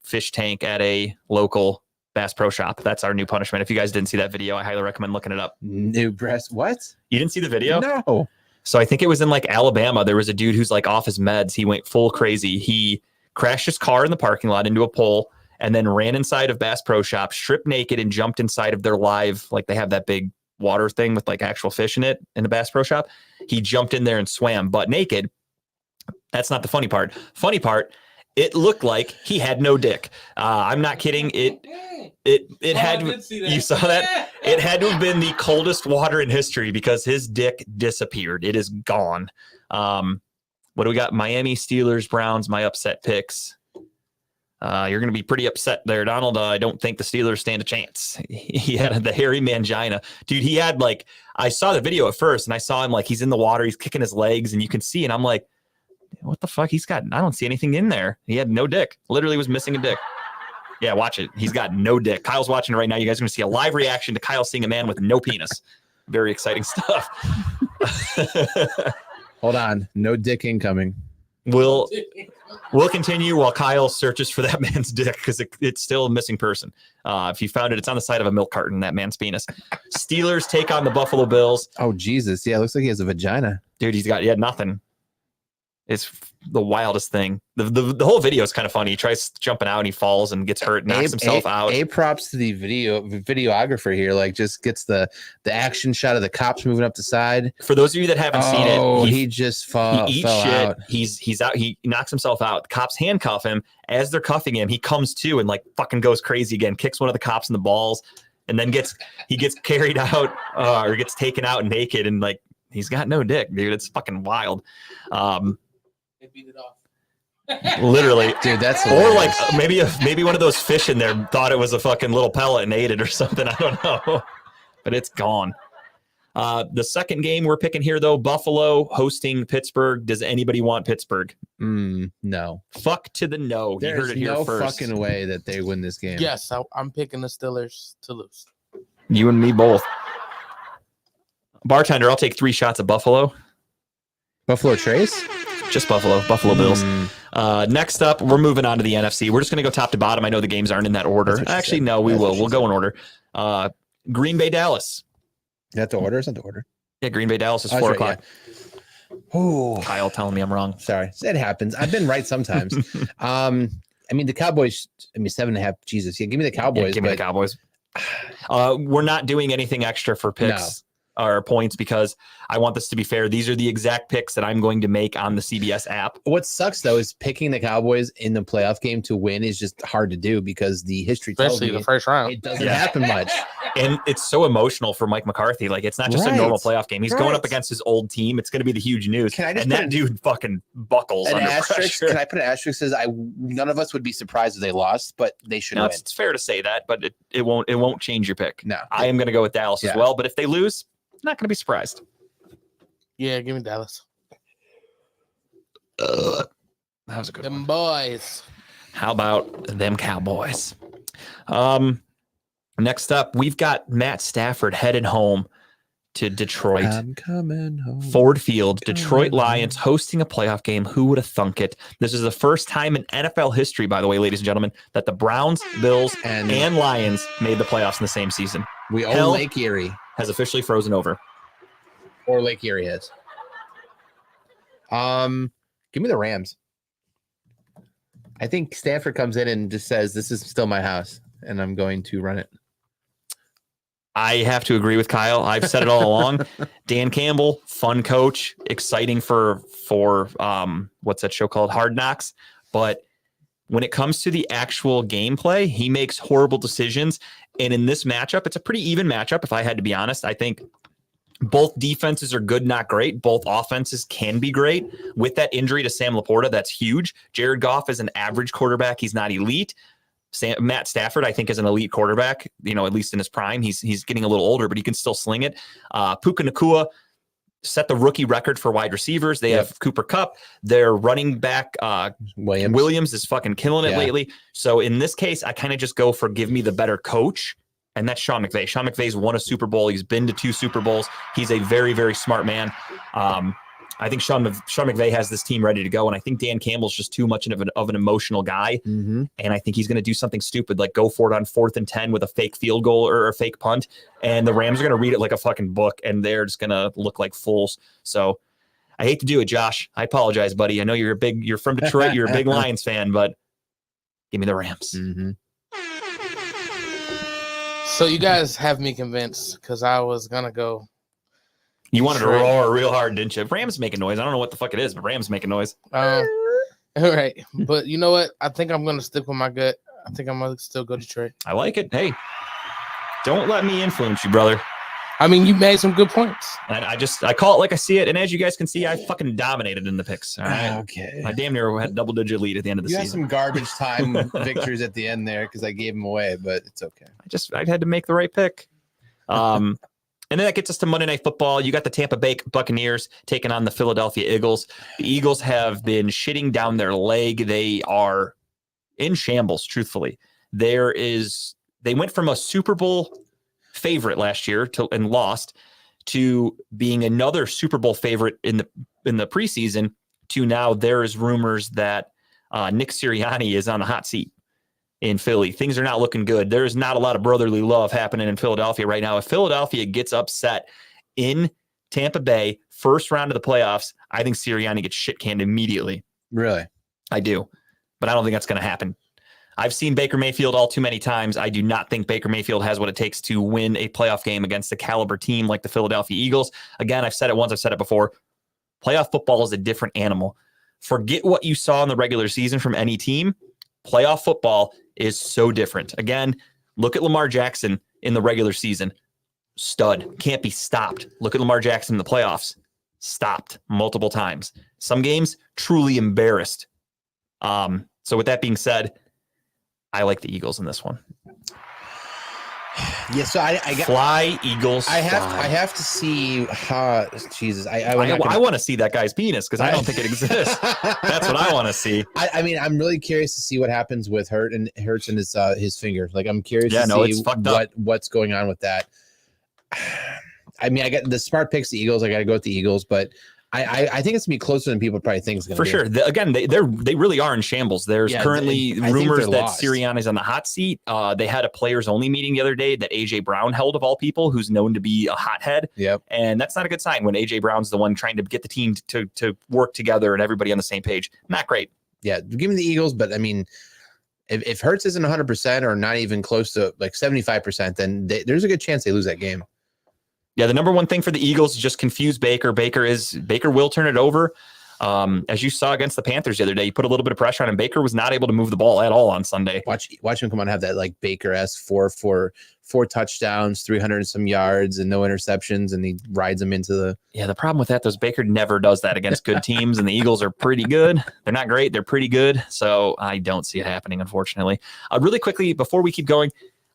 fish tank at a local Bass Pro Shop. That's our new punishment. If you guys didn't see that video, I highly recommend looking it up. New breast? What? You didn't see the video? No. So I think it was in like Alabama. There was a dude who's like off his meds. He went full crazy. He crashed his car in the parking lot into a pole and then ran inside of Bass Pro Shop, stripped naked, and jumped inside of their live, like they have that big water thing with like actual fish in it in the Bass Pro Shop. He jumped in there and swam butt naked. That's not the funny part. Funny part, it looked like he had no dick. I'm not kidding. It had, you saw that? It had to have been the coldest water in history because his dick disappeared. It is gone. What do we got? Miami, Steelers, Browns, my upset picks. You're going to be pretty upset there, Donald. I don't think the Steelers stand a chance. He had the hairy mangina. Dude, he had like, I saw the video at first and I saw him like he's in the water. He's kicking his legs and you can see, and I'm like, what the fuck? I don't see anything in there. He had no dick. Literally was missing a dick. Yeah, watch it. He's got no dick. Kyle's watching it right now. You guys are going to see a live reaction to Kyle seeing a man with no penis. Very exciting stuff. Hold on. No dick incoming. We'll continue while Kyle searches for that man's dick because it's still a missing person. If you found it, it's on the side of a milk carton, that man's penis. Steelers take on the Buffalo Bills. Oh, Jesus. Yeah, it looks like he has a vagina. Dude, he had nothing. It's the wildest thing. The whole video is kind of funny. He tries jumping out and he falls and gets hurt, knocks himself out. Props to the videographer here. Like just gets the action shot of the cops moving up the side. For those of you that haven't seen it, he just fell shit. out. He's out. He knocks himself out. The cops handcuff him. As they're cuffing him, he comes to and like fucking goes crazy again. Kicks one of the cops in the balls, and then gets carried out or gets taken out naked and like he's got no dick, dude. It's fucking wild. They beat it off. Literally, dude, that's or like maybe one of those fish in there thought it was a fucking little pellet and ate it or something. I don't know, but it's gone. The second game we're picking here, though, Buffalo hosting Pittsburgh. Does anybody want Pittsburgh? No. Fuck to the no. There's you heard it here no first. Fucking way that they win this game. Yes, I'm picking the Steelers to lose. You and me both. Bartender, I'll take 3 shots of Buffalo. Buffalo Trace? Just Buffalo Bills. Next up, we're moving on to the NFC. We're just going to go top to bottom. I know the games aren't in that order. Actually, no, we will. We'll go in order. Green Bay, Dallas. Is that the order? It's not the order. Yeah, Green Bay, Dallas is 4 o'clock. Yeah. Oh, Kyle telling me I'm wrong. Sorry. It happens. I've been right sometimes. I mean, the Cowboys, 7.5. Jesus. Yeah, give me the Cowboys. Yeah, give me the Cowboys. We're not doing anything extra for picks. or points because I want this to be fair. These are the exact picks that I'm going to make on the CBS app. What sucks though is picking the Cowboys in the playoff game to win is just hard to do because the history tells Especially me the first round. it doesn't Yeah. happen much. And it's so emotional for Mike McCarthy. Like, it's not just a Right. normal playoff game. He's going up Right. against his old team. It's going to be the huge news. Can I just and put that dude fucking buckles An under asterisk? pressure. Can I put an asterisk? Says none of us would be surprised if they lost, but they should No, win. it's fair to say that, but it won't change your pick. No, I am going to go with Dallas as Yeah. well. But if they lose, not going to be surprised. Yeah, give me Dallas. That was a good Them one. boys. How about them Cowboys? Next up, we've got Matt Stafford headed home to Detroit. I'm coming home. Ford Field, Detroit Come on. Lions hosting a playoff game. Who would have thunk it? This is the first time in NFL history, by the way, ladies and gentlemen, that the Browns, Bills, and Lions made the playoffs in the same season. we own hell- Lake Erie, Has officially frozen over. or Lake Erie has. Give me the Rams. I think Stanford comes in and just says, "This is still my house, and I'm going to run it." I have to agree with Kyle. I've said it all along. Dan Campbell, fun coach, exciting for what's that show called? Hard Knocks. But when it comes to the actual gameplay, he makes horrible decisions. And in this matchup, it's a pretty even matchup. If I had to be honest, I think both defenses are good, not great. Both offenses can be great. With that injury to Sam Laporta, that's huge. Jared Goff is an average quarterback. He's not elite. Matt Stafford, I think, is an elite quarterback, at least in his prime. He's getting a little older, but he can still sling it. Puka Nacua set the rookie record for wide receivers. They have Cooper Kupp. Their running back, Williams is fucking killing it Yeah. lately. So in this case, I kind of just go for give me the better coach, and that's Sean McVay. Sean McVay's won a Super Bowl. He's been to 2 Super Bowls. He's a very, very smart man. I think Sean McVay has this team ready to go, and I think Dan Campbell's just too much of an emotional guy, Mm-hmm. and I think he's going to do something stupid, like go for it on 4th and 10 with a fake field goal or a fake punt, and the Rams are going to read it like a fucking book, and they're just going to look like fools. So I hate to do it, Josh. I apologize, buddy. I know you're from Detroit, you're a big Lions fan, but give me the Rams. Mm-hmm. So you guys have me convinced because I was gonna go. You wanted to Detroit. roar real hard, didn't you? Rams making noise. I don't know what the fuck it is, but Rams making noise. All right, but you know what? I think I'm gonna stick with my gut. I think I'm gonna still go Detroit. I like it. Hey, don't let me influence you, brother. I mean, you made some good points. And I call it like I see it. And as you guys can see, I fucking dominated in the picks. All right. Okay. I damn near had double-digit lead at the end of the You had season. some garbage time victories at the end there because I gave them away, but it's okay. I had to make the right pick. And then that gets us to Monday Night Football. You got the Tampa Bay Buccaneers taking on the Philadelphia Eagles. The Eagles have been shitting down their leg. They are in shambles, truthfully. They went from a Super Bowl favorite last year and lost to being another Super Bowl favorite in the preseason to now there is rumors that Nick Sirianni is on the hot seat in Philly. Things are not looking good. There's not a lot of brotherly love happening in Philadelphia right now. If Philadelphia gets upset in Tampa Bay, first round of the playoffs, I think Sirianni gets shit canned immediately. Really? I do, but I don't think that's going to happen. I've seen Baker Mayfield all too many times. I do not think Baker Mayfield has what it takes to win a playoff game against a caliber team like the Philadelphia Eagles. Again, I've said it once, I've said it before. Playoff football is a different animal. Forget what you saw in the regular season from any team. Playoff football is so different. Again, look at Lamar Jackson in the regular season. Stud. Can't be stopped. Look at Lamar Jackson in the playoffs. Stopped multiple times. Some games truly embarrassed. So with that being said, I like the Eagles in this one. Yeah. So I got. Fly, Eagles. I fly. have to see how. Jesus. I want to see that guy's penis because I don't think it exists. That's what I want to see. I mean, I'm really curious to see what happens with Hurts and his finger. Like, I'm curious Yeah, to no, see it's fucked up. what's going on with that. I mean, I got the smart picks, the Eagles. I got to go with the Eagles, but I think it's gonna be closer than people probably think it's gonna For be. sure. Again, they really are in shambles. There's Yeah, currently I think rumors they're that lost. Sirianni's on the hot seat. They had a players only meeting the other day that AJ Brown held, of all people, who's known to be a hothead. Yep. And that's not a good sign when AJ Brown's the one trying to get the team to work together and everybody on the same page. Not great. Yeah. Give me the Eagles, but I mean, if Hurts isn't 100% or not even close to like 75%, then there's a good chance they lose that game. Yeah, the number one thing for the Eagles is just confuse Baker. Baker will turn it over. As you saw against the Panthers the other day, you put a little bit of pressure on him. Baker was not able to move the ball at all on Sunday. Watch him come on and have that like Baker-esque four touchdowns, 300 and some yards, and no interceptions, and he rides them into the. Yeah, the problem with that is Baker never does that against good teams, and the Eagles are pretty good. They're not great. They're pretty good. So I don't see it happening, unfortunately. Really quickly, before we keep going,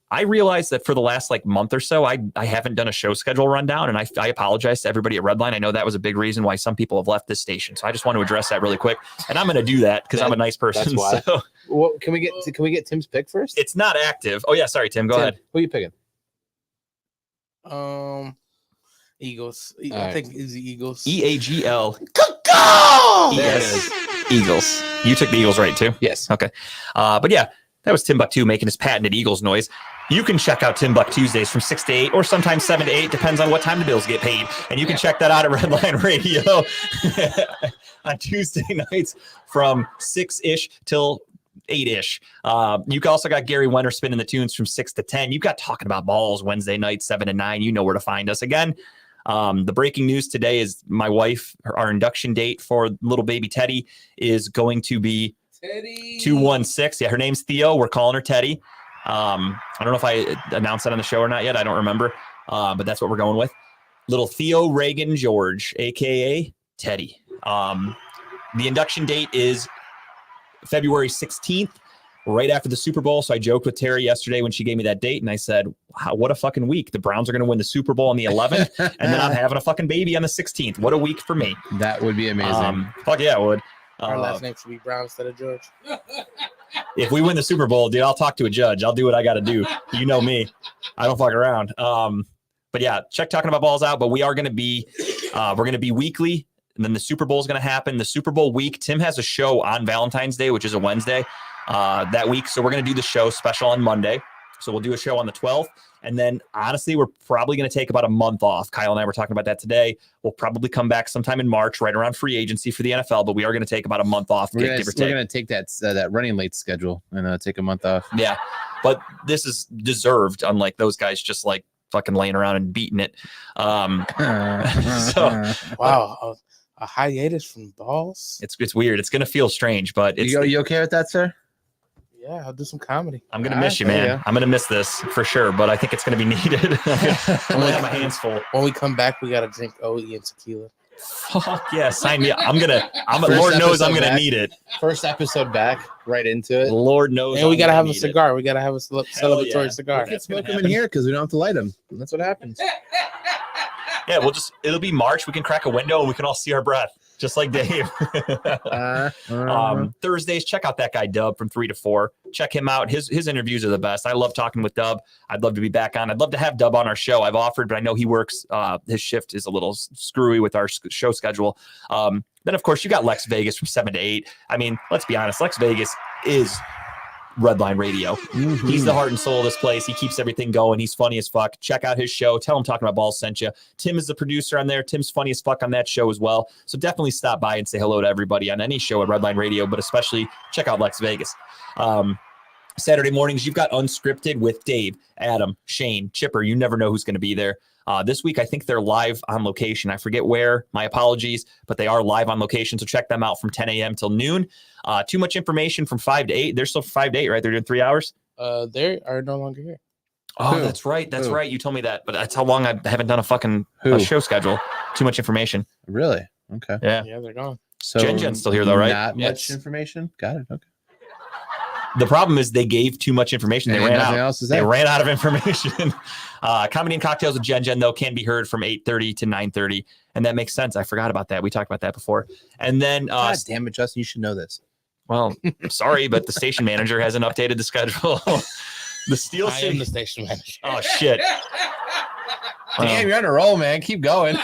I realized that for the last month or so, I haven't done a show schedule rundown, and I apologize to everybody at Redline. I know that was a big reason why some people have left this station. So I just want to address that really quick, and I'm going to do that because I'm a nice person. That's why. So Well, can we get Tim's pick first? it's not active. Oh yeah, sorry, Tim. Go ahead. Who are you picking? Eagles. All I right. think it's the Eagles. EAGL. Go! There it Yes. Eagles. You took the Eagles right too. Yes. Okay. But yeah, that was Timbuktu making his patented Eagles noise. You can check out Timbuk Tuesdays from 6 to 8 or sometimes 7 to 8, depends on what time the Bills get paid. And you can check that out at Redline Radio on Tuesday nights from 6-ish till 8-ish. You also got Gary Wenner spinning the tunes from 6 to 10. You've got Talking About Balls Wednesday night, 7 to 9. You know where to find us. Again, the breaking news today is my wife, our induction date for little baby Teddy is going to be Teddy. 216. Yeah, her name's Theo. We're calling her Teddy. I don't know if I announced that on the show or not yet. I don't remember. But that's what we're going with. Little Theo Reagan George, aka Teddy. The induction date is February 16th, right after the Super Bowl. So I joked with Terry yesterday when she gave me that date, and I said, wow, what a fucking week. The Browns are going to win the Super Bowl on the 11th, and then I'm having a fucking baby on the 16th. What a week for me. That would be amazing. Fuck yeah, it would. Our last name should be Brown instead of George. If we win the Super Bowl, dude, I'll talk to a judge. I'll do what I got to do. You know me. I don't fuck around. But yeah, check Talking About Balls out. But we are going to be, we're going to be weekly. And then the Super Bowl is going to happen. The Super Bowl week, Tim has a show on Valentine's Day, which is a Wednesday that week. So we're going to do the show special on Monday. So we'll do a show on the 12th. And then honestly, we're probably going to take about a month off. Kyle and I were talking about that today. We'll probably come back sometime in March, right around free agency for the NFL, but we are going to take about a month off. We're gonna take that running late schedule and take a month off. Yeah, but this is deserved, unlike those guys just fucking laying around and beating it. So Wow. A hiatus from balls? it's weird. It's going to feel strange, but it's, You okay with that, sir? Yeah, I'll do some comedy. I'm going to All miss right, you, there you man. go. I'm going to miss this for sure, but I think it's going to be needed. I'm going to have my hands full. When we come back, we got to drink OE and tequila. Fuck yeah, sign me up. First Lord knows I'm episode going to back. need it. First episode back, right into it. Lord knows. And we I'm got to gonna have a need it. cigar. We got to have a celebratory yeah. cigar. We can smoke them in here because we don't have to light them. That's what happens. Yeah, it'll be March. We can crack a window and we can all see our breath, just like Dave. Thursdays, check out that guy Dub from 3 to 4. Check him out. His interviews are the best. I love talking with Dub. I'd love to be back on. I'd love to have Dub on our show. I've offered, but I know he works. His shift is a little screwy with our show schedule. Then, of course, you got Lex Vegas from 7 to 8. I mean, let's be honest. Lex Vegas is Redline Radio. He's the heart and soul of this place. He keeps everything going. He's funny as fuck. Check out his show. Tell him Talking About Balls sent you. Tim is the producer on there. Tim's funny as fuck on that show as well. So definitely stop by and say hello to everybody on any show at Redline Radio, but especially check out Lex Vegas. Saturday mornings, you've got Unscripted with Dave, Adam, Shane, Chipper. You never know who's going to be there. This week, I think they're live on location. I forget where. My apologies, but they are live on location. So check them out from 10 a.m. till noon. Too much information from 5 to 8. They're still 5 to 8, right? They're doing 3 hours. They are no longer here. Oh, Who? that's right. That's Who? right. You told me that, but that's how long I haven't done a fucking Who? show schedule. Too much information. Really? Okay. Yeah. Yeah, they're gone. So Jen's still here though, right? Not Yes. much information. Got it. Okay. The problem is they gave too much information. They And ran nothing out. else is They there. ran out of information. Comedy and Cocktails with Jen, though, can be heard from 8:30 to 9:30. And that makes sense. I forgot about that. We talked about that before. And then, God damn it, Justin! You should know this. well, sorry, but the station manager hasn't updated the schedule. The Steel I am City. the station manager. Oh, shit. Damn, you're on a roll, man. Keep going.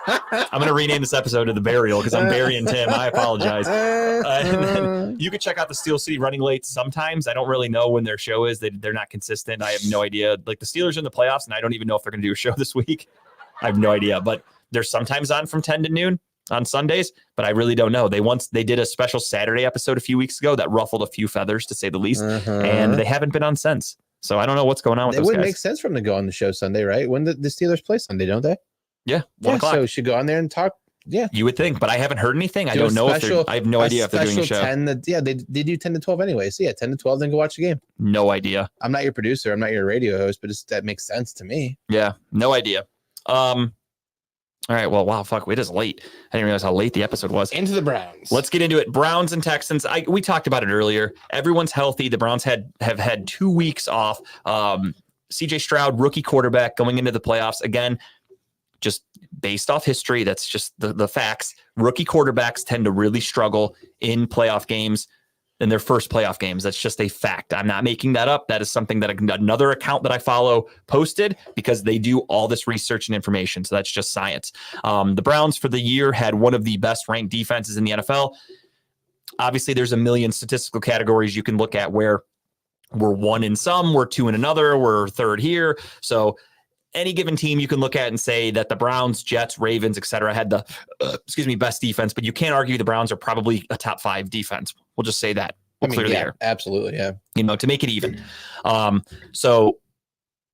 I'm going to rename this episode to The Burial because I'm burying Tim. I apologize. And then you can check out the Steel City running late sometimes. I don't really know when their show is. They're not consistent. I have no idea. Like the Steelers are in the playoffs, and I don't even know if they're going to do a show this week. I have no idea. But they're sometimes on from 10 to noon on Sundays, but I really don't know. They did a special Saturday episode a few weeks ago that ruffled a few feathers, to say the least, and they haven't been on since. So I don't know what's going on with It those wouldn't guys. make sense for them to go on the show Sunday, right? When the Steelers play Sunday, don't they? Yeah, 1 o'clock. So we should go on there and talk. Yeah. You would think, but I haven't heard anything. I Do a don't know if special- they're. I have no idea if they're doing a special show. 10 they do 10 to 12 anyway. So yeah, 10 to 12, then go watch the game. No idea. I'm not your producer. I'm not your radio host, but that makes sense to me. Yeah, no idea. All right. Well, wow, fuck, it is late. I didn't realize how late the episode was. Into the Browns. Let's get into it. Browns and Texans. We talked about it earlier. Everyone's healthy. The Browns have had 2 weeks off. CJ Stroud, rookie quarterback, going into the playoffs again. Just based off history, that's just the facts. Rookie quarterbacks tend to really struggle in playoff games, in their first playoff games. That's just a fact. I'm not making that up. That is something that another account that I follow posted, because they do all this research and information. So that's just science. The Browns for the year had one of the best ranked defenses in the NFL. Obviously, there's a million statistical categories you can look at where we're 1 in some, we're 2 in another, we're 3rd here. So any given team you can look at and say that the Browns, Jets, Ravens, etc., had the best defense, but you can't argue the Browns are probably a top 5 defense. We'll just say that. We'll clear the air. Absolutely, yeah. To make it even. So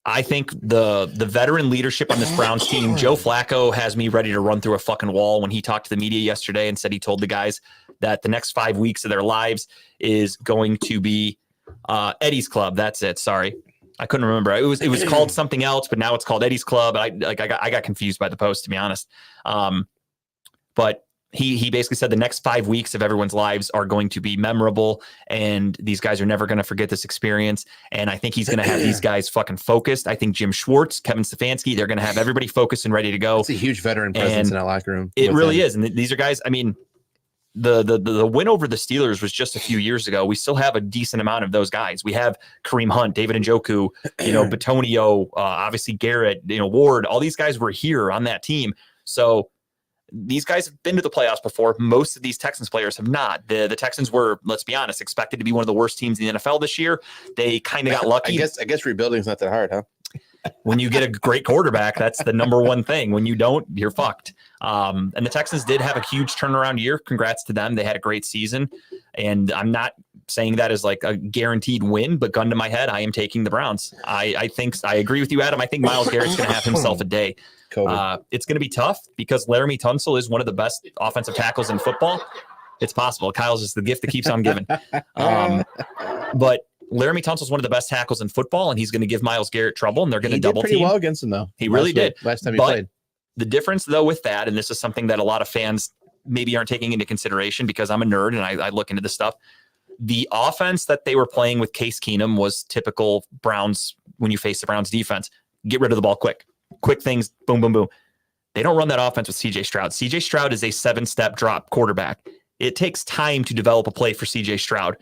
I think the veteran leadership on this Browns team, Joe Flacco has me ready to run through a fucking wall when he talked to the media yesterday and said he told the guys that the next 5 weeks of their lives is going to be Eddie's Club. That's it. Sorry. I couldn't remember. It was called something else, but now it's called Eddie's Club. I got confused by the post, to be honest. But he basically said the next 5 weeks of everyone's lives are going to be memorable, and these guys are never going to forget this experience. And I think he's going to have these guys fucking focused. I think Jim Schwartz, Kevin Stefanski, they're going to have everybody focused and ready to go. It's a huge veteran presence in that locker room. It really is. And these are guys, I mean, the win over the Steelers was just a few years ago. We still have a decent amount of those guys. We have Kareem Hunt, David Njoku, Batonio, obviously Garrett, Ward. All these guys were here on that team. So these guys have been to the playoffs before. Most of these Texans players have not. The Texans were, let's be honest, expected to be one of the worst teams in the NFL this year. They kind of got lucky. I guess rebuilding is not that hard, huh? When you get a great quarterback, that's the number one thing. When you don't, you're fucked. And the Texans did have a huge turnaround year. Congrats to them. They had a great season. And I'm not saying that as like a guaranteed win, but gun to my head, I am taking the Browns. I think I agree with you, Adam. I think Myles Garrett's going to have himself a day. It's going to be tough because Laramie Tunsil is one of the best offensive tackles in football. It's possible. Kyle's just the gift that keeps on giving. But Laramie Tunsil is one of the best tackles in football, and he's going to give Myles Garrett trouble, and they're going to double pretty team. Well against him, though. He really did. Last time he But played. The difference, though, with that, and this is something that a lot of fans maybe aren't taking into consideration because I'm a nerd and I look into this stuff. The offense that they were playing with Case Keenum was typical Browns when you face the Browns defense. Get rid of the ball quick. Quick things, boom, boom, boom. They don't run that offense with CJ Stroud. CJ Stroud is a 7-step drop quarterback. It takes time to develop a play for CJ Stroud.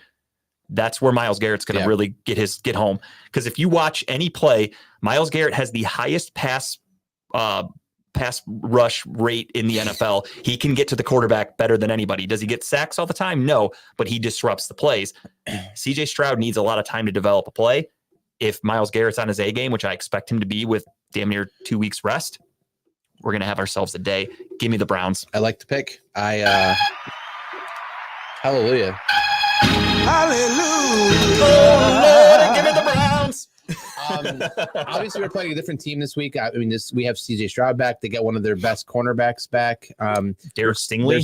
That's where Myles Garrett's going to really get home. Because if you watch any play, Myles Garrett has the highest pass rush rate in the NFL. He can get to the quarterback better than anybody. Does he get sacks all the time? No, but he disrupts the plays. CJ Stroud needs a lot of time to develop a play. If Myles Garrett's on his A game, which I expect him to be with damn near 2 weeks rest, we're going to have ourselves a day. Give me the Browns. I like the pick. Hallelujah. Hallelujah. Oh, Lord, give me the Browns. Obviously, we're playing a different team this week. I mean, we have CJ Stroud back. They get one of their best cornerbacks back. Derek Stingley.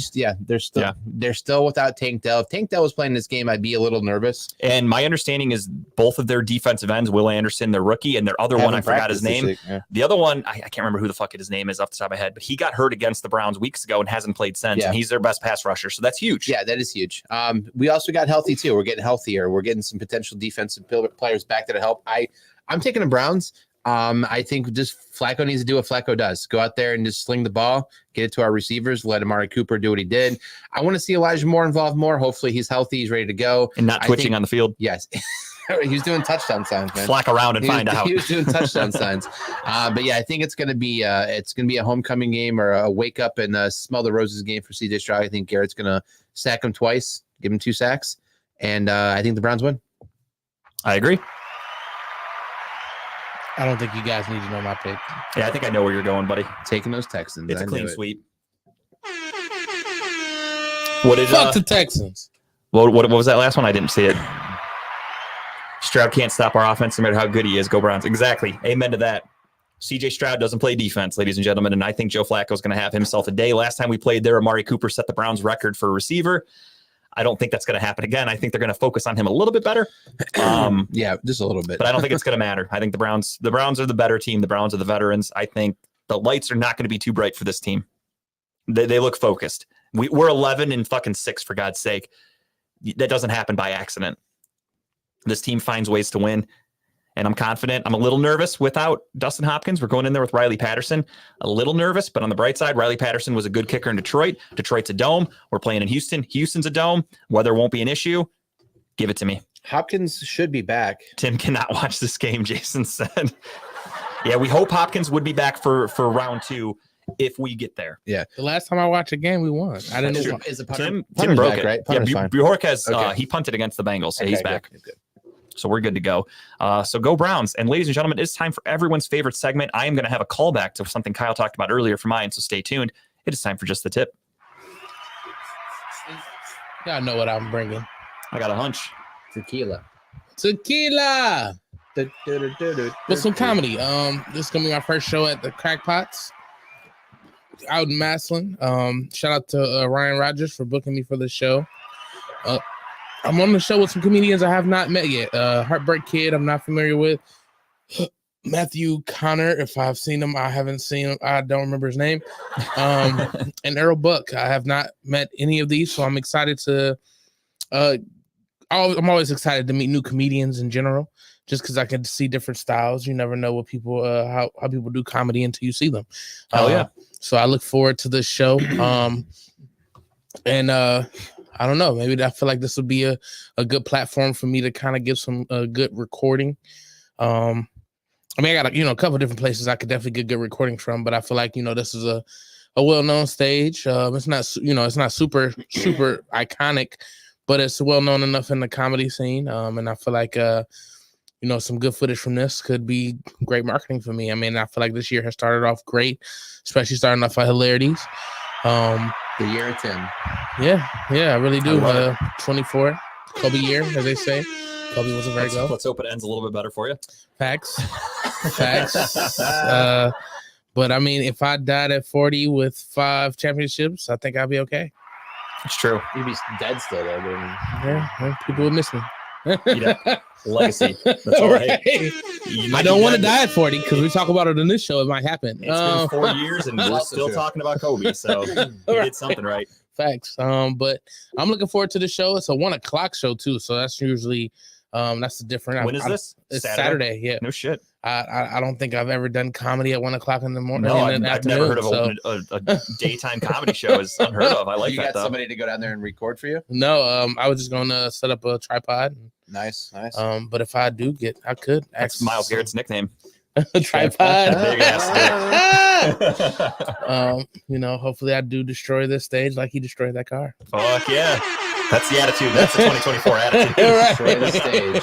They're still without Tank Dell. If Tank Dell was playing this game, I'd be a little nervous. And my understanding is both of their defensive ends, Will Anderson, their rookie, and their other one, I forgot his name. The other one, I can't remember who the fuck his name is off the top of my head, but he got hurt against the Browns weeks ago and hasn't played since. And he's their best pass rusher, so that's huge. Yeah, that is huge. We also got healthy too. We're getting healthier. We're getting some potential defensive players back that'll help. I'm taking the Browns. I think just Flacco needs to do what Flacco does. Go out there and just sling the ball, get it to our receivers, let Amari Cooper do what he did. I want to see Elijah Moore involved more. Hopefully he's healthy. He's ready to go. And not twitching on the field. Yes. He was doing touchdown signs, man. Flack around and find out. He was doing touchdown signs. But yeah, I think it's going to be a homecoming game or a wake up and smell the roses game for CJ Stroud. I think Garrett's going to sack him twice, give him 2 sacks. And I think the Browns win. I agree. I don't think you guys need to know my pick. Yeah, I think I know where you're going, buddy. Taking those Texans. It's a clean sweep. What did Fuck the Texans? What was that last one? I didn't see it. Stroud can't stop our offense no matter how good he is. Go Browns. Exactly. Amen to that. CJ Stroud doesn't play defense, ladies and gentlemen, and I think Joe Flacco is going to have himself a day. Last time we played there, Amari Cooper set the Browns record for a receiver. I don't think that's going to happen again. I think they're going to focus on him a little bit better. Yeah, just a little bit. But I don't think it's going to matter. I think the Browns are the better team. The Browns are the veterans. I think the lights are not going to be too bright for this team. They look focused. We're 11-6 for God's sake. That doesn't happen by accident. This team finds ways to win, and I'm confident. I'm a little nervous without Dustin Hopkins. We're going in there with Riley Patterson. A little nervous, but on the bright side, Riley Patterson was a good kicker in Detroit. Detroit's a dome. We're playing in Houston. Houston's a dome. Weather won't be an issue. Give it to me. Hopkins should be back. Tim cannot watch this game, Jason said. Yeah, we hope Hopkins would be back for round 2 if we get there. The last time I watched a game, we won. I didn't know. Is it Tim broke back, it. right? Yeah, Punter's fine. Bjork has Okay. he punted against the Bengals, so Okay, he's good, back. good. So we're good to go. So go Browns. And ladies and gentlemen, it's time for everyone's favorite segment. I am going to have a callback to something Kyle talked about earlier for mine, so stay tuned. It is time for Just the Tip. Y'all know what I'm bringing. I got a hunch. Tequila. With some comedy. This is gonna be my first show at the Crackpots out in Massillon. Shout out to Ryan Rogers for booking me for the show. I'm on the show with some comedians I have not met yet. Heartbreak Kid, I'm not familiar with. Matthew Connor, if I've seen him, I haven't seen him. I don't remember his name. And Earl Buck, I have not met any of these, so I'm excited to. I'm always excited to meet new comedians in general, just because I can see different styles. You never know what people, how people do comedy until you see them. Oh yeah. So I look forward to this show. And I don't know, maybe I feel like this would be a good platform for me to kind of give some good recording. I mean, I got a couple different places I could definitely get good recordings from, but I feel like this is a well-known stage. It's not it's not super iconic, but it's well known enough in the comedy scene. And I feel like some good footage from this could be great marketing for me. I mean, I feel like this year has started off great, especially starting off at Hilarities. The year of Tim. Yeah, I really do. I love 24, Kobe year, as they say. Kobe was a very go. Let's hope it ends a little bit better for you. Facts. But I mean, if I died at 40 with 5 championships, I think I'll be okay. It's true. You'd be dead still, though. Yeah, people would miss me. Legacy. That's all right. I don't want to die at 40 because we talk about it in this show. It might happen. It's been 4 years and we're also still true. talking about Kobe, so he did something right. Facts. But I'm looking forward to the show. It's a 1:00 show too, so that's usually that's the different. When is this? It's Saturday. Yeah. No shit. I don't think I've ever done comedy at 1:00 in the morning. No, in the I've never heard of afternoon, a daytime comedy show. Is unheard of. I like You that got though. somebody to go down there and record for you? No, I was just gonna set up a tripod. Nice. But if I do I could. That's Miles Garrett's nickname. Tripod. Big Hopefully I do destroy this stage like he destroyed that car. Fuck yeah. That's the attitude. That's the 2024 attitude. Destroy the stage.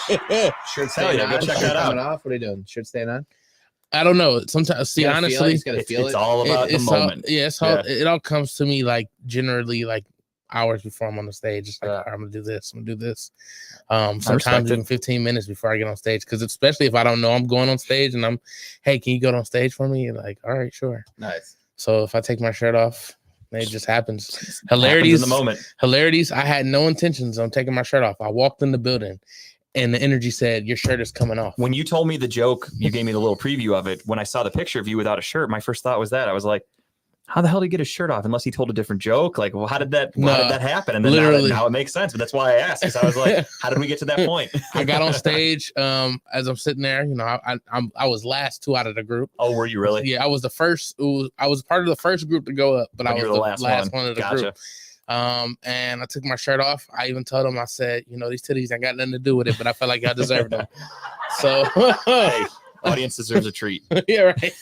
Shirt Hell staying yeah, go on? check Shirt that out. coming off? What are you doing? Shirt staying on? I don't know. Sometimes, see, You gotta feel it, honestly, you just gotta feel It's it. all about the it's all, moment. yeah, it's all, it all comes to me like generally like hours before I'm on the stage. It's like, Yeah. all right, I'm gonna do this. I'm gonna do this. respect Sometimes it. even 15 minutes before I get on stage, because especially if I don't know I'm going on stage and hey, can you go on stage for me? You're like, all right, sure. Nice. So if I take my shirt off, it just happens. Happens Hilarities in the moment. Hilarities. I had no intentions on taking my shirt off. I walked in the building, and the energy said, "Your shirt is coming off." When you told me the joke, you gave me the little preview of it. When I saw the picture of you without a shirt, my first thought was that. I was like, how the hell did he get his shirt off? Unless he told a different joke. Like, well, how did that happen? And then now it makes sense. But that's why I asked. Because I was like, how did we get to that point? I got on stage. As I'm sitting there, I was last 2 out of the group. Oh, were you really? Yeah, I was the first. I was part of the first group to go up, but I was you were the last one of the Gotcha. group. And I took my shirt off. I even told him, I said, these titties ain't got nothing to do with it, but I felt like I deserved them. So, Hey, audience deserves a treat. yeah, right.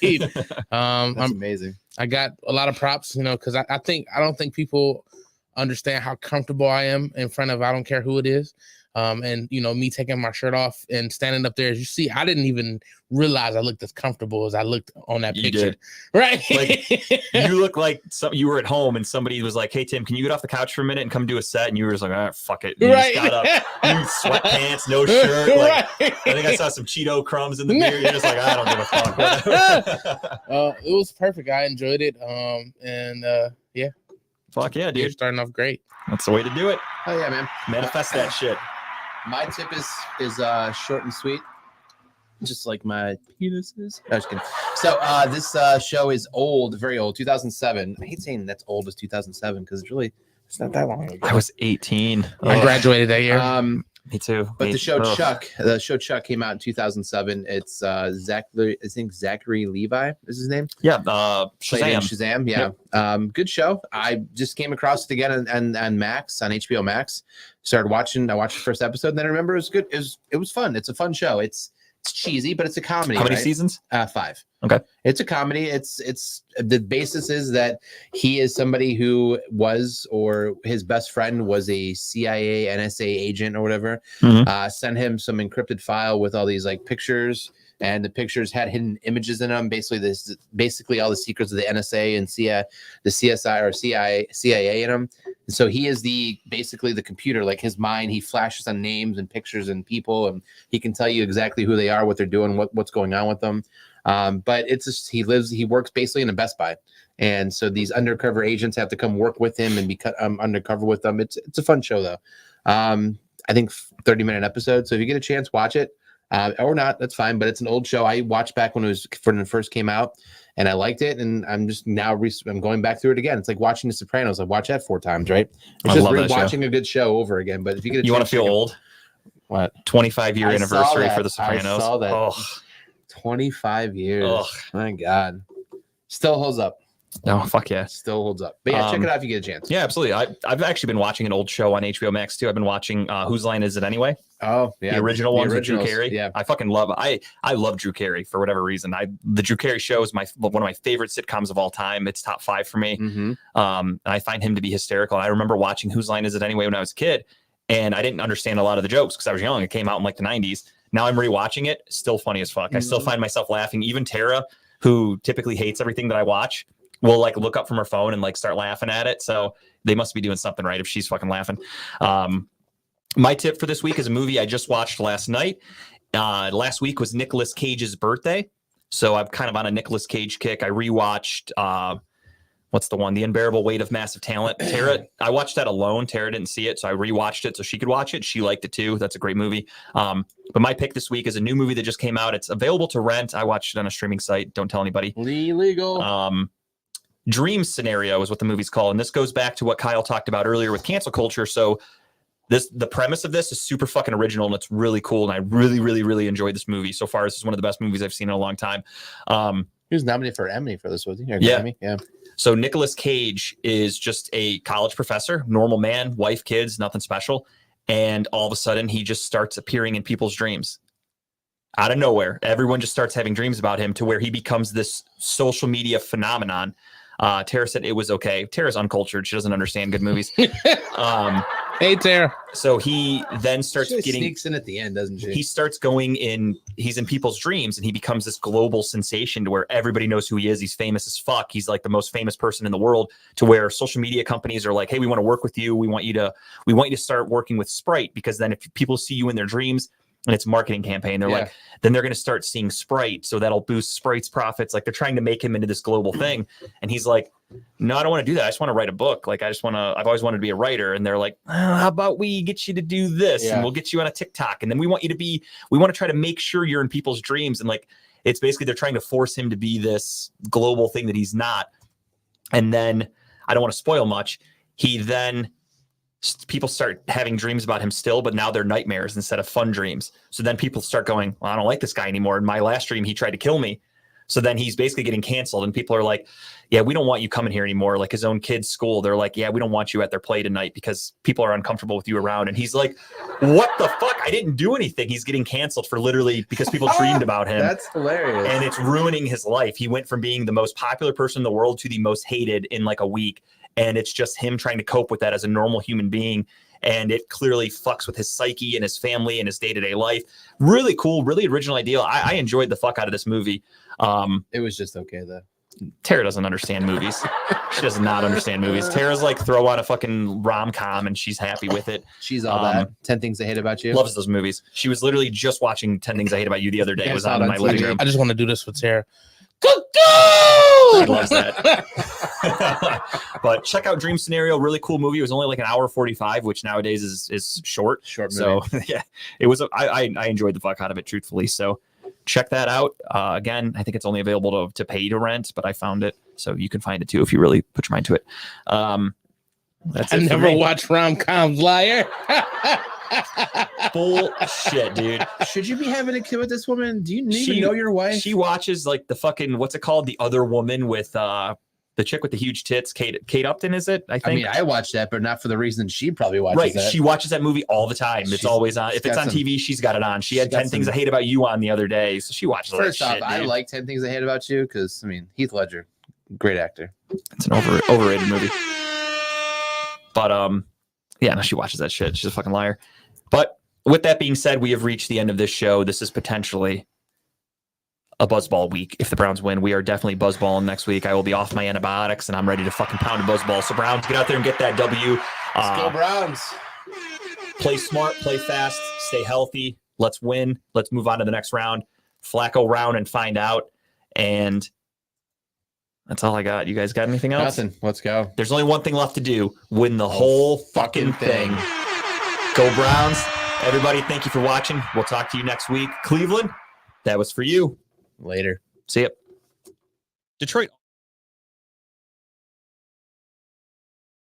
That's amazing. I got a lot of props, because I don't think people understand how comfortable I am in front of I don't care who it is. And me taking my shirt off and standing up there, as you see, I didn't even realize I looked as comfortable as I looked on that You picture. did. Right? Like, you look like you were at home and somebody was like, "Hey Tim, can you get off the couch for a minute and come do a set?" And you were just like, "Ah, fuck it." And you Right. just got up, you sweatpants, no shirt. Like, Right. I think I saw some Cheeto crumbs in the beer. You're just like, I don't give a fuck. Whatever. It was perfect. I enjoyed it. Yeah, Fuck yeah, you're dude. starting off great. That's the way to do it. Oh yeah, man. Manifest that shit. My tip is short and sweet, just like my penises. No, just kidding. So this show is old, very old, 2007. I hate saying that's old as 2007 because it's not that long ago. I was 18. I Ugh. graduated that year. Me too. But Me- the show ugh. Chuck came out in 2007. It's Zachary Levi is his name. Yeah. Played in Shazam. Shazam, yeah. Good show. I just came across it again on Max, on HBO Max. Started watching. I watched the first episode, and then I remember it was good. It was fun. It's a fun show. It's cheesy, but it's a comedy. How many right? seasons? 5. Okay. It's a comedy. It's the basis is that he is somebody who was, or his best friend was a CIA, NSA agent or whatever. Mhm. Sent him some encrypted file with all these like pictures, and the pictures had hidden images in them. Basically all the secrets of the NSA and the CSI or CIA in them. And so he is basically the computer, like his mind. He flashes on names and pictures and people, and he can tell you exactly who they are, what they're doing, what's going on with them. But it's just, he works basically in a Best Buy, and so these undercover agents have to come work with him and be undercover with them. It's a fun show though. I think 30-minute episode. So if you get a chance, watch it. Or not, that's fine. But it's an old show. I watched back when it first came out, and I liked it. And I'm just now I'm going back through it again. It's like watching The Sopranos. I watched that 4 times, right? It's I just love that show. watching a good show over again. But if you get a You want to chance, feel old? What? 25-year I saw anniversary that. for The Sopranos. I saw that. Oh, 25 years. Ugh. My God. Still holds up. no, fuck yeah. Still holds up. But yeah, check it out if you get a chance. Yeah, absolutely. I've actually been watching an old show on HBO Max too. I've been watching Whose Line Is It Anyway? Oh, yeah. The original ones with Drew originals, Carey. Yeah. I fucking love. I love Drew Carey for whatever reason. The Drew Carey show is one of my favorite sitcoms of all time. It's top 5 for me. Mm-hmm. And I find him to be hysterical. And I remember watching Whose Line Is It Anyway when I was a kid, and I didn't understand a lot of the jokes because I was young. It came out in like the 90s. Now I'm rewatching it, still funny as fuck. I still find myself laughing. Even Tara, who typically hates everything that I watch, will like look up from her phone and like start laughing at it. So they must be doing something right if she's fucking laughing. My tip for this week is a movie I just watched last night. Last week was Nicolas Cage's birthday. So I'm kind of on a Nicolas Cage kick. I rewatched what's the one? The Unbearable Weight of Massive Talent. Tara, I watched that alone. Tara didn't see it, so I rewatched it so she could watch it. She liked it too. That's a great movie. But my pick this week is a new movie that just came out. It's available to rent. I watched it on a streaming site. Don't tell anybody. Illegal. Dream Scenario is what the movie's called, and this goes back to what Kyle talked about earlier with cancel culture. So the premise of this is super fucking original, and it's really cool, and I really, really, really enjoyed this movie. So far, this is one of the best movies I've seen in a long time. He was nominated for an Emmy for this, wasn't he? Or Yeah. Grammy? Yeah. So Nicolas Cage is just a college professor, normal man, wife, kids, nothing special. And all of a sudden, he just starts appearing in people's dreams. Out of nowhere, everyone just starts having dreams about him to where he becomes this social media phenomenon. Tara said it was okay. Tara's uncultured. She doesn't understand good movies. Hey, Tara. So he then starts She getting... sneaks in at the end, doesn't she? He starts going in, he's in people's dreams, and he becomes this global sensation to where everybody knows who he is. He's famous as fuck. He's like the most famous person in the world, to where social media companies are like, hey, we want to work with you. We want you to start working with Sprite, because then if people see you in their dreams, and it's a marketing campaign, they're like, then they're going to start seeing Sprite. So that'll boost Sprite's profits. Like, they're trying to make him into this global thing. And he's like, no, I don't want to do that. I just want to write a book. Like, I've always wanted to be a writer. And they're like, how about we get you to do this? And we'll get you on a TikTok. And then we want to try to make sure you're in people's dreams. And like, it's basically, they're trying to force him to be this global thing that he's not. And then, I don't want to spoil much. People start having dreams about him still, but now they're nightmares instead of fun dreams. So then people start going, well, I don't like this guy anymore. In my last dream, he tried to kill me. So then he's basically getting canceled, and people are like, yeah, we don't want you coming here anymore. Like, his own kid's school, they're like, yeah, we don't want you at their play tonight because people are uncomfortable with you around. And he's like, what the fuck? I didn't do anything. He's getting canceled for literally because people dreamed about him. That's hilarious. And it's ruining his life. He went from being the most popular person in the world to the most hated in like a week. And it's just him trying to cope with that as a normal human being. and it clearly fucks with his psyche and his family and his day-to-day life. Really cool, really original idea. I enjoyed the fuck out of this movie. It was just okay though. Tara doesn't understand movies. She does not understand movies. Tara's like throw on a fucking rom-com and she's happy with it. She's all that. 10 Things I Hate About You. Loves those movies. She was literally just watching 10 Things I Hate About You the other day. Yeah, It was I saw on it in on my living TV. room. I just want to do this with Sarah. Go! She loves that. But check out Dream Scenario. Really cool movie. It was only like an hour 45, which nowadays is short. Short movie. So yeah, it was. I enjoyed the fuck out of it, truthfully. So check that out. Again, I think it's only available to pay to rent, but I found it, so you can find it too if you really put your mind to it. That's I it for never me. watched rom-coms, liar. Bullshit, dude. Should you be having a kid with this woman? Do you even She- know your wife? She watches like the fucking what's it called? The Other Woman with the chick with the huge tits, Kate Upton, is it? I I think. mean, I watched that, but not for the reason she probably watches Right, that. she watches that movie all the time. It's She's- always on. If she's it's got on some- TV, she's got it on. She she's had got 10 Things I some- Hate About You on the other day, so she watches all First that off, shit, I dude. like 10 Things I Hate About You because, I mean, Heath Ledger, great actor. It's an overrated movie. But yeah, no, she watches that shit. She's a fucking liar. But with that being said, we have reached the end of this show. This is potentially a buzzball week. If the Browns win, we are definitely buzzballing next week. I will be off my antibiotics and I'm ready to fucking pound a buzzball. So Browns, get out there and get that W. Let's go Browns. Play smart, play fast, stay healthy. Let's win. Let's move on to the next round. Flacco round and find out. And that's all I got. You guys got anything else? Nothing. Let's go. There's only one thing left to do. Win the whole fucking thing. Go Browns. Everybody, thank you for watching. We'll talk to you next week. Cleveland, that was for you. Later. See ya. Detroit.